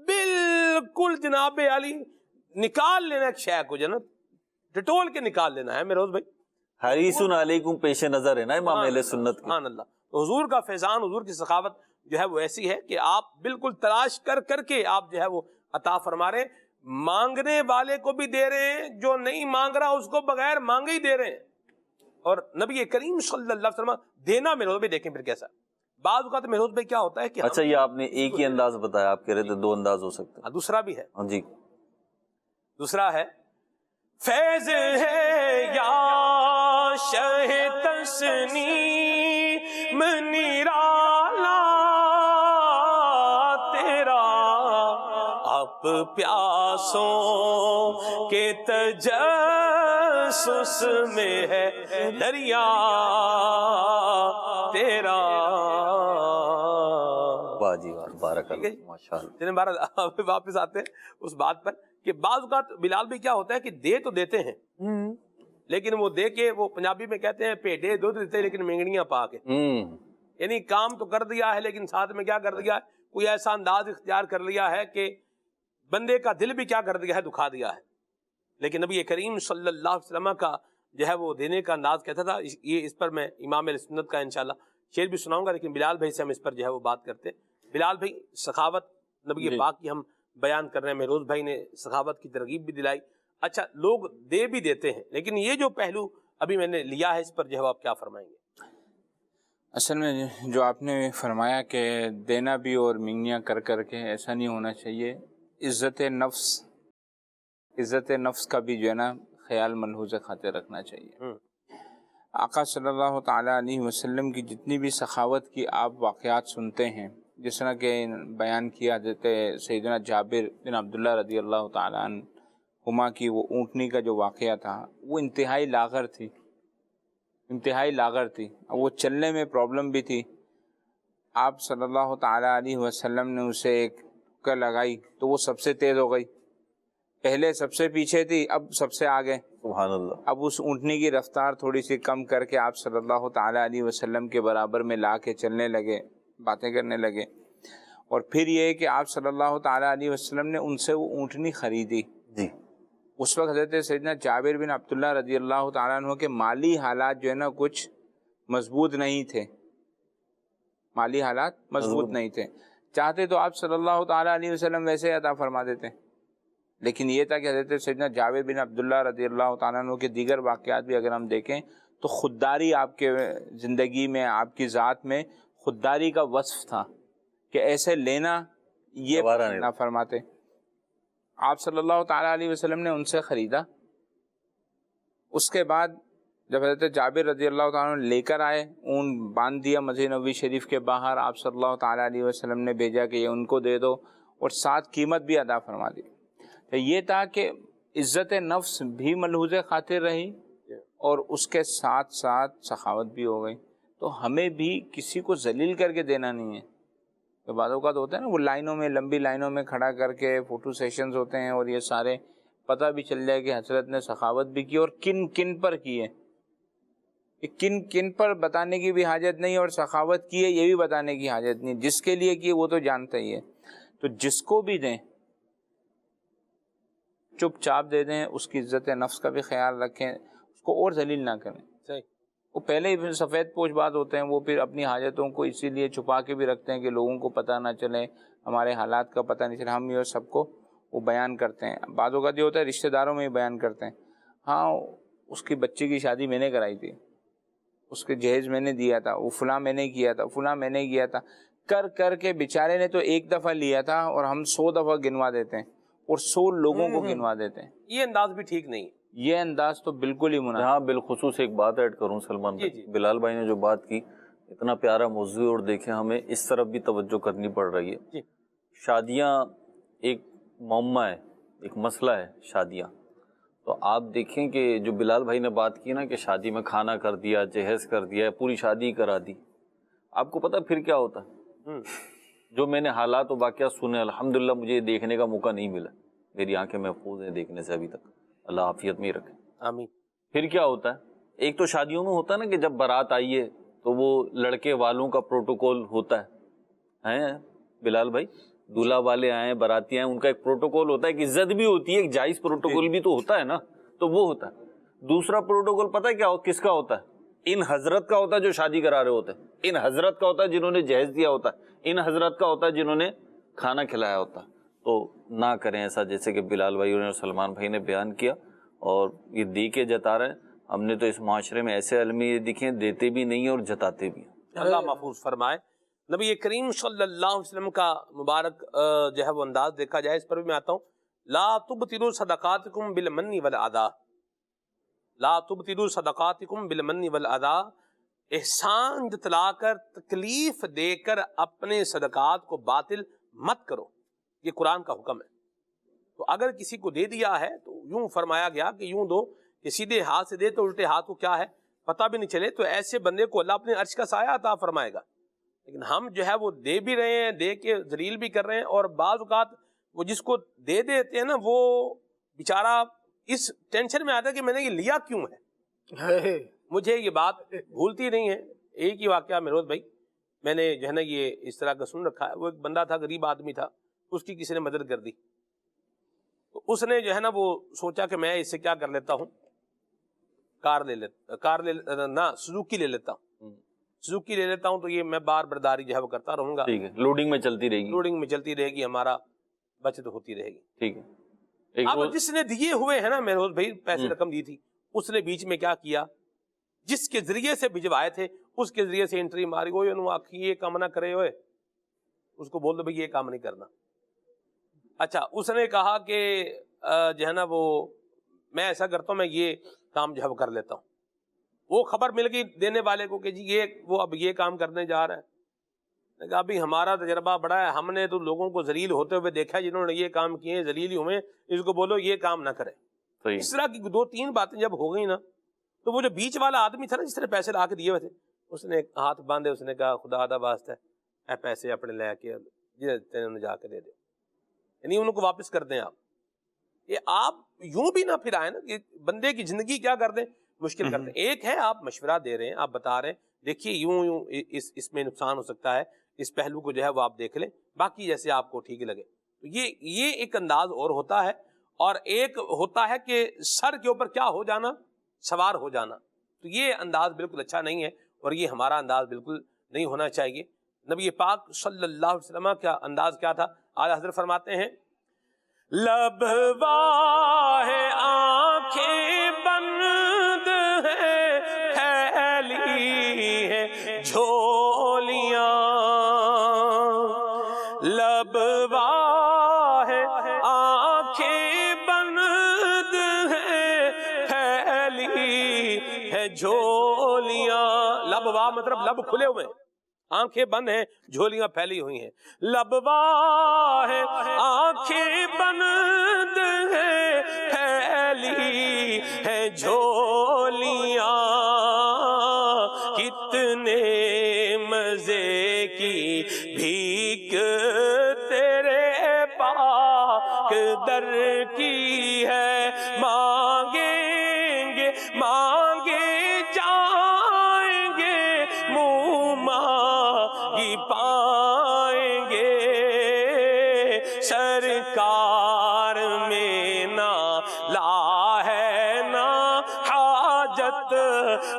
بالکل جناب علی نکال لینا ایک شے کو، جناب ڈٹول کے نکال لینا ہے مہروز بھائی۔ حریص علیکم پیش نظر ہے نا امام اہل سنت کی۔ سبحان اللہ۔ تو حضور کا فیضان، حضور کی سخاوت جو ہے وہ ایسی ہے کہ آپ بالکل تلاش کر کر کے آپ جو ہے وہ عطا فرما رہے ہیں، مانگنے والے کو بھی دے رہے ہیں، جو نہیں مانگ رہا اس کو بغیر مانگے ہی دے رہے ہیں۔ اور نبی کریم صلی اللہ علیہ وسلم دینا مہروز بھائی دیکھیں پھر کیسا۔ بعض اوقات مہروز بھائی کیا ہوتا ہے کہ اچھا یہ آپ نے ایک ہی انداز بتایا، آپ کہہ رہے تھے 2 انداز ہو سکتے ہیں۔ دوسرا بھی ہے، جی دوسرا ہے فیض ہے یا شہ تسنیم نرالا تیرا آپ پیاسوں کے تجسس میں ہے دریا تیرا۔ چلیں بہرحال واپس آتے ہیں اس بات پر کہ بعض اوقات بلال بھی کیا ہوتا ہے کہ دے تو دیتے ہیں لیکن وہ دے کے وہ پنجابی میں کہتے ہیں پیٹے دودھ دیتے ہیں لیکن مینگڑیاں پا کے، یعنی کام تو کر دیا ہے لیکن ساتھ میں کیا کر دیا ہے، کوئی ایسا انداز اختیار کر لیا ہے کہ بندے کا دل بھی کیا کر دیا ہے، دکھا دیا ہے۔ لیکن نبی کریم صلی اللہ علیہ وسلم کا جو ہے وہ دینے کا انداز کہتا تھا، یہ اس پر میں امام اہل سنت کا انشاءاللہ شعر بھی سناؤں گا، لیکن بلال بھائی سے ہم اس پر جو ہے وہ بات کرتے ہیں۔ بلال بھائی سخاوت نبی پاک کی ہم بیان کر رہے ہیں، مہروز بھائی نے سخاوت کی ترغیب بھی دلائی۔ اچھا، لوگ دے بھی دیتے ہیں لیکن یہ جو پہلو ابھی میں نے لیا ہے اس پر جو ہے آپ کیا فرمائیں گے؟ اصل میں جو آپ نے فرمایا کہ دینا بھی اور منگنیاں کر کر کے، ایسا نہیں ہونا چاہیے۔ عزت نفس کا بھی جو ہے نا خیال ملحوظ خاطر رکھنا چاہیے۔ آقا صلی اللہ تعالیٰ علیہ وسلم کی جتنی بھی سخاوت کی آپ واقعات سنتے ہیں، جس طرح کہ بیان کیا حضرت سیدنا جابر بن عبداللہ رضی اللہ تعالیٰ عنہما کی وہ اونٹنی کا جو واقعہ تھا، وہ انتہائی لاغر تھی، وہ چلنے میں پرابلم بھی تھی۔ آپ صلی اللہ تعالیٰ علیہ وسلم نے اسے ایک ٹکر لگائی تو وہ سب سے تیز ہو گئی، پہلے سب سے پیچھے تھی، اب سب سے آگے۔ سبحان اللہ۔ اب اس اونٹنی کی رفتار تھوڑی سی کم کر کے آپ صلی اللہ تعالیٰ علیہ وسلم کے برابر میں لا کے چلنے لگے، باتیں کرنے لگے۔ اور پھر یہ کہ آپ صلی اللہ تعالیٰ علیہ وسلم نے ان سے وہ اونٹنی خریدی۔ جی۔ اس وقت حضرت سیدنا جابر بن عبداللہ رضی اللہ تعالیٰ عنہ کے مالی حالات جو ہے نا کچھ مضبوط نہیں تھے، نہیں تھے۔ چاہتے تو آپ صلی اللہ تعالیٰ علیہ وسلم ویسے عطا فرما دیتے، لیکن یہ تھا کہ حضرت سیدنا جابر بن عبداللہ رضی اللہ تعالیٰ عنہ کے دیگر واقعات بھی اگر ہم دیکھیں تو خودداری آپ کے زندگی میں، آپ کی ذات میں خودداری کا وصف تھا کہ ایسے لینا یہ نہ فرماتے۔ آپ صلی اللہ تعالیٰ علیہ وسلم نے ان سے خریدا۔ اس کے بعد جب حضرت جابر رضی اللہ تعالیٰ عنہ لے کر آئے، اون باندھ دیا مسجد نبوی شریف کے باہر، آپ صلی اللہ تعالیٰ علیہ وسلم نے بھیجا کہ یہ ان کو دے دو، اور ساتھ قیمت بھی ادا فرما دی۔ تو یہ تھا کہ عزت نفس بھی ملحوظ خاطر رہی اور اس کے ساتھ ساتھ سخاوت بھی ہو گئی۔ تو ہمیں بھی کسی کو ذلیل کر کے دینا نہیں ہے۔ تو بعض اوقات ہوتا ہے نا، وہ لائنوں میں، لمبی لائنوں میں کھڑا کر کے فوٹو سیشنز ہوتے ہیں، اور یہ سارے پتہ بھی چل جائے کہ حضرت نے سخاوت بھی کی اور کن کن پر کی ہے۔ کن کن پر بتانے کی بھی حاجت نہیں، اور سخاوت کی ہے یہ بھی بتانے کی حاجت نہیں، جس کے لیے کی وہ تو جانتا ہی ہے۔ تو جس کو بھی دیں چپ چاپ دے دیں، اس کی عزت نفس کا بھی خیال رکھیں، اس کو اور ذلیل نہ کریں۔ وہ پہلے ہی سفید پوش بات ہوتے ہیں، وہ پھر اپنی حاجتوں کو اسی لیے چھپا کے بھی رکھتے ہیں کہ لوگوں کو پتہ نہ چلے، ہمارے حالات کا پتہ نہیں چلے، ہم یہ سب کو وہ بیان کرتے ہیں۔ بعض اوقات یہ ہوتا ہے رشتہ داروں میں ہی بیان کرتے ہیں، ہاں اس کی بچی کی شادی میں نے کرائی تھی، اس کے جہیز میں نے دیا تھا، وہ فلاں میں نے کیا تھا، فلاں میں نے کیا تھا، کر کر کے بیچارے نے تو ایک دفعہ لیا تھا اور ہم 100 دفعہ گنوا دیتے ہیں اور 100 لوگوں کو گنوا دیتے ہیں۔ یہ انداز بھی ٹھیک نہیں، یہ انداز تو بالکل ہی مناسب۔ ہاں، بالخصوص ایک بات ایڈ کروں سلمان بھائی، بلال بھائی نے جو بات کی، اتنا پیارا موضوع، اور دیکھیں ہمیں اس طرف بھی توجہ کرنی پڑ رہی ہے۔ شادیاں ایک معمہ ہے، ایک مسئلہ ہے شادیاں۔ تو آپ دیکھیں کہ جو بلال بھائی نے بات کی نا کہ شادی میں کھانا کر دیا، جہیز کر دیا، پوری شادی کرا دی، آپ کو پتہ پھر کیا ہوتا ہے؟ جو میں نے حالات و واقعات سنے، الحمدللہ مجھے یہ دیکھنے کا موقع نہیں ملا، میری آنکھیں محفوظ ہیں دیکھنے سے ابھی تک، اللہ عافیت میں ہی رکھے، آمین۔ پھر کیا ہوتا ہے؟ ایک تو شادیوں میں ہوتا ہے نا کہ جب بارات آئی ہے تو وہ لڑکے والوں کا پروٹوکول ہوتا ہے بلال بھائی، دولہا والے آئے، باراتی آئے، ان کا ایک پروٹوکول ہوتا ہے، ایک عزت بھی ہوتی ہے، ایک جائز پروٹوکول بھی تو ہوتا ہے نا، تو وہ ہوتا ہے۔ دوسرا پروٹوکول پتہ ہے کیا کس کا ہوتا ہے؟ ان حضرت کا ہوتا ہے جو شادی کرا رہے ہوتے ہیں، ان حضرت کا ہوتا ہے جنہوں نے جہیز دیا ہوتا ہے، ان حضرت کا ہوتا ہے جنہوں نے کھانا کھلایا ہوتا ہے۔ تو نہ کریں ایسا، جیسے کہ بلال بھائی اور سلمان بھائی نے بیان کیا، اور یہ دے کے جتا رہے ہیں۔ ہم نے تو اس معاشرے میں ایسے علمی دکھیں، دیتے بھی نہیں اور جتاتے بھی ہیں۔ اللہ محفوظ فرمائے۔ نبی کریم صلی اللہ علیہ وسلم کا مبارک جو ہے وہ انداز دیکھا جائے، اس پر بھی میں آتا ہوں، لا تبطلوا صدقاتکم بالمن والعطا، لا تبطلوا صدقاتکم بالمن والعطا، احسان جتلا کر، تکلیف دے کر اپنے صدقات کو باطل مت کرو، یہ قرآن کا حکم ہے۔ تو اگر کسی کو دے دیا ہے تو یوں فرمایا گیا کہ یوں دو کہ سیدھے ہاتھ سے دے تو الٹے ہاتھ کو کیا ہے پتہ بھی نہیں چلے، تو ایسے بندے کو اللہ اپنے عرش کا سایہ عطا فرمائے گا۔ لیکن ہم جو ہے وہ دے بھی رہے ہیں، دے کے ذلیل بھی کر رہے ہیں، اور بعض اوقات وہ جس کو دے دیتے ہیں نا وہ بیچارہ اس ٹینشن میں آتا ہے کہ میں نے یہ لیا کیوں ہے. مجھے یہ بات بھولتی نہیں ہے. ایک ہی واقعہ میروز بھائی، میں نے جو ہے نا یہ اس طرح کا سن رکھا ہے. وہ ایک بندہ تھا، غریب آدمی تھا، اس کی کسی نے مدد کر دی. تو اس نے جو ہے نا وہ سوچا کہ میں اس سے کیا کر لیتا ہوں، سوزوکی لے لیتا ہوں. سوزوکی لے لیتا ہوں تو یہ میں بار برداری جو ہے وہ کرتا رہوں گا. ٹھیک ہے، لوڈنگ میں چلتی رہے گی. لوڈنگ میں چلتی رہے گی، ہمارا بچت ہوتی رہے گی. ٹھیک ہے. اب جس نے دیے ہوئے ہیں نا میروز بھائی، پیسے رقم دی تھی، اس نے بیچ میں کیا کیا، جس کے ذریعے سے بھجوائے تھے اس کے ذریعے سے انٹری ماری. وہ یہ کام نہ کرے ہوئے، اس کو بول دو بھائی یہ کام نہیں کرنا. اچھا، اس نے کہا کہ جو ہے نا وہ میں ایسا کرتا ہوں، میں یہ کام جو ہے وہ کر لیتا ہوں. وہ خبر مل گئی دینے والے کو کہ جی وہ اب یہ کام کرنے جا رہا ہے. کہا ابھی ہمارا تجربہ بڑا ہے، ہم نے تو لوگوں کو ذلیل ہوتے ہوئے دیکھا، جنہوں نے یہ کام کیے ذلیل ہی ہوئے، اس کو بولو یہ کام نہ کرے. اس طرح کی 2-3 باتیں جب ہو گئی نا، تو وہ جو بیچ والا آدمی تھا نا، جس نے پیسے لا کے دیے ہوئے تھے، اس نے ہاتھ باندھے، اس نے کہا خدا دا واسطہ اے پیسے اپنے لے کے انہیں جا کے دے دے، یعنی ان کو واپس کر دیں. یہ آپ یوں بھی نہ پھر آئے نا کہ بندے کی زندگی کیا کر دیں، مشکل کر دیں. ایک ہے آپ مشورہ دے رہے ہیں، آپ بتا رہے ہیں دیکھیے یوں اس میں نقصان ہو سکتا ہے، اس پہلو کو جو ہے وہ آپ دیکھ لیں، باقی جیسے آپ کو ٹھیک لگے. تو یہ ایک انداز اور ہوتا ہے. اور ایک ہوتا ہے کہ سر کے اوپر کیا ہو جانا، سوار ہو جانا. تو یہ انداز بالکل اچھا نہیں ہے، اور یہ ہمارا انداز بالکل نہیں ہونا چاہیے. نبی پاک صلی اللہ علیہ وسلم کا انداز کیا تھا؟ اعلیٰ حضرت فرماتے ہیں لب واہ آنکھیں بند ہیں، پھیلی ہیں جھولیاں. لب واہ آنکھیں بند ہیں، پھیلی ہیں جھولیاں. لب واہ مطلب لب کھلے ہوئے ہیں، آنکھیں بند ہیں، جھولیاں پھیلی ہوئی ہیں. لب واہ آنکھیں بند ہیں، پھیلی ہیں جھولیاں. کتنے مزے کی بھیک تیرے پاک در کی ہے. مانگیں گے مانگے جائیں گے، منہ مانگی پائیں گے. سرکار میں نہ لا ہے نہ حاجت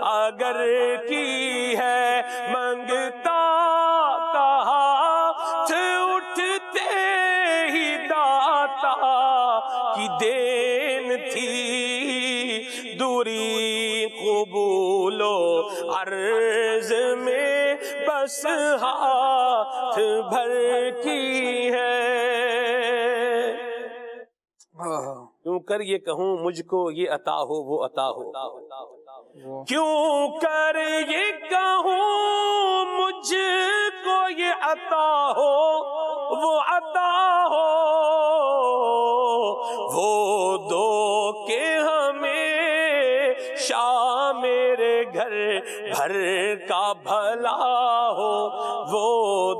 اگر کی ہے، منگتا کا ہاتھ اٹھتے ہی داتا کی دین تھی. دوری قبول و عرض میں بس ہاتھ بھر کی ہے. کیوں کر یہ کہوں مجھ کو یہ عطا ہو وہ عطا ہو، کیوں کر یہ کہوں مجھ کو یہ عطا ہو وہ عطا ہو. وہ دو کہ ہمیں شاہ میرے گھر بھر کا بھلا ہو. وہ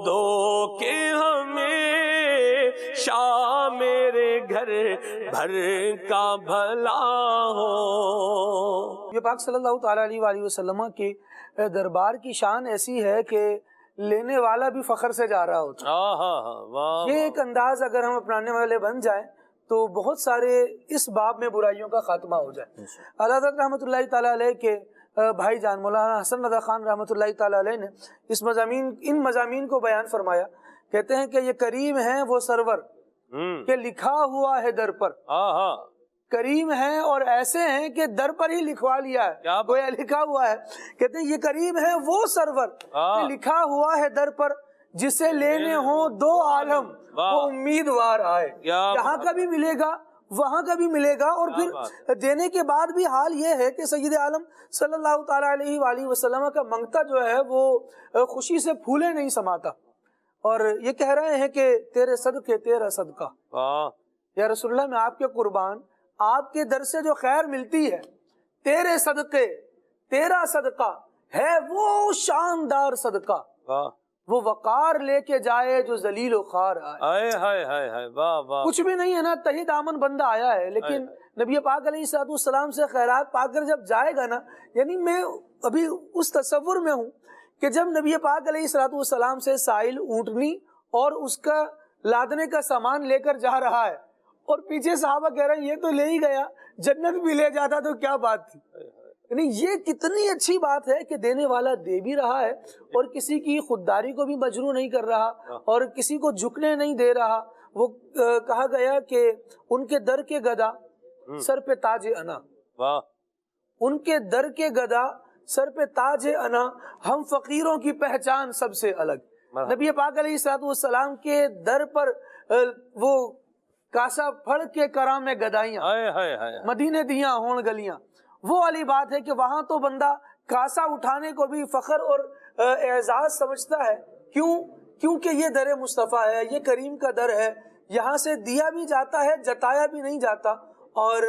دو کہ ہمیں شاہ میرے گھر بھر کا بھلا ہو. یہ پاک صلی اللہ تعالیٰ علیہ وآلہ وسلم کے دربار کی شان ایسی ہے کہ لینے والا بھی فخر سے جا رہا ہوتا. یہ ایک انداز اگر ہم اپنانے والے بن جائیں تو بہت سارے اس باب میں برائیوں کا خاتمہ ہو جائے. اعلیٰ حضرت رحمۃ اللہ تعالیٰ علیہ کے بھائی جان مولانا حسن رضا خان رحمۃ اللہ تعالیٰ علیہ نے ان مضامین کو بیان فرمایا. کہتے ہیں کہ یہ کریم ہیں وہ سرور کہ لکھا ہوا ہے در پر. کریم ہیں اور ایسے ہیں کہ در پر ہی لکھوا لیا ہے، گویا لکھا ہوا ہے. کہتے ہیں یہ کریم ہے وہ سرور کہ لکھا ہوا ہے در پر، جسے لینے ہوں دو عالم وہ امیدوار آئے. یہاں کا بھی ملے گا وہاں کا بھی ملے گا. اور پھر دینے کے بعد بھی حال یہ ہے کہ سید عالم صلی اللہ تعالیٰ علیہ وآلہ وسلم کا منگتا جو ہے وہ خوشی سے پھولے نہیں سماتا، اور یہ کہہ رہے ہیں کہ تیرے صدقے تیرا صدقہ، یا رسول اللہ میں آپ کے قربان، آپ کے در سے جو خیر ملتی ہے، تیرے صدقے تیرا صدقہ ہے وہ شاندار صدقہ، وہ وقار لے کے جائے جو ذلیل و خوار آئے. واہ واہ. کچھ بھی نہیں ہے نا، تہی دامن بندہ آیا ہے، لیکن نبی پاک علیہ الصلوۃ والسلام سے خیرات پا کر جب جائے گا نا، یعنی میں ابھی اس تصور میں ہوں کہ جب نبی پاک علیہ الصلوۃ والسلام سے سائل اونٹنی اور اس کا لادنے کا سامان لے کر جا رہا ہے، اور پیچھے صحابہ کہہ رہے ہیں یہ تو لے ہی گیا، جنت بھی لے جاتا تو کیا بات تھی. یعنی یہ کتنی اچھی بات ہے کہ دینے والا دے بھی رہا ہے اور کسی کی خودداری کو بھی مجروح نہیں کر رہا اور کسی کو جھکنے نہیں دے رہا. وہ کہا گیا کہ ان کے در کے گدا سر پہ تاج انا، ان کے در کے گدا سر پہ تاج انا، ہم فقیروں کی پہچان سب سے الگ. نبی پاک علیہ الصلوۃ والسلام کے در پر وہ کاسا پھڑ کے کرام میں گدائیاں، مدینے دیاں ہون گلیاں. وہ والی بات ہے کہ وہاں تو بندہ کاسا اٹھانے کو بھی فخر اور اعزاز سمجھتا ہے. کیونکہ یہ در مصطفیٰ ہے، یہ کریم کا در ہے، یہاں سے دیا بھی جاتا ہے، جتایا بھی نہیں جاتا. اور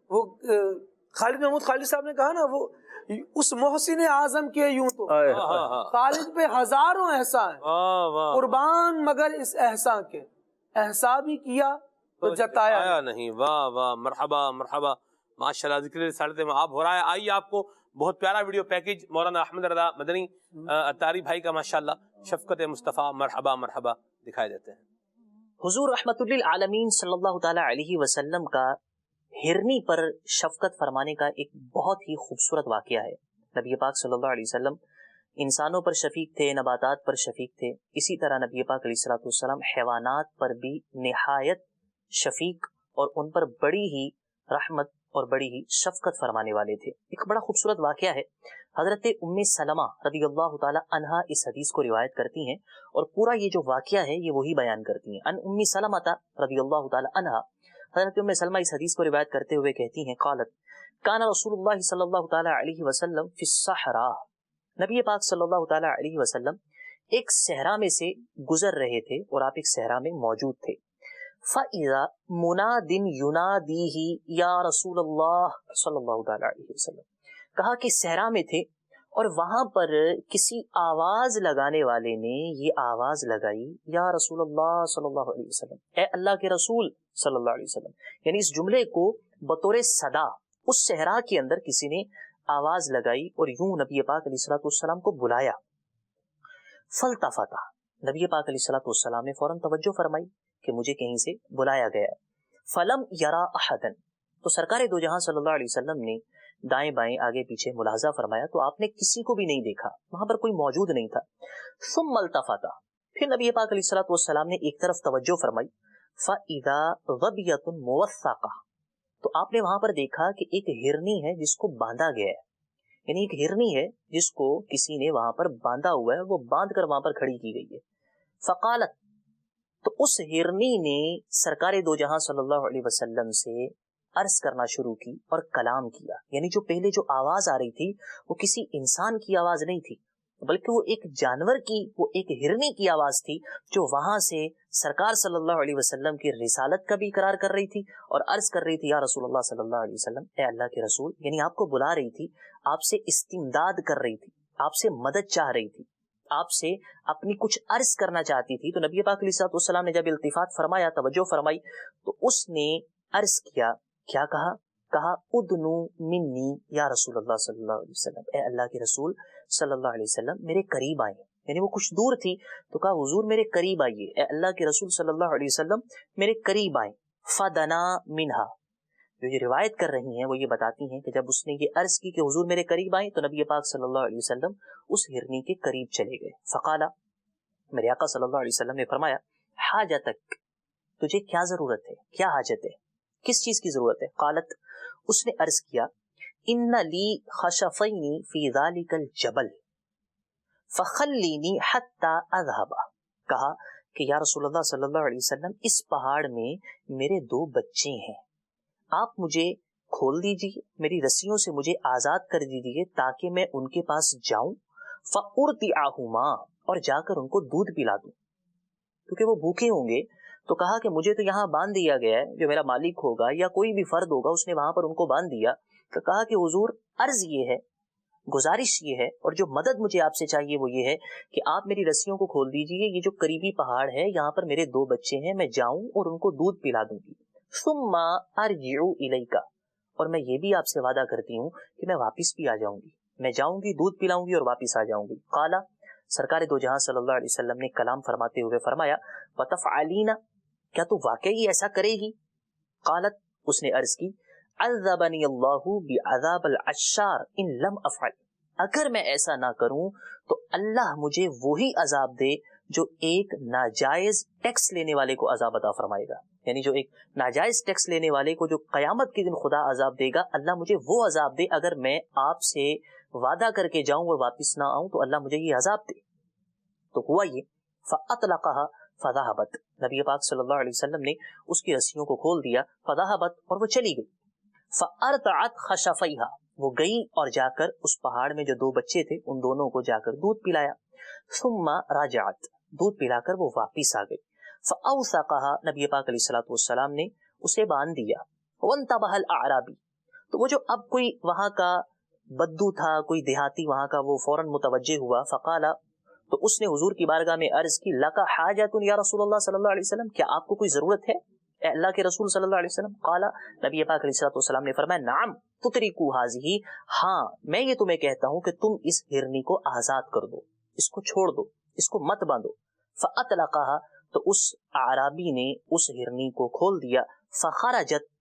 وہ خالد محمود خالد صاحب نے کہا نا، وہ اس محسن اعظم کے یوں تو خالد پہ ہزاروں احسان قربان مگر اس احسان کے، احسان بھی کیا تو جتایا نہیں. واہ واہ، مرحبا مرحبا، ماشاءاللہ. ذکر رسالت میں آپ ہو رہا ہے. آئیے آپ کو بہت پیارا ویڈیو پیکج مولانا احمد رضا مدنی اتاری بھائی کا ماشاءاللہ شفقت مصطفیٰ مرحبا مرحبا دکھائے دیتے ہیں. حضور رحمت للعالمین صلی اللہ تعالی علیہ وسلم کا ہرنی پر شفقت فرمانے کا ایک بہت ہی خوبصورت واقعہ ہے. نبی پاک صلی اللہ علیہ وسلم انسانوں پر شفیق تھے، نباتات پر شفیق تھے. اسی طرح نبی پاک علیہ الصلوۃ والسلام حیوانات پر بھی نہایت شفیق اور ان پر بڑی ہی رحمت اور بڑی ہی شفقت فرمانے والے تھے. ایک بڑا خوبصورت واقعہ ہے. حضرت ام سلمہ رضی اللہ تعالی عنہا اس حدیث کو روایت کرتی ہیں اور پورا یہ جو واقعہ ہے یہ وہی بیان کرتی ہیں. ان ام سلمہ رضی اللہ تعالی عنہا، حضرت ام سلمہ اس حدیث کو روایت کرتے ہوئے کہتی ہیں، قالت کان رسول اللہ صلی اللہ تعالی علیہ وسلم فی الصحراء، نبی پاک صلی اللہ تعالی علیہ وسلم ایک صحرا میں سے گزر رہے تھے اور آپ ایک صحرا میں موجود تھے. فَإِذَا مُنَادٍ يُنَادِيهِ یا رسول اللہ صلی اللہ تعالی علیہ وسلم، کہا کہ صحرا میں تھے اور وہاں پر کسی آواز لگانے والے نے یہ آواز لگائی، یا رسول اللہ صلی اللہ علیہ وسلم، اے اللہ کے رسول صلی اللہ علیہ وسلم. یعنی اس جملے کو بطور صدا اس صحرا کے اندر کسی نے آواز لگائی اور یوں نبی پاک علیہ الصلوۃ والسلام کو بلایا. فلتفت، نبی پاک علیہ الصلوۃ والسلام نے فوراً توجہ فرمائی کہ مجھے کہیں سے بلایا گیا. فلم یرا احدا، تو سرکار دو جہاں صلی اللہ علیہ وسلم نے دائیں بائیں آگے پیچھے ملاحظہ فرمایا تو آپ نے کسی کو بھی نہیں دیکھا، وہاں پر کوئی موجود نہیں تھا. ثم التفت، پھر نبی پاک علیہ الصلوۃ والسلام نے ایک طرف توجہ فرمائی. فَإِذَا غَبْيَةٌ مُوَثَّقَةٌ، تو آپ نے وہاں پر دیکھا کہ ایک ہرنی ہے جس کو باندھا گیا ہے. یعنی ایک ہرنی ہے جس کو کسی نے وہاں پر باندھا ہوا ہے، وہ باندھ کر وہاں پر کھڑی کی گئی ہے. فقالت، تو اس ہرنی نے سرکار دو جہاں صلی اللہ علیہ وسلم سے عرض کرنا شروع کی اور کلام کیا. یعنی جو پہلے جو آواز آ رہی تھی وہ کسی انسان کی آواز نہیں تھی بلکہ وہ ایک جانور کی، وہ ایک ہرنی کی آواز تھی جو وہاں سے سرکار صلی اللہ علیہ وسلم کی رسالت کا بھی اقرار کر رہی تھی اور عرض کر رہی تھی، یا رسول اللہ صلی اللہ علیہ وسلم، اے اللہ کے رسول. یعنی آپ کو بلا رہی تھی، آپ سے استمداد کر رہی تھی، آپ سے مدد چاہ رہی تھی، آپ سے اپنی کچھ عرض کرنا چاہتی تھی. تو نبی پاک علیہ السلام نے جب التفات فرمایا، توجہ فرمائی، تو اس نے عرض کیا، کیا کہا ادنو منی یا رسول اللہ صلی اللہ علیہ وسلم، اے اللہ کے رسول صلی اللہ علیہ وسلم میرے قریب آئیں. یعنی وہ کچھ دور تھی تو کہا حضور میرے قریب آئیے، اے اللہ کے رسول صلی اللہ علیہ وسلم میرے قریب آئیں. فدنا منہا، جو یہ روایت کر رہی ہیں وہ یہ بتاتی ہیں کہ جب اس نے یہ عرض کی کہ حضور میرے قریب آئیں تو نبی پاک صلی اللہ علیہ وسلم اس ہرنی کے قریب چلے گئے. فقالا، میرے آقا صلی اللہ علیہ وسلم نے فرمایا، حاجتک، تجھے کیا ضرورت ہے، کیا حاجت ہے، کس چیز کی ضرورت ہے؟ قالت، اس نے عرض کیا، ان لی خشفین فی ذالک الجبل فخلینی حتی اذهب، کہا کہ یا رسول اللہ صلی اللہ علیہ وسلم اس پہاڑ میں میرے دو بچے ہیں، آپ مجھے کھول دیجیے، میری رسیوں سے مجھے آزاد کر دیجیے تاکہ میں ان کے پاس جاؤں، فارضعہما، اور جا کر ان کو دودھ پلا دوں، کیونکہ وہ بھوکے ہوں گے. تو کہا کہ مجھے تو یہاں باندھ دیا گیا ہے، جو میرا مالک ہوگا یا کوئی بھی فرد ہوگا اس نے وہاں پر ان کو باندھ دیا. تو کہا کہ حضور عرض یہ ہے گزارش یہ ہے اور جو مدد مجھے آپ سے چاہیے وہ یہ ہے کہ آپ میری رسیوں کو کھول دیجئے، یہ جو قریبی پہاڑ ہے یہاں پر میرے 2 بچے ہیں، میں جاؤں اور ان کو دودھ پلا دوں گی، ثم ارجع الیک، اور میں یہ بھی آپ سے وعدہ کرتی ہوں کہ میں واپس بھی آ جاؤں گی، میں جاؤں گی، دودھ پلاؤں گی اور واپس آ جاؤں گی۔ قال، سرکار دو جہاں صلی اللہ علیہ وسلم نے کلام فرماتے ہوئے فرمایا، وتفعلین، کیا تو واقعی ایسا کرے گی؟ قالت، اس نے عرض کی، عذبنی اللہ بعذاب العشار ان لم افعل، اگر میں ایسا نہ کروں تو اللہ مجھے وہی عذاب دے جو ایک ناجائز ٹیکس لینے والے کو عذاب عطا فرمائے گا، یعنی جو ایک ناجائز ٹیکس لینے والے کو جو قیامت کے دن خدا عذاب دے گا، اللہ مجھے وہ عذاب دے اگر میں آپ سے وعدہ کر کے جاؤں اور واپس نہ آؤں تو اللہ مجھے یہ عذاب دے۔ تو ہوا یہ، فاطلقها فذهبت، نبی پاک صلی اللہ علیہ وسلم نے اس کی رسیوں کو کھول دیا، فذهبت، اور وہ چلی گئی، فارتعت خشفیها، وہ گئی اور جا کر اس پہاڑ میں جو 2 بچے تھے ان دونوں کو جا کر دودھ پلایا، ثم راجعت، دودھ پلا کر وہ واپس آ گئی، فاوثقها، نبی پاک علیہ الصلوۃ والسلام نے اسے باندھ دیا، وانتبه الاعرابی، تو وہ جو اب کوئی وہاں کا بدو تھا، کوئی دیہاتی وہاں کا، وہ فوراً متوجہ ہوا، فقال، تو اس نے حضور کی بارگاہ میں عرض کی، لک حاجت یا رسول اللہ صلی اللہ علیہ وسلم، کیا آپ کو کوئی ضرورت ہے اے اللہ کے رسول صلی اللہ علیہ وسلم؟ قال، نبی پاک علیہ السلام نے فرمایا، نعم تترکو ھذہ، ہاں میں یہ تمہیں کہتا ہوں کہ تم اس ہرنی کو آزاد کر دو، اس کو چھوڑ دو، اس کو مت باندھو۔ فاطلقها، تو اس اعرابی نے اس ہرنی کو کھول دیا، فخرجت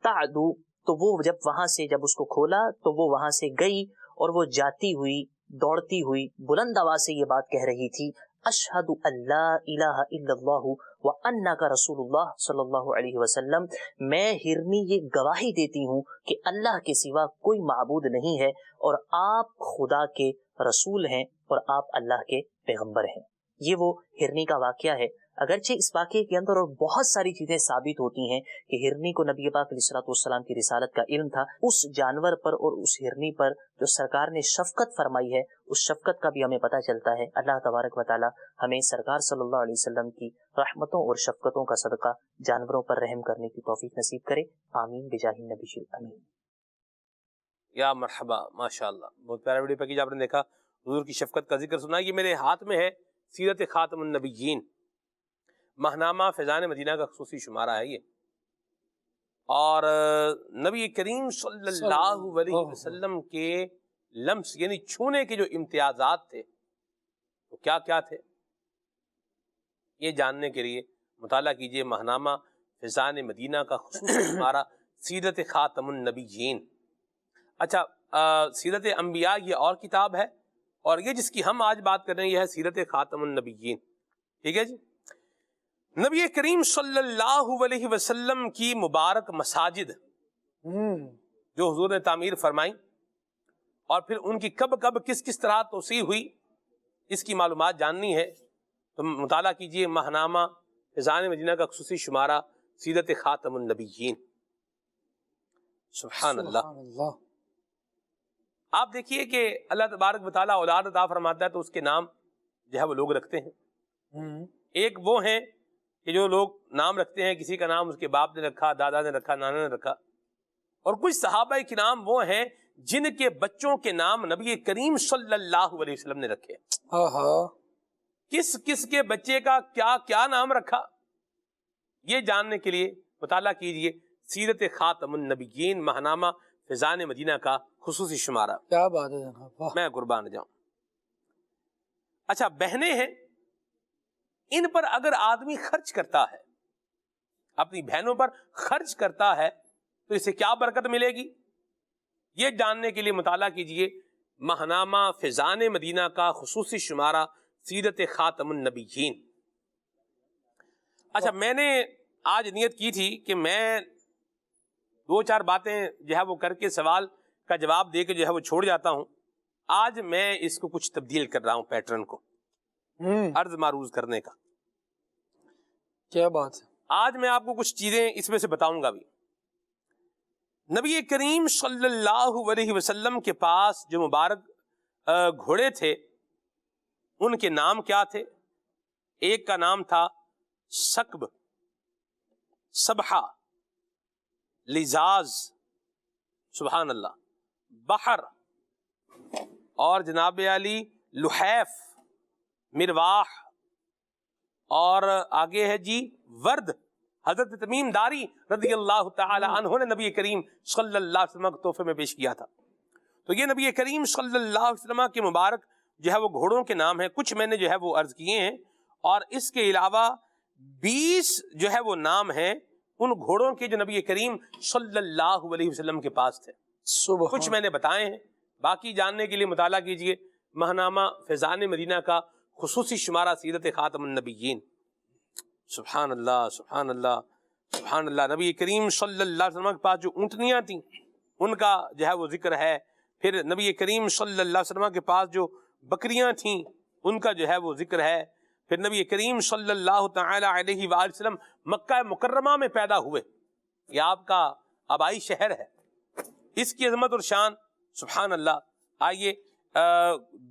تعدو، تو وہ جب وہاں سے جب اس کو کھولا تو وہ وہاں سے گئی اور وہ جاتی ہوئی دوڑتی ہوئی بلند آواز سے یہ بات کہہ رہی تھی، اشہد ان لا الہ الا اللہ وانک رسول اللہ صلی اللہ علیہ وسلم، میں ہرنی یہ گواہی دیتی ہوں کہ اللہ کے سوا کوئی معبود نہیں ہے اور آپ خدا کے رسول ہیں اور آپ اللہ کے پیغمبر ہیں۔ یہ وہ ہرنی کا واقعہ ہے۔ اگرچہ اس واقعے کے اندر اور بہت ساری چیزیں ثابت ہوتی ہیں کہ ہرنی کو نبی پاک علیہ الصلوۃ والسلام کی رسالت کا علم تھا، اس جانور پر اور اس ہرنی پر جو سرکار نے شفقت فرمائی ہے اس شفقت کا بھی ہمیں پتہ چلتا ہے۔ اللہ تبارک و تعالی ہمیں سرکار صلی اللہ علیہ وسلم کی رحمتوں اور شفقتوں کا صدقہ جانوروں پر رحم کرنے کی توفیق نصیب کرے، آمین بجاہ النبی الامین۔ یا مرحبا، ماشاءاللہ، بہت پیارا ویڈیو پیکیج آپ نے دیکھا، حضور کی شفقت کا ذکر سنا۔ یہ میرے ہاتھ میں ہے سیرت خاتم النبیین، ماہنامہ فیضان مدینہ کا خصوصی شمارہ ہے یہ، اور نبی کریم صلی اللہ علیہ وسلم کے لمس یعنی چھونے کے جو امتیازات تھے وہ کیا کیا تھے، یہ جاننے کے لیے مطالعہ کیجئے ماہنامہ فیضان مدینہ کا خصوصی شمارہ سیرت خاتم النبیین۔ اچھا، سیرت انبیاء یہ اور کتاب ہے، اور یہ جس کی ہم آج بات کر رہے ہیں یہ ہے سیرت خاتم النبیین، ٹھیک ہے جی۔ نبی کریم صلی اللہ علیہ وسلم کی مبارک مساجد جو حضور نے تعمیر فرمائی اور پھر ان کی کب کب کس کس طرح توسیع ہوئی، اس کی معلومات جاننی ہے تو مطالعہ کیجئے ماہنامہ فیضان مدینہ کا خصوصی شمارہ سیرت خاتم النبیین۔ سبحان اللہ۔ آپ دیکھیے کہ اللہ تبارک و تعالیٰ اولاد عطا فرماتا ہے تو اس کے نام جو ہے وہ لوگ رکھتے ہیں۔ ایک وہ ہیں کہ جو لوگ نام رکھتے ہیں، کسی کا نام اس کے باپ نے رکھا، دادا نے رکھا، نانا نے رکھا، اور کچھ صحابہ کے نام وہ ہیں جن کے بچوں کے نام نبی کریم صلی اللہ علیہ وسلم نے رکھے۔ کس کس کے بچے کا کیا کیا نام رکھا، یہ جاننے کے لیے مطالعہ کیجئے سیرت خاتم النبیین ماہنامہ فیضان مدینہ کا خصوصی شمارہ۔ کیا بات ہے جناب، میں قربان جاؤں۔ اچھا، بہنیں ہیں، ان پر اگر آدمی خرچ کرتا ہے، اپنی بہنوں پر خرچ کرتا ہے تو اسے کیا برکت ملے گی، یہ جاننے کے لیے مطالعہ کیجئے ماہنامہ فیضان مدینہ کا خصوصی شمارہ سیرت خاتم النبیین۔ اچھا، میں نے آج نیت کی تھی کہ میں 2-4 باتیں جو ہے وہ کر کے سوال کا جواب دے کے جو ہے وہ چھوڑ جاتا ہوں۔ آج میں اس کو کچھ تبدیل کر رہا ہوں، پیٹرن کو عرض معروض کرنے کا۔ کیا بات ہے، آج میں آپ کو کچھ چیزیں اس میں سے بتاؤں گا بھی۔ نبی کریم صلی اللہ علیہ وسلم کے پاس جو مبارک گھوڑے تھے ان کے نام کیا تھے؟ ایک کا نام تھا سکب، سبحہ، لزاز، سبحان اللہ، بحر، اور جناب علی لحیف، مرواح، اور آگے ہے جی ورد، حضرت تمیم داری رضی اللہ تعالی عنہ نے نبی کریم صلی اللہ علیہ وسلم کو تحفے میں پیش کیا تھا۔ تو یہ نبی کریم صلی اللہ علیہ وسلم کے مبارک جو ہے وہ گھوڑوں کے نام ہیں، کچھ میں نے جو ہے وہ عرض کیے ہیں، اور اس کے علاوہ 20 جو ہے وہ نام ہیں ان گھوڑوں کے جو نبی کریم صلی اللہ علیہ وسلم کے پاس تھے، کچھ میں نے بتائے ہیں۔ باقی جاننے کے لیے مطالعہ کیجئے ماہنامہ فیضان مدینہ کا خصوصی شمارہ سیرت خاتم النبیین۔ سبحان اللہ سبحان اللہ سبحان اللہ۔ نبی کریم صلی اللہ علیہ وسلم کے پاس جو اونٹنیاں تھیں ان کا جو ہے وہ ذکر ہے، پھر نبی کریم صلی اللہ علیہ وسلم کے پاس جو بکریاں تھیں ان کا جو ہے وہ ذکر ہے، پھر نبی کریم صلی اللہ تعالی علیہ وآلہ وسلم مکہ مکرمہ میں پیدا ہوئے، یہ آپ کا آبائی شہر ہے، اس کی عظمت اور شان سبحان اللہ۔ آئیے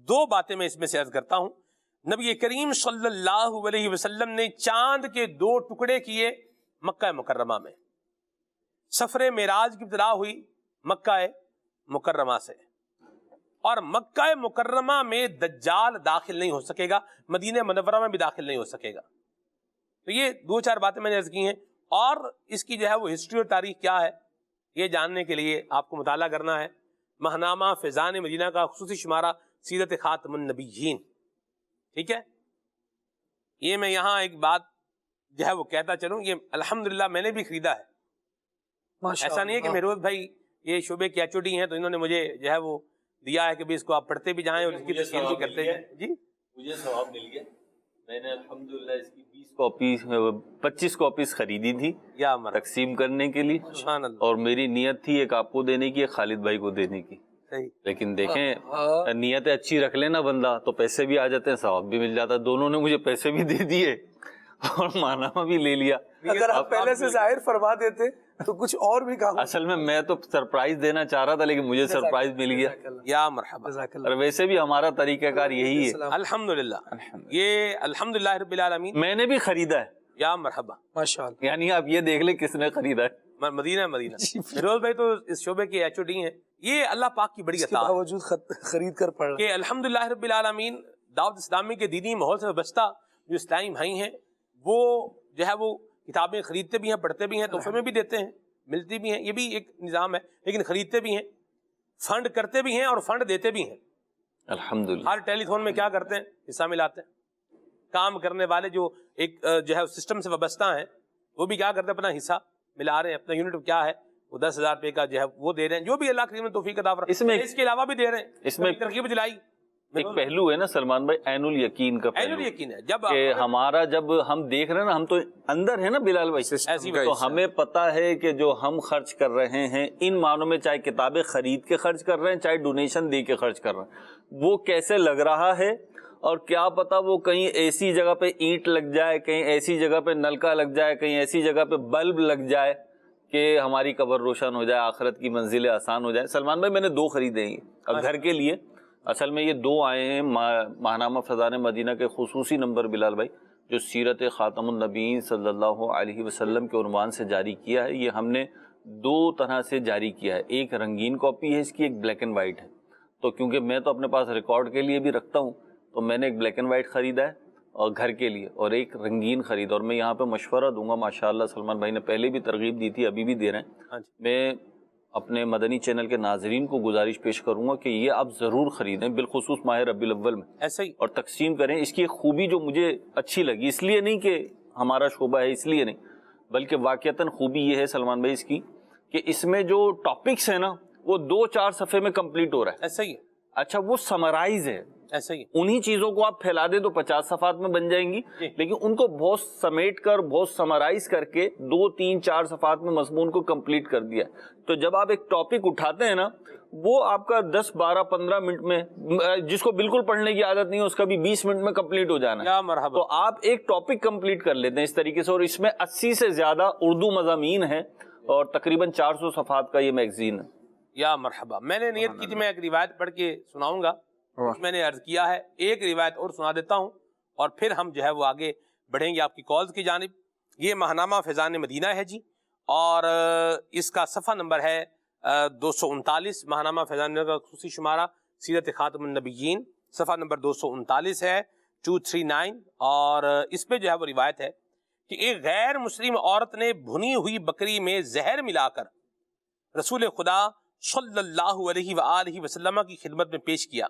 2 باتیں میں اس میں سے عرض کرتا ہوں۔ نبی کریم صلی اللہ علیہ وسلم نے چاند کے 2 ٹکڑے کیے مکہ مکرمہ میں۔ سفر معراج کی ابتدا ہوئی مکہ مکرمہ سے، اور مکہ مکرمہ میں دجال داخل نہیں ہو سکے گا، مدینہ منورہ میں بھی داخل نہیں ہو سکے گا۔ تو یہ 2-4 باتیں میں نے عرض کی ہیں، اور اس کی جو ہے وہ ہسٹری اور تاریخ کیا ہے یہ جاننے کے لیے آپ کو مطالعہ کرنا ہے ماہنامہ فیضان مدینہ کا خصوصی شمارہ سیرت خاتم النبیین، ٹھیک ہے۔ یہ میں یہاں ایک بات جو ہے وہ کہتا چلوں، یہ الحمدللہ میں نے بھی خریدا ہے، ایسا نہیں ہے کہ مہروز بھائی یہ شعبے کے HOD ہیں تو انہوں نے مجھے جو ہے وہ دیا ہے کہ بھی اس کو آپ پڑھتے بھی جائیں اور اس کی تشکیل بھی کرتے جائیں۔ جی مجھے ثواب مل گیا، میں نے الحمدللہ اس کی 25 کاپیز خریدی تھی یا تقسیم کرنے کے لیے، اور میری نیت تھی ایک آپ کو دینے کی، ایک خالد بھائی کو دینے کی، لیکن دیکھیں نیتیں اچھی رکھ لینا بندہ تو پیسے بھی آ جاتے ہیں، ثواب بھی مل جاتا ہے۔ دونوں نے مجھے پیسے بھی دے دیے اور ماہنامہ بھی لے لیا۔ اگر آپ پہلے سے ظاہر فرما دیتے تو کچھ اور بھی کام۔ اصل میں تو سرپرائز دینا چاہ رہا تھا لیکن مجھے سرپرائز مل گیا۔ یا مرحبا۔ اور ویسے بھی ہمارا طریقہ کار یہی ہے الحمدللہ، یہ الحمدللہ رب العالمین۔ میں نے بھی خریدا ہے۔ یا مرحبا ماشاءاللہ۔ یعنی آپ یہ دیکھ لیں کس نے خریدا ہے، مدینہ فیروز بھائی تو اس شعبے کے HOD ہیں۔ یہ اللہ پاک کی بڑی عطا باوجود خرید کر پڑھ کہ الحمدللہ رب العالمین دعوت اسلامی کے دینی ماحول سے وابستہ جو اسلامی بھائی ہیں وہ جو ہے وہ کتابیں خریدتے بھی ہیں، پڑھتے بھی ہیں، تحفے میں بھی دیتے ہیں، ملتی بھی ہیں، یہ بھی ایک نظام ہے، لیکن خریدتے بھی ہیں، فنڈ کرتے بھی ہیں اور فنڈ دیتے بھی ہیں الحمدللہ۔ ہر ٹیلی تھون میں کیا کرتے ہیں، حصہ ملاتے ہیں۔ کام کرنے والے جو ایک جو ہے سسٹم سے وابستہ ہیں وہ بھی کیا کرتے ہیں، اپنا حصہ ملا رہے ہیں، اپنا یونٹ کیا ہے وہ 10,000 روپے کا جو ہے وہ دے رہے ہیں، جو بھی اللہ کریم نے توفیق عطا فرمائی، اس میں اس کے علاوہ بھی دے رہے ہیں، اس میں ترغیب دلائی۔ ایک پہلو ہے نا سلمان بھائی، عین الیقین کا عین پہلو، الیقین ہے، جب کہ ہمارا جب ہم دیکھ رہے ہیں نا، ہم تو اندر ہے نا بلال بھائی، تو ہمیں پتا ہے کہ جو ہم خرچ کر رہے ہیں ان معنوں میں، چاہے کتابیں خرید کے خرچ کر رہے ہیں چاہے ڈونیشن دے کے خرچ کر رہے ہیں، وہ کیسے لگ رہا ہے، اور کیا پتا وہ کہیں ایسی جگہ پہ اینٹ لگ جائے، کہیں ایسی جگہ پہ نلکا لگ جائے، کہیں ایسی جگہ پہ بلب لگ جائے کہ ہماری قبر روشن ہو جائے، آخرت کی منزلیں آسان ہو جائیں۔ سلمان بھائی میں نے 2 خریدے ہیں اب گھر کے لیے، اصل میں یہ 2 آئے ہیں ماہنامہ فیضان مدینہ کے خصوصی نمبر بلال بھائی، جو سیرت خاتم النبیین صلی اللہ علیہ وسلم کے عنوان سے جاری کیا ہے۔ یہ ہم نے 2 طرح سے جاری کیا ہے، ایک رنگین کاپی ہے اس کی، ایک بلیک اینڈ وائٹ ہے۔ تو کیونکہ میں تو اپنے پاس ریکارڈ کے لیے بھی رکھتا ہوں تو میں نے ایک بلیک اینڈ وائٹ خریدا ہے اور گھر کے لیے، اور ایک رنگین خرید، اور میں یہاں پہ مشورہ دوں گا، ماشاءاللہ سلمان بھائی نے پہلے بھی ترغیب دی تھی، ابھی بھی دے رہے ہیں، میں اپنے مدنی چینل کے ناظرین کو گزارش پیش کروں گا کہ یہ آپ ضرور خریدیں، بالخصوص ماہ ربیع الاول میں، ایسا ہی، اور تقسیم کریں۔ اس کی ایک خوبی جو مجھے اچھی لگی، اس لیے نہیں کہ ہمارا شعبہ ہے اس لیے نہیں، بلکہ واقعتاً خوبی یہ ہے سلمان بھائی اس کی کہ اس میں جو ٹاپکس ہیں نا وہ 2-4 صفحے میں کمپلیٹ ہو رہا ہے۔ ایسا ہی ہے، اچھا وہ سمرائز ہے، ایسا ہی، انہی چیزوں کو آپ پھیلا دیں تو 50 صفحات میں بن جائیں گی، لیکن ان کو بہت سمیٹ کر، بہت سمرائز کر کے 2-3-4 صفحات میں مضمون کو کمپلیٹ کر دیا۔ تو جب آپ ایک ٹاپک اٹھاتے ہیں نا، وہ آپ کا 10-12-15 منٹ میں، جس کو بالکل پڑھنے کی عادت نہیں ہے اس کا بھی 20 منٹ میں کمپلیٹ ہو جانا ہے۔ تو آپ ایک ٹاپک کمپلیٹ کر لیتے ہیں اس طریقے سے، اور اس میں 80 سے زیادہ اردو مضامین ہیں اور تقریباً 400 صفحات کا یہ میگزین ہے۔ یا مرحبا۔ میں نے نیت کی تھی میں ایک روایت پڑھ کے سناؤں گا، میں نے عرض کیا ہے ایک روایت اور سنا دیتا ہوں اور پھر ہم جو ہے وہ آگے بڑھیں گے آپ کی کالز کی جانب۔ یہ ماہنامہ فیضان مدینہ ہے جی، اور اس کا صفحہ نمبر ہے 239، ماہنامہ فیضان مدینہ کا خصوصی شمارہ سیرت خاتم النبیین صفحہ نمبر 239 ہے 239، اور اس پہ جو ہے وہ روایت ہے کہ ایک غیر مسلم عورت نے بھنی ہوئی بکری میں زہر ملا کر رسول خدا صلی اللہ علیہ وآلہ وسلم کی خدمت میں پیش کیا۔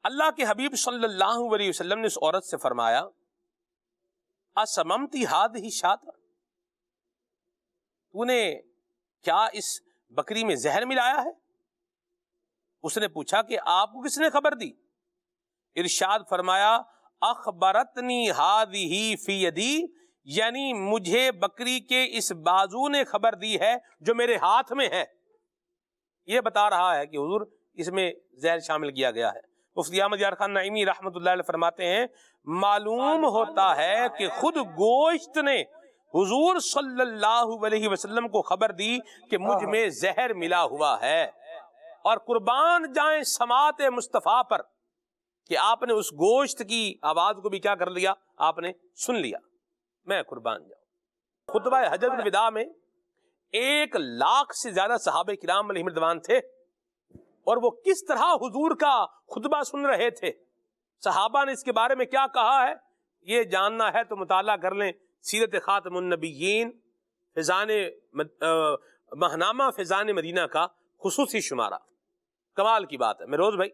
اللہ کے حبیب صلی اللہ علیہ وسلم نے اس عورت سے فرمایا اسممتی ہذہ شاۃ، تو نے کیا اس بکری میں زہر ملایا ہے؟ اس نے پوچھا کہ آپ کو کس نے خبر دی؟ ارشاد فرمایا اخبرتنی ہذہ فی یدی، یعنی مجھے بکری کے اس بازو نے خبر دی ہے جو میرے ہاتھ میں ہے۔ یہ بتا رہا ہے کہ حضور اس میں زہر شامل کیا گیا ہے۔ مفتی احمد یار خان نعیمی رحمۃ اللہ علیہ فرماتے ہیں معلوم ہوتا ہے کہ خود گوشت نے حضور صلی اللہ علیہ وسلم کو خبر دی کہ مجھ میں زہر ملا ہوا ہے، اور قربان جائیں سماعت مصطفیٰ پر کہ آپ نے اس گوشت کی آواز کو بھی کیا کر لیا، آپ نے سن لیا۔ میں قربان جاؤں۔ خطبہ حجۃ الوداع میں 1,00,000 سے زیادہ صحابہ کرام علیہم رضوان تھے، اور وہ کس طرح حضور کا خطبہ سن رہے تھے، صحابہ نے اس کے بارے میں کیا کہا ہے، یہ جاننا ہے تو مطالعہ کر لیں سیرت خاتم النبیین فیضان ماہنامہ فیضان مدینہ کا خصوصی شمارہ۔ کمال کی بات ہے۔ میں روز بھائی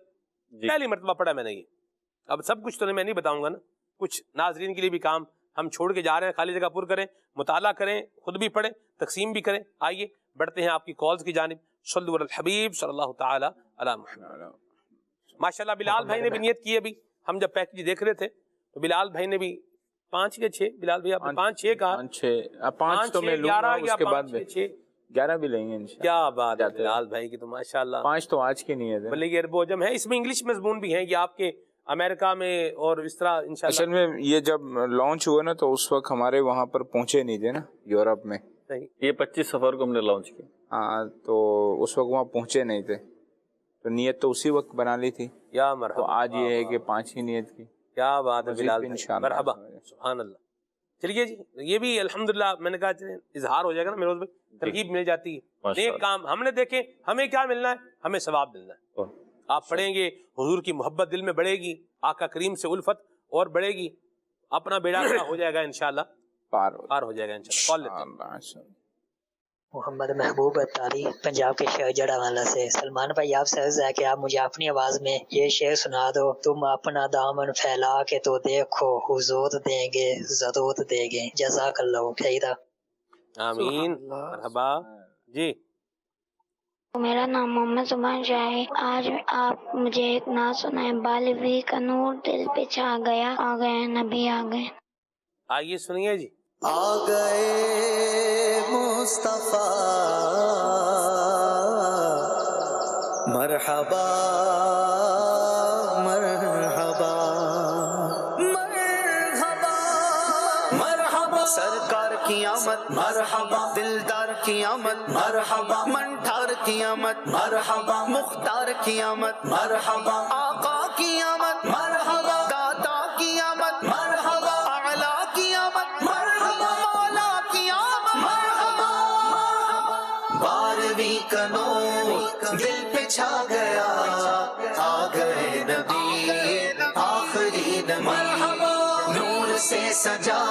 پہلی مرتبہ پڑھا میں نے یہ، اب سب کچھ تو میں نہیں بتاؤں گا نا، کچھ ناظرین کے لیے بھی کام ہم چھوڑ کے جا رہے ہیں، خالی جگہ پر کریں، مطالعہ کریں، خود بھی پڑھیں، تقسیم بھی کریں۔ آئیے بڑھتے ہیں آپ کی کالز کی جانب۔ صلو علی الحبیب صلی اللہ تعالی علی محمد۔ ماشاءاللہ بلال بھائی نے بھی نیت کی، ابھی ہم جب پیکج دیکھ رہے تھے تو بلال بھائی نے بھی 5 یا 6، بلال بھائی آپ نے 5-6 کہا، 5 تو میں لوں گا، اس کے بعد 11 بھی لیں گے انشاءاللہ۔ کیا بات ہے بلال بھائی کی تو ماشاءاللہ 5 تو آج کی نیت ہے، بلکہ اربوجم ہے، اس میں انگلش مضمون بھی ہیں یہ آپ کے امریکہ میں اور اس طرح انشاءاللہ۔ اصل میں یہ جب لانچ ہوا نا تو اس وقت ہمارے وہاں پر پہنچے نہیں تھے نا یورپ میں، یہ 25 صفر کو ہم نے لانچ کیا، ہاں تو اس وقت وہاں پہنچے نہیں تھے، تو نیت تو اسی وقت بنا لی تھی، یا مرحبا۔ تو آج یہ ہے کہ 5 ہی نیت کی۔ کیا بات ہے بلال بھائی، انشاءاللہ، مرحبا، سبحان اللہ۔ چلیے جی، یہ بھی الحمدللہ میں نے کہا اظہار ہو جائے گا نا میروز بھائی، ترغیب مل جاتی ہے۔ نیک کام ہم نے دیکھے، ہمیں کیا ملنا ہے، ہمیں ثواب ملنا ہے۔ آپ پڑھیں گے حضور کی محبت دل میں بڑھے گی، آقا کریم سے الفت اور بڑھے گی، اپنا بیڑا ہو جائے گا انشاءاللہ، پار ہو جائے گا انشاءاللہ۔ کال لیتے ہیں۔ محمد محبوب اتاری پنجاب کے شہر جڑاوالا سے۔ سلمان بھائی آپ سے عرض ہے کہ آپ مجھے اپنی آواز میں یہ شعر سنا دو، تم اپنا دامن پھیلا کے تو دیکھو حضور دیں گے ضرور دیں گے۔ جزاک اللہ خیر۔ آمین، مرحبا جی۔ میرا نام محمد زبان شاہ ہے۔ آج آپ مجھے ایک نعت سنائیں، بالوی کا نور دل پہ چھا گیا، آ گئے نبی آ گئے۔ آئیے سنیے جی۔ آ گئے مصطفیٰ مرحبا مرحبا مرحبا مرحبا، سرکار کی آمد مرحبا، دلدار کی آمد مرحبا، منٹھار کی آمد مرحبا، مختار کی آمد مرحبا، آقا کی آمد مرحبا، داتا کی آمد مرحبا، اعلیٰ کی آمد مرحبا، مولا کی آمد مرحبا، 12ویں کا نور دل پہ چھا گیا، آ گئے نبی آخری نبی، نور سے سجا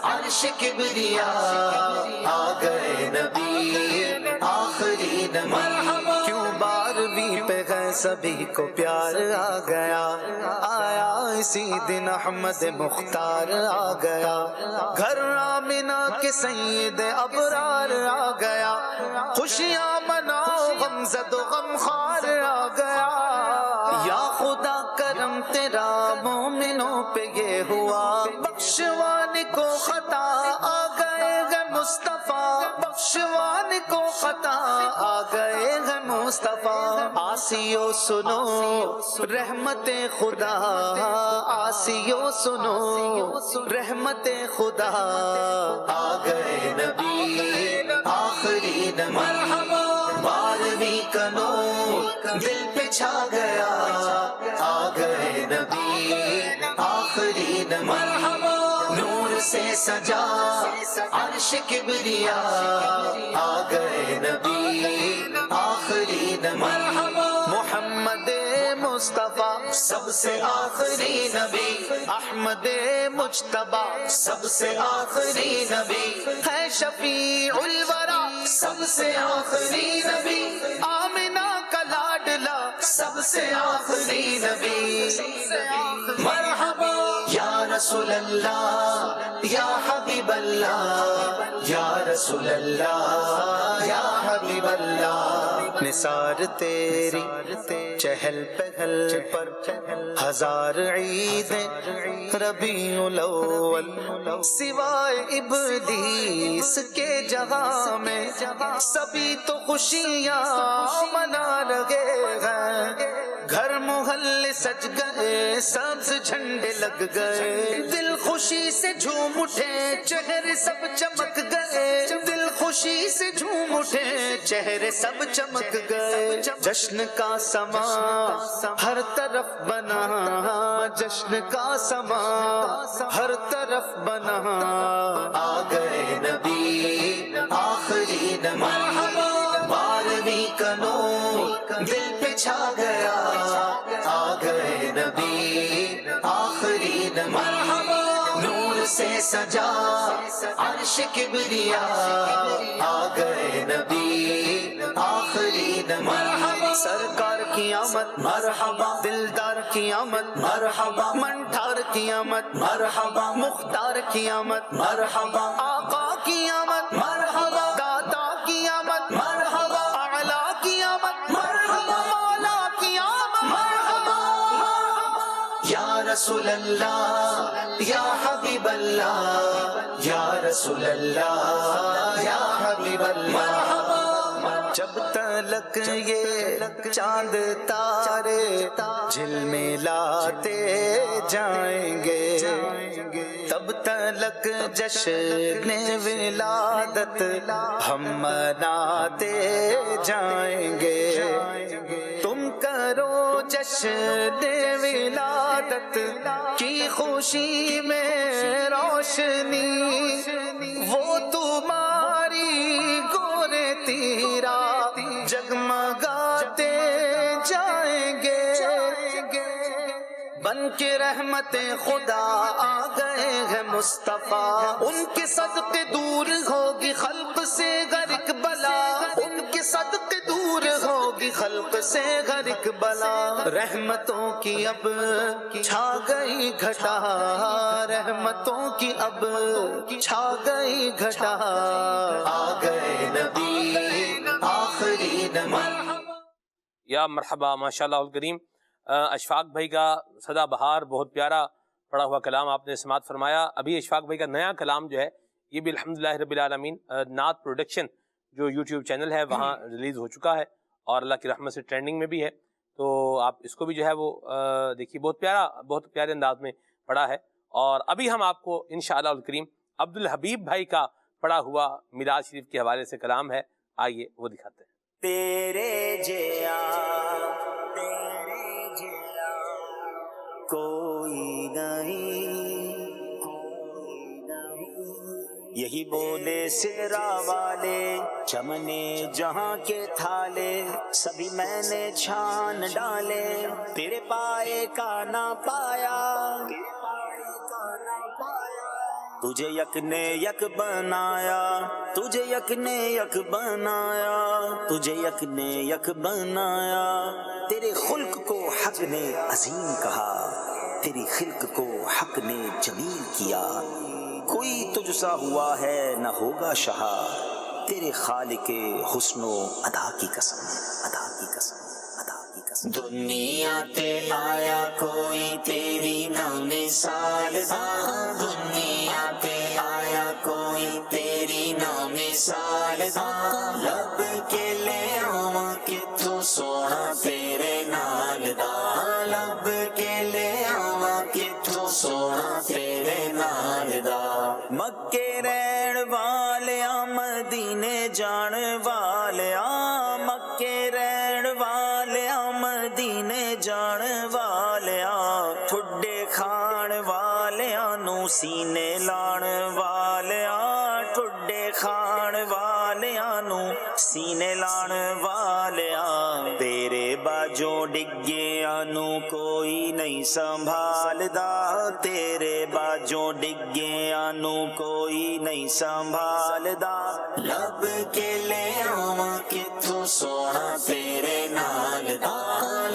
عرش کبریا، آ گئے نبی آخری نبی، کیوں 12ویں پہ گئے سبھی کو پیار آ گیا، آیا اسی دن احمد مختار آ گیا، گھر آمنہ کے سید ابرار آ گیا، خوشیاں مناؤ غم زد و غم خوار آ گیا، یا خدا کرم تیرا مومنوں پہ یہ ہوا، بخشوان کو خطا آ گئے گے مصطفیٰ، بخشوان کو خطا آ گئے گے مصطفیٰ، آسیو سنو رحمت خدا، آسیو سنو رحمت خدا، آ گئے نبی آخری نبی، 12ویں کا نور دل پہ چھا گیا، آ گئے نبی آخری نبی، نور سے سجا عرش کبریا، آ گئے نبی آخری نبی، محمد مصطفیٰ سب سے آخری نبی، احمد مجتبیٰ سب سے آخری نبی، ہے شفیع الورا سب سے آخری نبی، آمنہ کا لاڈلا سب سے آخری نبی، مرحبا یا رسول اللہ یا حبیب اللہ، یا رسول اللہ یا حبیب اللہ، نثار تیری چہل پہل پر ہزار عیدیں ربیع الاول، سوائے ابلیس کے جہاں میں سبھی تو خوشیاں منا رہے ہیں، گھر محلے سج گئے، سبز جھنڈے لگ گئے، دل خوشی سے جھوم اٹھے، چہرے سب چمک گئے، دل خوشی سے جھوم اٹھے، چہرے سب چمک گئے، جشن کا سما ہر طرف بنا، جشن کا سما ہر طرف بنا، آ گئے نبی آخری نبی، بارہویں کا نور دل پہ چھا گیا، آ گئے نبی آخری نبی، نور سے سجا عرش کبریا، آ گئے نبی آخری نبی، سرکار کی آمد مرحبا، دلدار کی آمد مرحبا، منٹھار کی آمد مرحبا، مختار کی آمد مرحبا، آقا کی آمد مرحبا، داتا کی آمد مرحبا، اعلیٰ کی آمد مرحبا، مولا کی آمد مرحبا، یا رسول اللہ یا حبیب اللہ، یا رسول اللہ یا حبیب اللہ، جب تلک یہ چاند تارے جھلملاتے جائیں گے، تب تلک جشن ولادت ہم مناتے جائیں گے، تم کرو جشن ولادت کی خوشی میں روشنی، وہ تمہاری گورے تیرا جگمگاتے جائیں گے، بن کے رحمت خدا آ گئے ہیں مصطفیٰ، ان کے صدقے دور ہوگی خلق سے غرق بلا، ان کے صدقے دور ہوگی خلق سے غرق بلا، رحمتوں کی اب چھا گئی گھٹا، رحمتوں کی اب چھا گئی گھٹا، آ گئے نبی آخری نبی، یا مرحبا، ماشاءاللہ الکریم۔ اشفاق بھائی کا سدا بہار بہت پیارا پڑھا ہوا کلام آپ نے سماعت فرمایا۔ ابھی اشفاق بھائی کا نیا کلام جو ہے یہ بھی الحمدللہ رب العالمین نعت پروڈکشن جو یوٹیوب چینل ہے وہاں ریلیز ہو چکا ہے اور اللہ کی رحمت سے ٹرینڈنگ میں بھی ہے، تو آپ اس کو بھی جو ہے وہ دیکھیے، بہت پیارے انداز میں پڑھا ہے۔ اور ابھی ہم آپ کو انشاءاللہ الکریم عبدالحبیب بھائی کا پڑھا ہوا میراج شریف کے حوالے سے کلام ہے، آئیے وہ دکھاتے ہیں۔ تیرے جیا کوئی نہیں، یہی بولے سرا والے چمنے جہاں کے تھالے، سبھی میں نے چھان ڈالے، تیرے پائے کا نہ پایا، تجھے یک نے یک بنایا، تجھے یک نے یک بنایا، تجھے یک نے یک بنایا، تیرے خلق کو حق نے عظیم کہا، تیری خلق کو حق نے جمیل کیا، کوئی تجھ سا ہوا ہے نہ ہوگا شہا، تیرے خالق حسن و ادا کی قسم، ادا کی قسم، ادا کی قسم۔ دنیا تے آیا کوئی تیری نہ مثال دا، دنیا تے آیا کوئی تیری نہ مثال دا، لب کے لے آواں کتھوں سونا تیرے نال دا، لب کے لے آواں کتھوں سونا تیرے نال دا، مکے رہن والیاں مدینے جان والیاں، مکے رہن والیاں مدینے جان والیاں، ٹھڈے کھان والیاں نو سینے لان والیاں، ٹھڈے کھان والیاں نو سینے لان والیاں، تیرے باجوں ڈگیاں نو نہیں سنبھالدا، تیرے باجوں ڈگیاں نو کوئی نہیں سنبھالدا، لب کے لے آواں کتھوں سونا تیرے نال دا،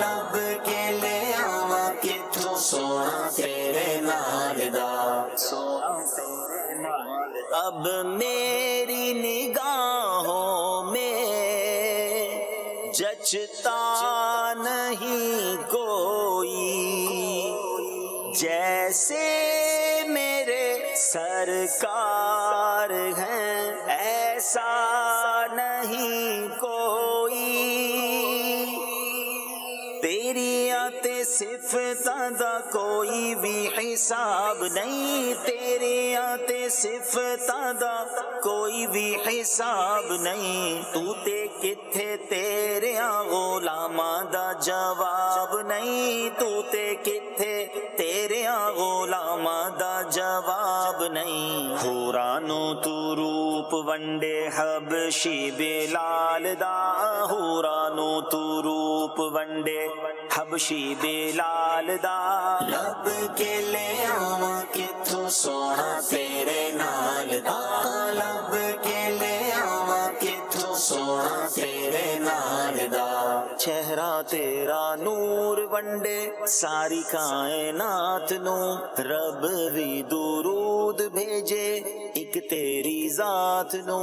لب کے لے آواں کتھوں سونا تیرے نال دا، سونا تیرے نال دا۔ اب میری نگاہوں میں جچتا نہیں کوئی، جیسے میرے سرکار ہیں ایسا نہیں کوئی، تیری آتے صفتاں دا کوئی بھی حساب نہیں، تیری آتے صفتاں دا کوئی بھی حساب نہیں، تو تے کتھے تیرے غلاماں دا جواب نہیں، تو تے کتھے تیرے غلاماں دا جواب نہیں، حورانو تو روپ ونڈے حبشی بلال دا، حورانو تو روپ ونڈے حبشی بلال دا، لب کے لے آواں کتھوں سونا تیرے نال دا، لب کے لے آواں کتھوں سونا تیرے نال دا، چہرہ تیرا نور ونڈے ساری کائنات نو، رب بھی درود بھیجے ایک تیری ذات نو،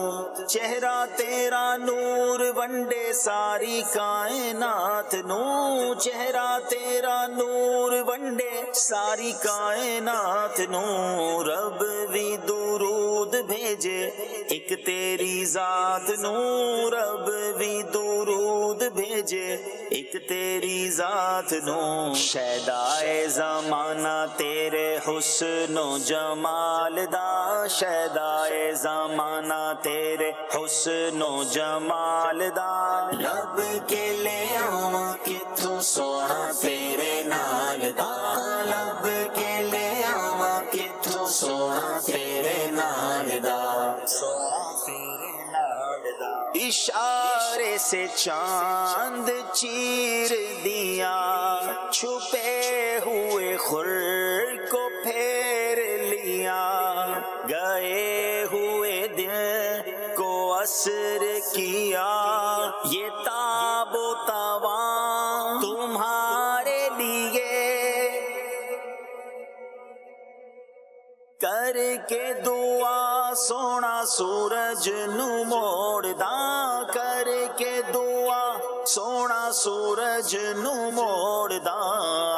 چہرہ تیرا نور ونڈے ساری کائنات نو، چہرہ تیرا نور ونڈے ساری کائنات نو، رب بھی درود بھیجے ایک تیری ذات نو، رب بھی درود بھیجے ایک تیری ذات نو، شیدائے زمانہ تیرے حسن و جمال دا، شیدائے زمانہ تیرے حسن و جمال دا، لب کے لے آواں کتھوں سونا تیرے نال دا، لب کے لے آواں کتھوں سونا تیرے نال دا، سونا تیرے نال دا، اشارے سے چاند چیر دیا، چھپے ہوئے خور کو پھیر لیا، گئے ہوئے دن کو اثر کیا، یہ تاب و تواں تمہارے لیے، کر کے دعا سونا سورج نو موڑ دا، کر کے دعا سونا سورج نو موڑ دا،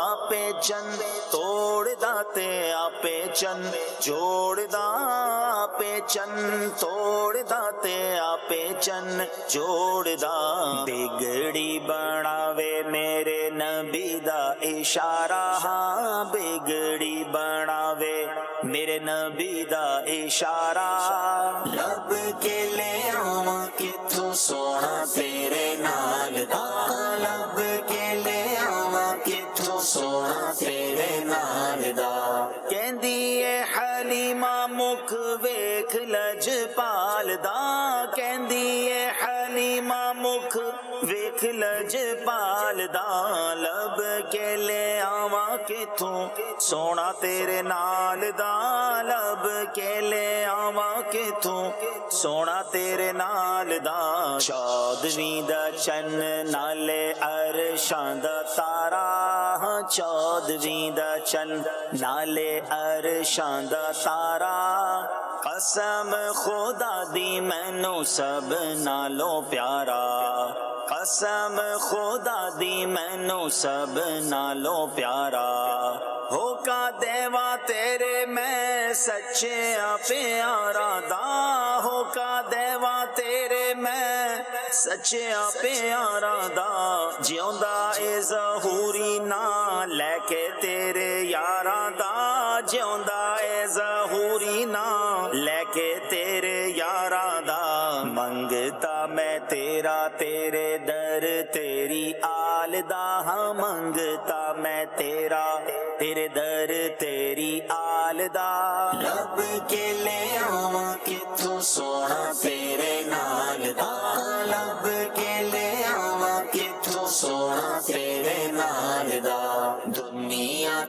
آپے چن توڑ دا تے آپے چن جوڑ دا، آپے چن توڑ دا تے آپے چن جوڑ دا، بگڑی بناوے میرے نبی دا اشارہ، ہاں بگڑی بناوے میرے نبی دا اشارہ، لب کے لے آواں کتھوں سونا تیرے نال دا، لب کے لے آواں کتھوں سونا تیرے نال دا، کہندی اے حلیمہ مکھ ویکھ لجپال دا، کہندی اے حلیمہ مکھ ویکھ لجپال دا، لب کے لے آواں کتھوں سونا تیرے نال دا، لب کے لے آواں کتھوں سونا تیرے نال دا، چودویں دا چن نالے عرشاں دا تارا، چودویں دا چن نالے عرشاں دا تارا، قسم خدا دی مینوں سب نالوں پیارا، قسم خدا دی مینوں سب نالوں پیارا، ہو کا دیوا تیرے میں سچیا پیارا دا، ہو کا دیوا تیرے میں سچیا پیارا دا، جیوندا اے ظہوری نا لے کے تیرے یاراں دا، جیوندا اے ظہوری نا لے کے تیرے یاراں دا، منگتا میں تیرا تیرے در تیری آل دا، ہاں منگتا میں تیرا تیرے در تیری آل دا، رب کے لے آواں کتھوں سونا تیرے نال دا، رب کے لے آواں کتھوں سونا تیرے نال دا، دنیا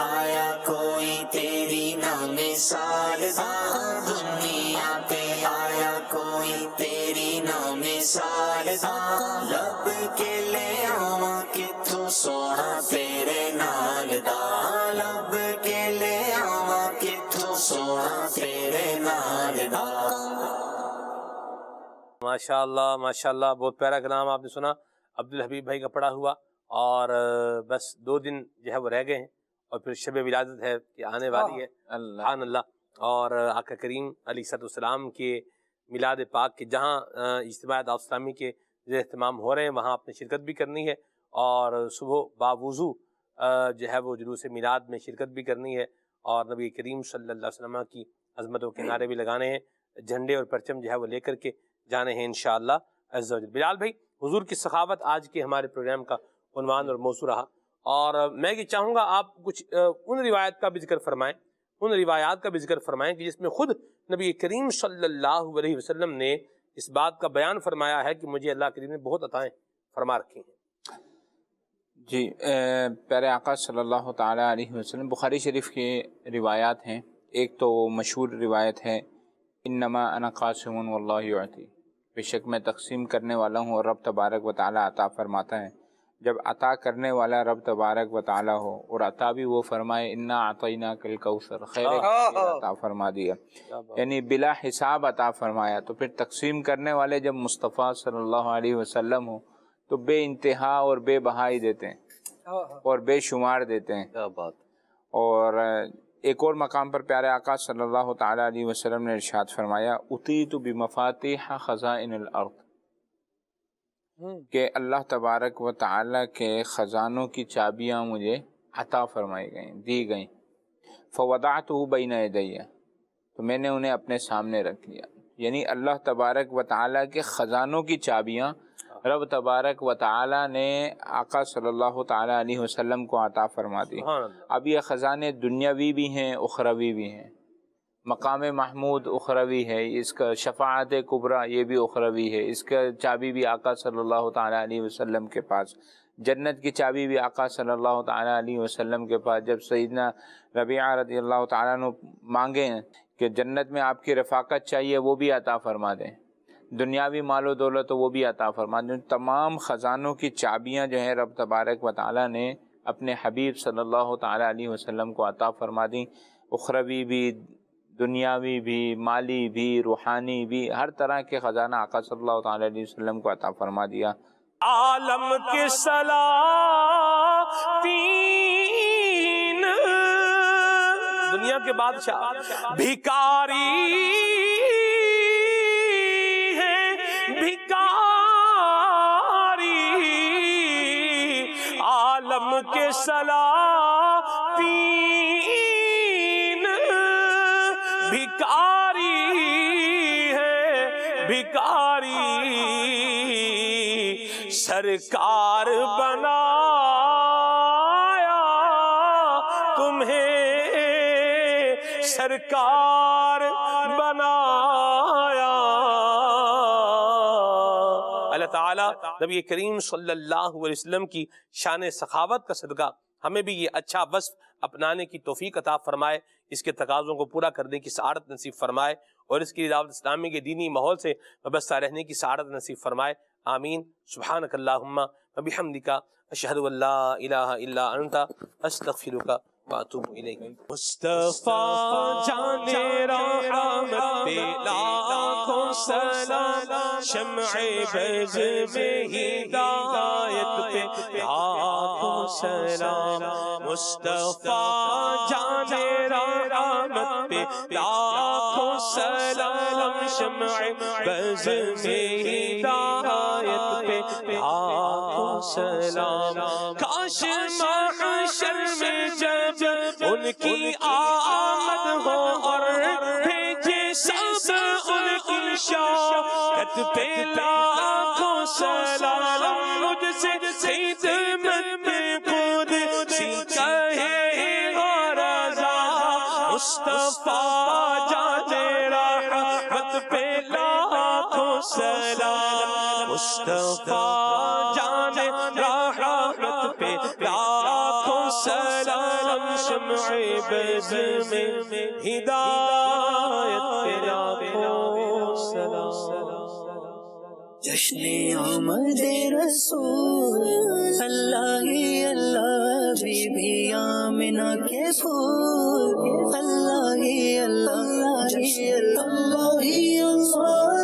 آیا کوئی تیری نام سالداں، دنیا پہ آیا کوئی تیری نام سالداں، لب کے لے آواں کتھوں سونا تیرے نال دا، لب کے لے آواں کتھوں سونا تیرے نال دا۔ ماشاءاللہ ماشاءاللہ، بہت پیارا کلام آپ نے سنا عبدالحبیب بھائی کا پڑھا ہوا، اور بس 2 دن جو ہے وہ رہ گئے ہیں، اور پھر شب ولادت ہے کہ آنے والی ہے، سبحان اللہ۔ اور آقا کریم علیہ السلام کے میلاد پاک کے جہاں اجتماع دعوت اسلامی کے جو اہتمام ہو رہے ہیں وہاں آپ نے شرکت بھی کرنی ہے، اور صبح باوضو جو ہے وہ جلوس میلاد میں شرکت بھی کرنی ہے، اور نبی کریم صلی اللہ علیہ وسلم کی عظمتوں کے نعرے بھی لگانے ہیں، جھنڈے اور پرچم جو ہے وہ لے کر کے جانے ہیں انشاءاللہ عز و جل۔ بلال بھائی، حضور کی سخاوت آج کے ہمارے پروگرام کا عنوان اور موضوع رہا، اور میں یہ چاہوں گا آپ کچھ ان روایات کا بھی ذکر فرمائیں، ان روایات کا بھی ذکر فرمائیں کہ جس میں خود نبی کریم صلی اللہ علیہ وسلم نے اس بات کا بیان فرمایا ہے کہ مجھے اللہ کریم نے بہت عطائیں فرما رکھی ہیں۔ جی، پیارے آقا صلی اللہ تعالیٰ علیہ وسلم، بخاری شریف کی روایات ہیں۔ ایک تو مشہور روایت ہے، انما انا قاسم واللہ یعطی، بے شک میں تقسیم کرنے والا ہوں اور رب تبارک و تعالیٰ عطا فرماتا ہے۔ جب عطا کرنے والا رب تبارک و تعالیٰ ہو اور عطا بھی وہ فرمائے انا اعطیناک الکوثر، خیر عطا فرما دیا، یعنی بلا حساب عطا فرمایا، تو پھر تقسیم کرنے والے جب مصطفیٰ صلی اللہ علیہ وسلم ہو تو بے انتہا اور بے بہائی دیتے ہیں اور بے شمار دیتے ہیں۔ کیا بات۔ اور ایک اور مقام پر پیارے آقا صلی اللہ تعالیٰ علیہ وسلم نے ارشاد فرمایا اُتیت بمفاتیح خزائن الارض، کہ اللہ تبارک و تعالیٰ کے خزانوں کی چابیاں مجھے عطا فرمائی گئیں، دی گئیں، فوضعتہ بین یدی، تو میں نے انہیں اپنے سامنے رکھ لیا، یعنی اللہ تبارک و تعالیٰ کے خزانوں کی چابیاں رب تبارک و تعالیٰ نے آقا صلی اللہ تعالیٰ علیہ وسلم کو عطا فرما دی۔ اب یہ خزانے دنیاوی بھی ہیں، اخروی بھی ہیں۔ مقام محمود اخروی ہے، اس کا شفاعت کبریٰ یہ بھی اخروی ہے، اس کا چابی بھی آقا صلی اللہ تعالیٰ علیہ وسلم کے پاس، جنت کی چابی بھی آقا صلی اللہ تعالیٰ علیہ وسلم کے پاس۔ جب سیدنا ربیعہ رضی اللہ تعالیٰ عنہ مانگیں کہ جنت میں آپ کی رفاقت چاہیے، وہ بھی عطا فرما دیں، دنیاوی مال و دولت وہ بھی عطا فرما دیں۔ تمام خزانوں کی چابیاں جو ہیں رب تبارک و تعالیٰ نے اپنے حبیب صلی اللہ تعالیٰ علیہ وسلم کو عطا فرما دیں، اخروی بھی، دنیاوی بھی، مالی بھی، روحانی بھی، ہر طرح کے خزانہ آقا صلی اللہ تعالیٰ علیہ وسلم کو عطا فرما دیا۔ عالم کے سلاطین دنیا کے بادشاہ بھکاری ہیں، بھکاری، عالم کے سلاطین بھکاری ہے، بھکاری، سرکار بنایا تمہیں، سرکار بنایا۔ اللہ تعالیٰ نبی کریم صلی اللہ علیہ وسلم کی شان سخاوت کا صدقہ ہمیں بھی یہ اچھا وصف اپنانے کی توفیق عطا فرمائے، اس کے تقاضوں کو پورا کرنے کی سعادت نصیب فرمائے، اور اس کی دعوت اسلامی کے دینی ماحول سے وابستہ رہنے کی سعادت نصیب فرمائے، آمین۔ سبحانک اللہم وبحمدک، اشہد ان لا الہ الا انت، استغفرک واتوب الیک۔ مصطفیٰ جان رحمت پہ لاکھوں سلام، شمع بز میں ہدایت پہ لاکھوں سلام، مصطفیٰ جان رحمت پہ لاکھوں سلام، شمع بز میں ہدایت پہ لاکھوں سلام۔ کاش محشر میں جب ان کی آمد ہو اور بھیجے سب ان کی شوقت پہ لاکھوں سلام، مجھ سے خدمت میں خود سی کہے اور رضا، مصطفیٰ جان رحمت پہ لاکھوں سلام، مصطفیٰ جان رحمت پہ لاکھوں سلام، شمع بز میں ہدایت پہ لاکھوں سلام. جشن آمد رسول اللہ ہی اللہ بی بی آمنہ کے پھول اللہ ہی اللہ ہی اللہ ہی اللہ